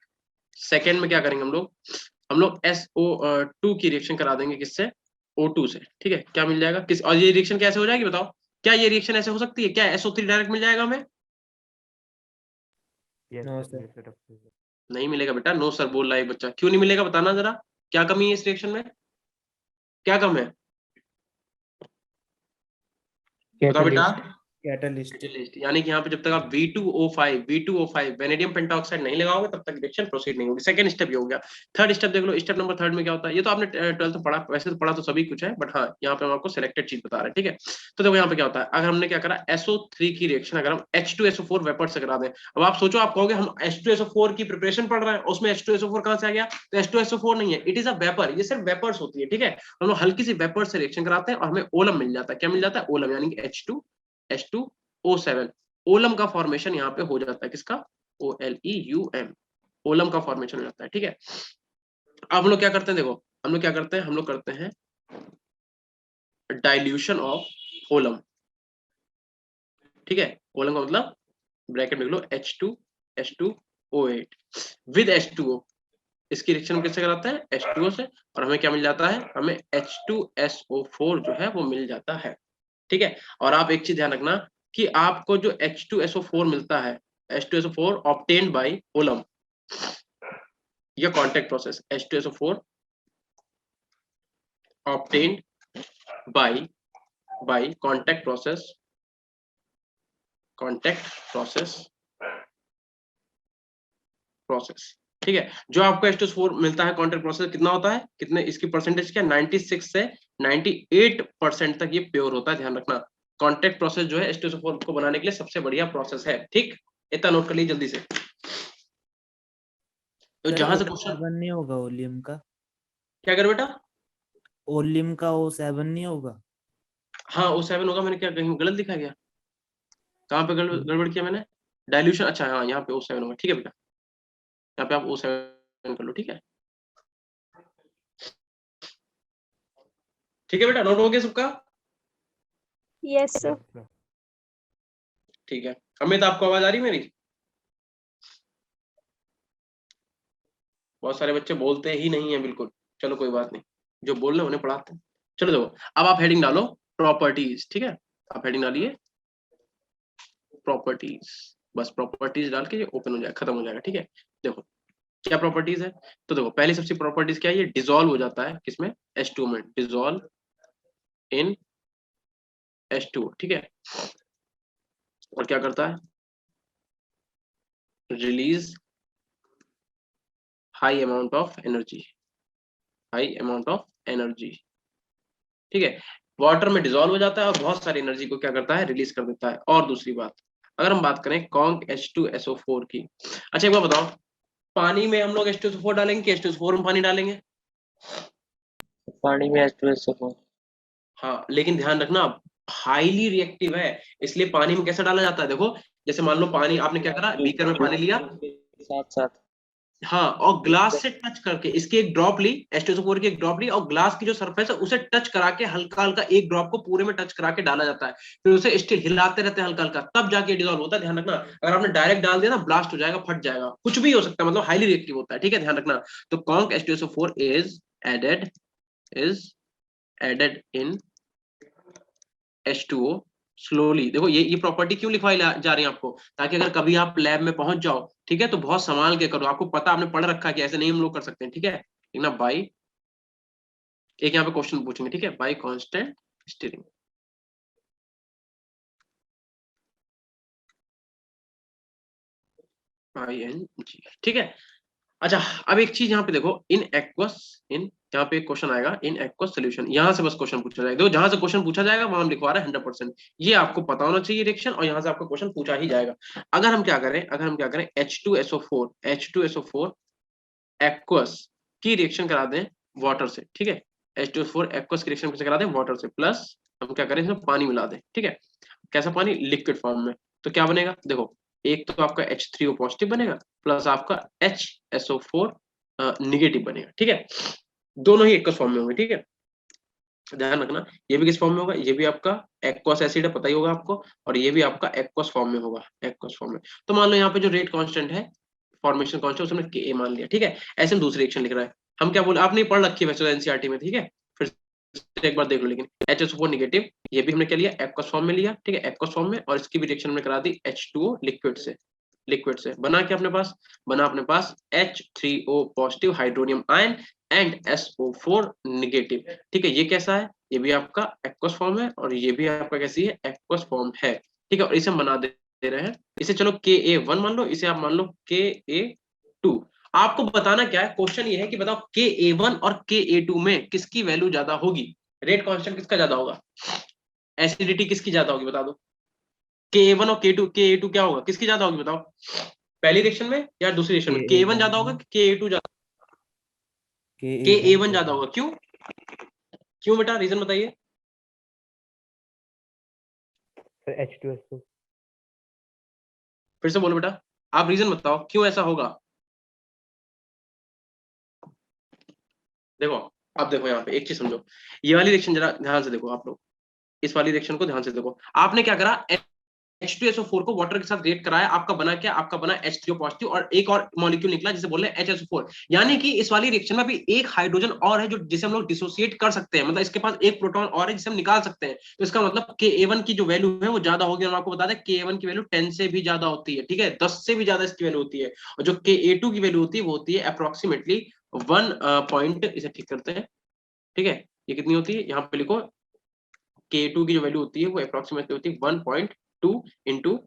Speaker 1: सेकेंड में क्या करेंगे हम लोग SO2 की रिएक्शन करा देंगे, किससे, O2 से, ठीक है। क्या मिल जाएगा, किस, और ये रिएक्शन कैसे हो जाएगी बताओ, क्या ये रिएक्शन ऐसे हो सकती है, क्या SO3 डायरेक्ट मिल जाएगा हमें,
Speaker 4: No, sir.
Speaker 1: नहीं मिलेगा बेटा, नो सर बोल रहा है बच्चा, क्यों नहीं मिलेगा, बताना जरा, क्या कमी है इस रिएक्शन में, क्या कम है,
Speaker 6: क्या
Speaker 1: बताओ बेटा,
Speaker 6: कंडीशन?
Speaker 4: कैटलिस्ट।
Speaker 1: यानी कि यहाँ पे जब तक आप V2O5 वेनेडियम पेंटाऑक्साइड नहीं लगाओगे तब तक रिएक्शन प्रोसीड नहीं होगी। सेकंड स्टेप ये हो गया। थर्ड स्टेप देख लो, स्टेप नंबर थर्ड में क्या होता है, ये तो आपने 12th में पढ़ा, वैसे तो पढ़ा तो सभी कुछ है, बट हाँ यहाँ पे हम आपको सिलेक्टेड चीज बता रहे हैं, ठीक है। तो देखो यहाँ पे क्या होता है, अगर हमने क्या करा, SO3 की रिएक्शन अगर हम H2SO4 वेपर से करा दें, अब आप सोचो, आप कहोगे हम H2SO4 की प्रिपरेशन पढ़ रहे हैं, उसमें H2SO4 कहाँ से आ गया, तो H2SO4 नहीं है, इट इज अ वेपर, ये सिर्फ वेपर्स होती है, ठीक है। हम लोग हल्की सी वेपर से रिएक्शन कराते हैं और हमें ओलम मिल जाता है। क्या मिल जाता है, ओलम, यानी कि H2O7 ओलम का फॉर्मेशन यहाँ पे हो जाता है, किसका, OLEUM, ओलम का फॉर्मेशन हो जाता है, ठीक है। अब हम लोग क्या करते हैं, देखो हम लोग क्या करते हैं, हम लोग करते हैं डाइल्यूशन ऑफ ओलम, ठीक है। ओलम का मतलब ब्रैकेट में लिख लो H2H2O8 विद H2O, इसकी रिएक्शन किससे कराते हैं, H2O से, और हमें क्या मिल जाता है, हमें H2SO4 जो है वो मिल जाता है, ठीक है। और आप एक चीज ध्यान रखना कि आपको जो H2SO4 मिलता है, H2SO4 ऑब्टेन्ड बाय ओलम, या contact process, H2SO4 obtained by contact process, ठीक है। जो आपको H2SO4 मिलता है कॉन्टैक्ट प्रोसेस, कितना होता है, कितने, इसकी परसेंटेज क्या, 96 से 98% तक ये प्योर होता है, ध्यान रखना। कॉन्टैक्ट प्रोसेस जो है H2SO4 को बनाने के लिए सबसे बढ़िया प्रोसेस है, ठीक। इतना नोट कर लीजिए जल्दी से। तो जहां से क्वेश्चन,
Speaker 4: O7 नहीं होगा ओलियम का,
Speaker 1: क्या कर बेटा,
Speaker 4: ओलियम का O7 नहीं होगा।
Speaker 1: हाँ O7 होगा, मैंने क्या कहीं गलत लिखा गया, कहाँ पे गड़बड़ किया मैंने, डाइल्यूशन, अच्छा हाँ यहाँ पे O7 होगा, ठीक है बेटा, यहाँ पे आप O7 कर लो, ठीक है, ठीक है बेटा, नोट हो गया सबका,
Speaker 3: Yes, sir.
Speaker 1: ठीक है। अमित आपको आवाज आ रही है मेरी, बहुत सारे बच्चे बोलते ही नहीं है बिल्कुल, चलो कोई बात नहीं, जो बोल रहे हैं उन्हें पढ़ाते हैं। चलो देखो, अब आप हेडिंग डालो प्रॉपर्टीज, ठीक है, आप हेडिंग डालिए प्रॉपर्टीज, बस प्रॉपर्टीज डाल के ये ओपन हो जाएगा, खत्म हो जाएगा, ठीक है। देखो क्या प्रॉपर्टीज है, तो देखो पहली सबसे प्रॉपर्टीज क्या है, ये डिसॉल्व हो जाता है किसमें, H2O में, डिसॉल्व इन H2O, ठीक है। और क्या करता है, release high amount of energy, ठीक है। वाटर में डिसॉल्व हो जाता है और बहुत सारी एनर्जी को क्या करता है, रिलीज कर देता है। और दूसरी बात, अगर हम बात करें कॉन्क H2SO4 की, अच्छा एक बार बताओ, पानी में हम लोग H2SO4 डालेंगे कि H2SO4 में पानी डालेंगे,
Speaker 5: पानी में H2SO4।
Speaker 1: हाँ, लेकिन ध्यान रखना हाईली रिएक्टिव है, इसलिए पानी में कैसे डाला जाता है, देखो जैसे मान लो पानी, आपने क्या करा, बीकर में पानी लिया,
Speaker 5: साथ साथ
Speaker 1: हाँ, और ग्लास से टच करके इसकी एक ड्रॉप ली, H2SO4 की एक ड्रॉप ली, और ग्लास की जो सरफेस है उसे टच करा के हल्का हल्का एक ड्रॉप को पूरे में टच करा के डाला जाता है, फिर उसे स्टिल हिलाते रहते हैं हल्का हल्का, तब जाके डिसॉल्व होता है, ध्यान रखना। अगर आपने डायरेक्ट डाल दिया ना, ब्लास्ट हो जाएगा, फट जाएगा, कुछ भी हो सकता है, मतलब हाईली रिएक्टिव होता है, ठीक है, ध्यान रखना। तो conc H2SO4 is added in H2O slowly. देखो ये प्रॉपर्टी क्यों लिखवाई जा रही है आपको, ताकि अगर कभी आप लैब में पहुंच जाओ, ठीक है, तो बहुत संभाल के करो, आपको पता, आपने पढ़ रखा है कि ऐसे नहीं हम लोग कर सकते हैं, ठीक है। ठीक ना, बाई, एक यहाँ पे क्वेश्चन पूछेंगे, ठीक है, बाई कांस्टेंट स्टीयरिंग, ING, ठीक है। अच्छा, अब एक चीज यहाँ पे देखो, यहाँ पे एक क्वेश्चन आएगा, इन एक्वस सोल्यूशन, यहाँ से बस क्वेश्चन पूछा जाएगा, देखो जहां से क्वेश्चन पूछा जाएगा वहां हम लिखवा रहे हैं 100%, ये आपको पता होना चाहिए रिएक्शन, और यहाँ से आपको क्वेश्चन पूछा ही जाएगा। अगर हम क्या करें, H2SO4 एक्वस की रिएक्शन करा दें वाटर से, ठीक है, H2SO4 एक्वस की रिएक्शन करा दें वाटर से, प्लस हम क्या करें, इसमें पानी मिला दें, ठीक है, कैसा पानी, लिक्विड फॉर्म में, तो क्या बनेगा, देखो एक तो आपका H3O पॉजिटिव बनेगा, प्लस आपका HSO4 निगेटिव बनेगा, ठीक है, दोनों ही एक फॉर्म में होंगे, ठीक है, ध्यान रखना। ये भी किस फॉर्म में होगा, ये भी आपका एक्वस एसिड है, पता ही होगा आपको, और ये भी आपका एक्वस फॉर्म में होगा, एक्वस फॉर्म में। तो मान लो यहाँ पे जो रेट कांस्टेंट है, फॉर्मेशन कांस्टेंट, उसमें Ka मान लिया, ठीक है। ऐसे हम दूसरी रिएक्शन लिख रहा है, हम क्या बोले, आपने पढ़ रखी है वैसे एनसीईआरटी में, ठीक है, फिर एक बार देख लो, लेकिन HSO4 निगेटिव, ये भी हमने क्या लिया, एक्वस फॉर्म में लिया, ठीक है, एक्वस फॉर्म में, और इसकी भी रिएक्शन हमने करा दी H2O लिक्विड से बना के अपने पास H3O positive hydronium ion and SO4 negative, ठीक है। ये कैसा है, ये भी आपका एक्वस फॉर्म है, और ये भी आपका कैसी है, एक्वस फॉर्म है, ठीक है, और इसे हम बना दे रहे हैं, इसे चलो Ka1 मान लो, इसे आप मान लो Ka2। आपको बताना क्या है, क्वेश्चन ये है कि बताओ Ka1 और Ka2 में किसकी वैल्यू ज्यादा होगी, रेट कांस्टेंट किसका ज्यादा होगा, एसिडिटी किसकी ज्यादा होगी, बता दो। Ka1 और Ka2 क्या होगा, किसकी ज्यादा होगी बताओ, पहली रिएक्शन में या दूसरी रिएक्शन में, Ka1 ज्यादा होगा कि Ka2 ज्यादा, Ka1 ज्यादा होगा, क्यों क्यों बेटा, रीजन बताइए।
Speaker 2: Sir H2SO।
Speaker 1: फिर से बोलो बेटा, आप रीजन बताओ क्यों ऐसा होगा। देखो, अब देखो यहाँ पे एक चीज समझो, ये वाली रिएक्शन जरा ध्यान से देखो आप लोग, इस वाली रिएक्शन को ध्यान से देखो। आपने क्या करा, H2SO4 को वाटर के साथ रिएक्ट कराया, आपका बना क्या, आपका बना H3O पॉजिटिव और एक और मॉलिक्यूल निकला जिसे बोल रहे हैं HSO4। यानी कि इस वाली रिएक्शन में भी एक हाइड्रोजन और है जो जिसे हम लोग डिसोसिएट कर सकते हैं, मतलब इसके पास एक प्रोटॉन और है जिसे हम निकाल सकते हैं। तो इसका मतलब Ka1 की जो वैल्यू है वो ज्यादा होगी। हम आपको बता दें Ka1 की वैल्यू 10 से भी ज्यादा होती है, ठीक है, 10 से भी ज्यादा इसकी वैल्यू होती है। और जो Ka2 की वैल्यू होती है वो होती है अप्रोक्सीमेटली 1 इसे ठीक करते हैं, ठीक है, ये कितनी होती है, यहाँ पे लिखो K2 की जो वैल्यू होती है वो अप्रोक्सीमेटली होती है 1.2 इंटू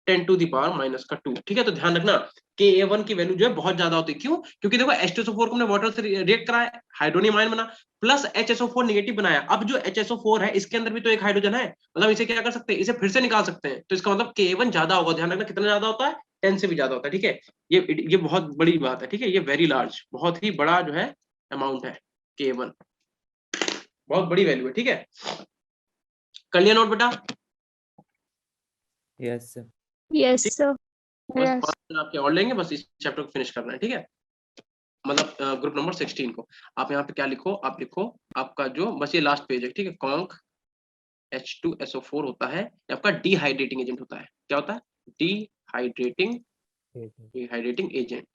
Speaker 1: 10⁻²। ठीक है, तो ध्यान रखना Ka1 की वैल्यू जो है बहुत ज्यादा होती है, क्यों, क्योंकि देखो H2SO4 को हमने वाटर से रिएक्ट कराया, हाइड्रोनियम आयन बना, प्लस HSO4 नेगेटिव बनाया। अब जो HSO4 है इसके अंदर भी तो एक हाइड्रोजन है, मतलब इसे क्या कर सकते हैं, इसे फिर से निकाल सकते हैं। तो इसका मतलब Ka1 ज्यादा होगा, ध्यान रखना कितना ज्यादा होता है, 10 से भी ज्यादा होता है, ठीक है। ये बहुत बड़ी बात है, ठीक है, ये वेरी लार्ज, बहुत ही बड़ा जो है अमाउंट है Ka1, बहुत बड़ी वैल्यू है, ठीक है। कर लिया नोट बेटा,
Speaker 4: यस सर।
Speaker 3: Yes, sir.
Speaker 1: बस
Speaker 3: Yes.
Speaker 1: 5 दिन आपके और लेंगे, बस इस चैप्टर को फिनिश करना है, ठीक है, मतलब ग्रुप नंबर 16 को। आप यहाँ पे क्या लिखो, आप लिखो आपका जो बस ये लास्ट पेज है, ठीक है, कॉन्क H2SO4 होता है, ये आपका डिहाइड्रेटिंग एजेंट होता है। क्या होता है, डिहाइड्रेटिंग एजेंट।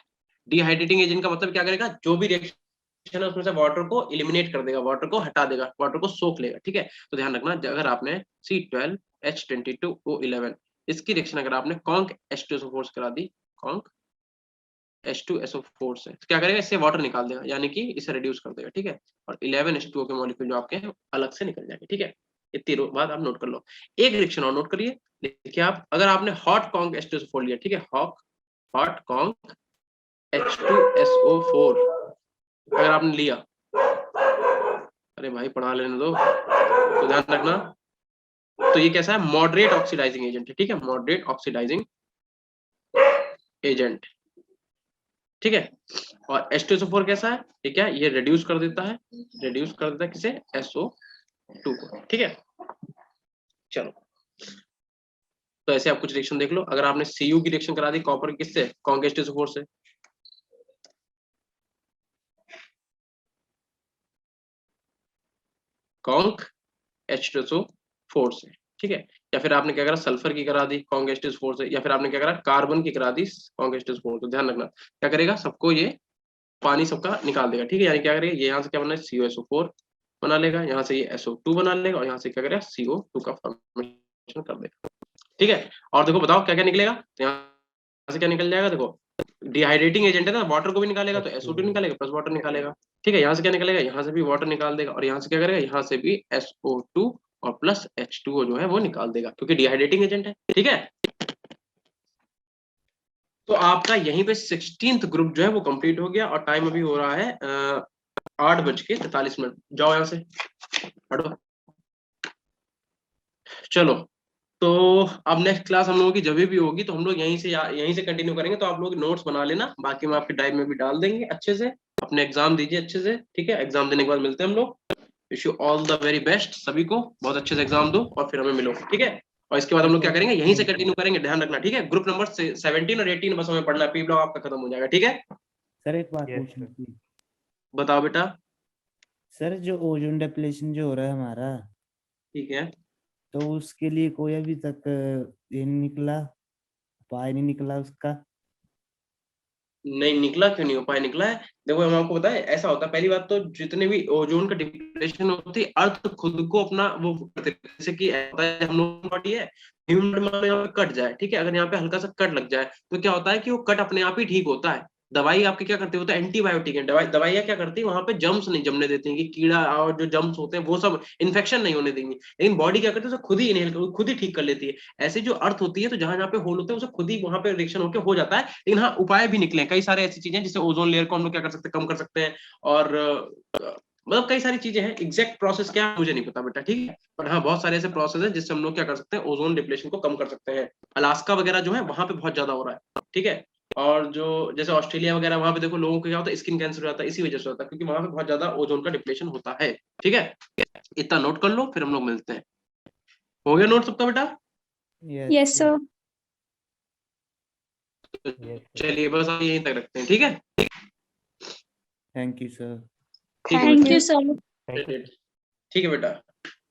Speaker 1: डिहाइड्रेटिंग एजेंट का मतलब क्या करेगा, जो भी रिएक्शन है उसमें से वाटर को एलिमिनेट कर देगा, वाटर को हटा देगा, वाटर को सोख लेगा, ठीक है। तो ध्यान रखना, अगर आपने C12H22O11 इसकी रिएक्शन अगर आपने कॉन्क H2SO4 से करा दी, कॉन्क H2SO4 से, तो क्या करेगा, इससे वाटर निकाल देगा, यानी कि इसे रिड्यूस कर देगा, ठीक है, और 11H2O के मॉलिक्यूल जो आपके हैं अलग से निकल जाएंगे, ठीक है। इतनी बात आप नोट कर लो। एक रिएक्शन और नोट करिए, देखिए आप, अगर आपने हॉट कॉन्क H2SO4 लिया, ठीक है, हॉट कॉन्क H2SO4 अगर आपने लिया, अरे भाई पढ़ा लेने दो, तो ध्यान रखना, तो ये कैसा है, मॉडरेट ऑक्सीडाइजिंग एजेंट है, ठीक है, मॉडरेट ऑक्सीडाइजिंग एजेंट, ठीक है। और H2SO4 कैसा है, ठीक है, ये रिड्यूस कर देता है, रिड्यूस कर देता है किसे, SO2 को, ठीक है। चलो, तो ऐसे आप कुछ रिएक्शन देख लो। अगर आपने Cu की रिएक्शन करा दी कॉपर किससे, कॉन्क H2SO4 से, कॉन्क H2SO4 से, ठीक है, या फिर आपने क्या करा, सल्फर की करा दी कॉन्क H2SO4 से, या फिर आपने क्या करा, कार्बन की करा दी कॉन्क H2SO4 से। ध्यान रखना क्या करेगा, सबको ये पानी सबका निकाल देगा, ठीक है, यानी क्या करेगा, ये यहाँ से क्या बना है, COSO4 बना लेगा, यहाँ से ये SO2 बना लेगा, और यहाँ से क्या करेगा, CO2 का फॉर्मेशन कर देगा, ठीक है। और देखो बताओ क्या क्या निकलेगा, तो यहाँ से क्या निकल जाएगा, देखो डिहाइड्रेटिंग एजेंट है ना, वाटर को भी निकालेगा तो SO2 निकालेगा प्लस वाटर निकालेगा, ठीक है। यहाँ से क्या निकलेगा, यहाँ से भी वाटर निकाल देगा, और यहाँ से क्या करेगा, यहाँ से भी SO2 और प्लस H2O जो है वो निकाल देगा, क्योंकि डिहाइड्रेटिंग एजेंट है, ठीक है। तो आपका यहीं पे 16th ग्रुप जो है वो कंप्लीट हो गया, और टाइम अभी हो रहा है 8:43। जाओ यहाँ से हटो, चलो। तो अब नेक्स्ट क्लास हम लोगों की जब भी होगी तो हम लोग यहीं से कंटिन्यू करेंगे, तो आप लोग नोट्स बना लेना, बाकी हम आपके ड्राइव में भी डाल देंगे अच्छे से। अपने एग्जाम दीजिए अच्छे से, ठीक है, एग्जाम देने के बाद मिलते हैं हम लोग। Wish you all the very best, सभी को बहुत अच्छे से एग्जाम दो और फिर हमें मिलो, ठीक है। और इसके बाद हम लोग क्या करेंगे, यहीं से कंटिन्यू करेंगे, ध्यान रखना, ठीक है। ग्रुप नंबर 17 और 18 बस हमें पढ़ना है, पी ब्लॉक आपका खत्म हो जाएगा, ठीक है।
Speaker 4: सर एक बात
Speaker 2: Yes,
Speaker 4: पूछनी
Speaker 2: sir.
Speaker 4: थी
Speaker 1: बताओ बेटा।
Speaker 4: सर, जो ओजोन डिप्लेशन जो हो रहा है हमारा,
Speaker 1: ठीक है,
Speaker 4: तो उसके लिए कोई अभी तक ये नहीं निकला, उपाय नहीं निकला उसका।
Speaker 1: नहीं निकला, क्यों नहीं उपाय निकला है। देखो हम आपको बताएं, ऐसा होता है, पहली बात तो जितने भी ओजोन का डिप्लेशन होती है, अर्थ खुद को अपना वो करते हैं। जैसे कि होता है हम लोग बॉडी है, ह्यूमन बॉडी यहाँ पे कट जाए, ठीक है, अगर यहाँ पे हल्का सा कट लग जाए तो क्या होता है कि वो कट अपने आप ही ठीक होता है। दवाई आपके क्या करती है, होता है एंटीबायोटिक है। दवाइयाँ क्या करती है, वहां पे जम्स नहीं जमने देती हैं, कि कीड़ा और जो जम्स होते हैं वो सब इन्फेक्शन नहीं होने देंगी, लेकिन बॉडी क्या करती है, उसे खुद ही इनहेल खुद ही ठीक कर लेती है। ऐसे जो अर्थ होती है, तो जहां जहाँ पे होल होते हैं उसे खुद ही वहां पे रिएक्शन होकर हो जाता है। लेकिन हाँ, उपाय भी निकले कई सारे ऐसी चीजें, जिससे ओजोन लेयर को हम लोग क्या कर सकते हैं, कम कर सकते हैं। और मतलब कई सारी चीजें हैं, एग्जैक्ट प्रोसेस क्या है मुझे नहीं पता बेटा, ठीक है, पर हाँ बहुत सारे ऐसे प्रोसेस है जिससे हम लोग क्या कर सकते हैं, ओजोन डिप्लेशन को कम कर सकते हैं। अलास्का वगैरह जो है वहां पे बहुत ज्यादा हो रहा है, ठीक है। और जो जैसे ऑस्ट्रेलिया वगैरह, वहां पे देखो लोगों को क्या होता है, स्किन कैंसर हो जाता है, इसी वजह से होता है, क्योंकि वहां पे बहुत ज्यादा ओजोन का डिप्लेशन होता है, ठीक है। इतना नोट कर लो, फिर हम लोग मिलते हैं। हो गया नोट सबका बेटा?
Speaker 3: Yes, sir.
Speaker 1: चलिए बस हम यहीं तक रखते हैं, ठीक है।
Speaker 4: Thank you sir.
Speaker 1: ठीक है
Speaker 3: Thank you, sir.
Speaker 1: ठीक है बेटा,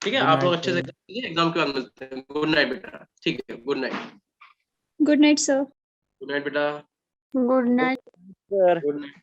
Speaker 1: ठीक है।
Speaker 4: Good
Speaker 1: आप लोग
Speaker 4: night,
Speaker 1: अच्छे से
Speaker 4: sir.
Speaker 1: कीजिए, एग्जाम के बाद मिलते हैं। गुड नाइट बेटा, ठीक है, good night.
Speaker 3: Good night, sir.
Speaker 1: Good night बेटा,
Speaker 3: Good night.
Speaker 6: Sir
Speaker 1: good night.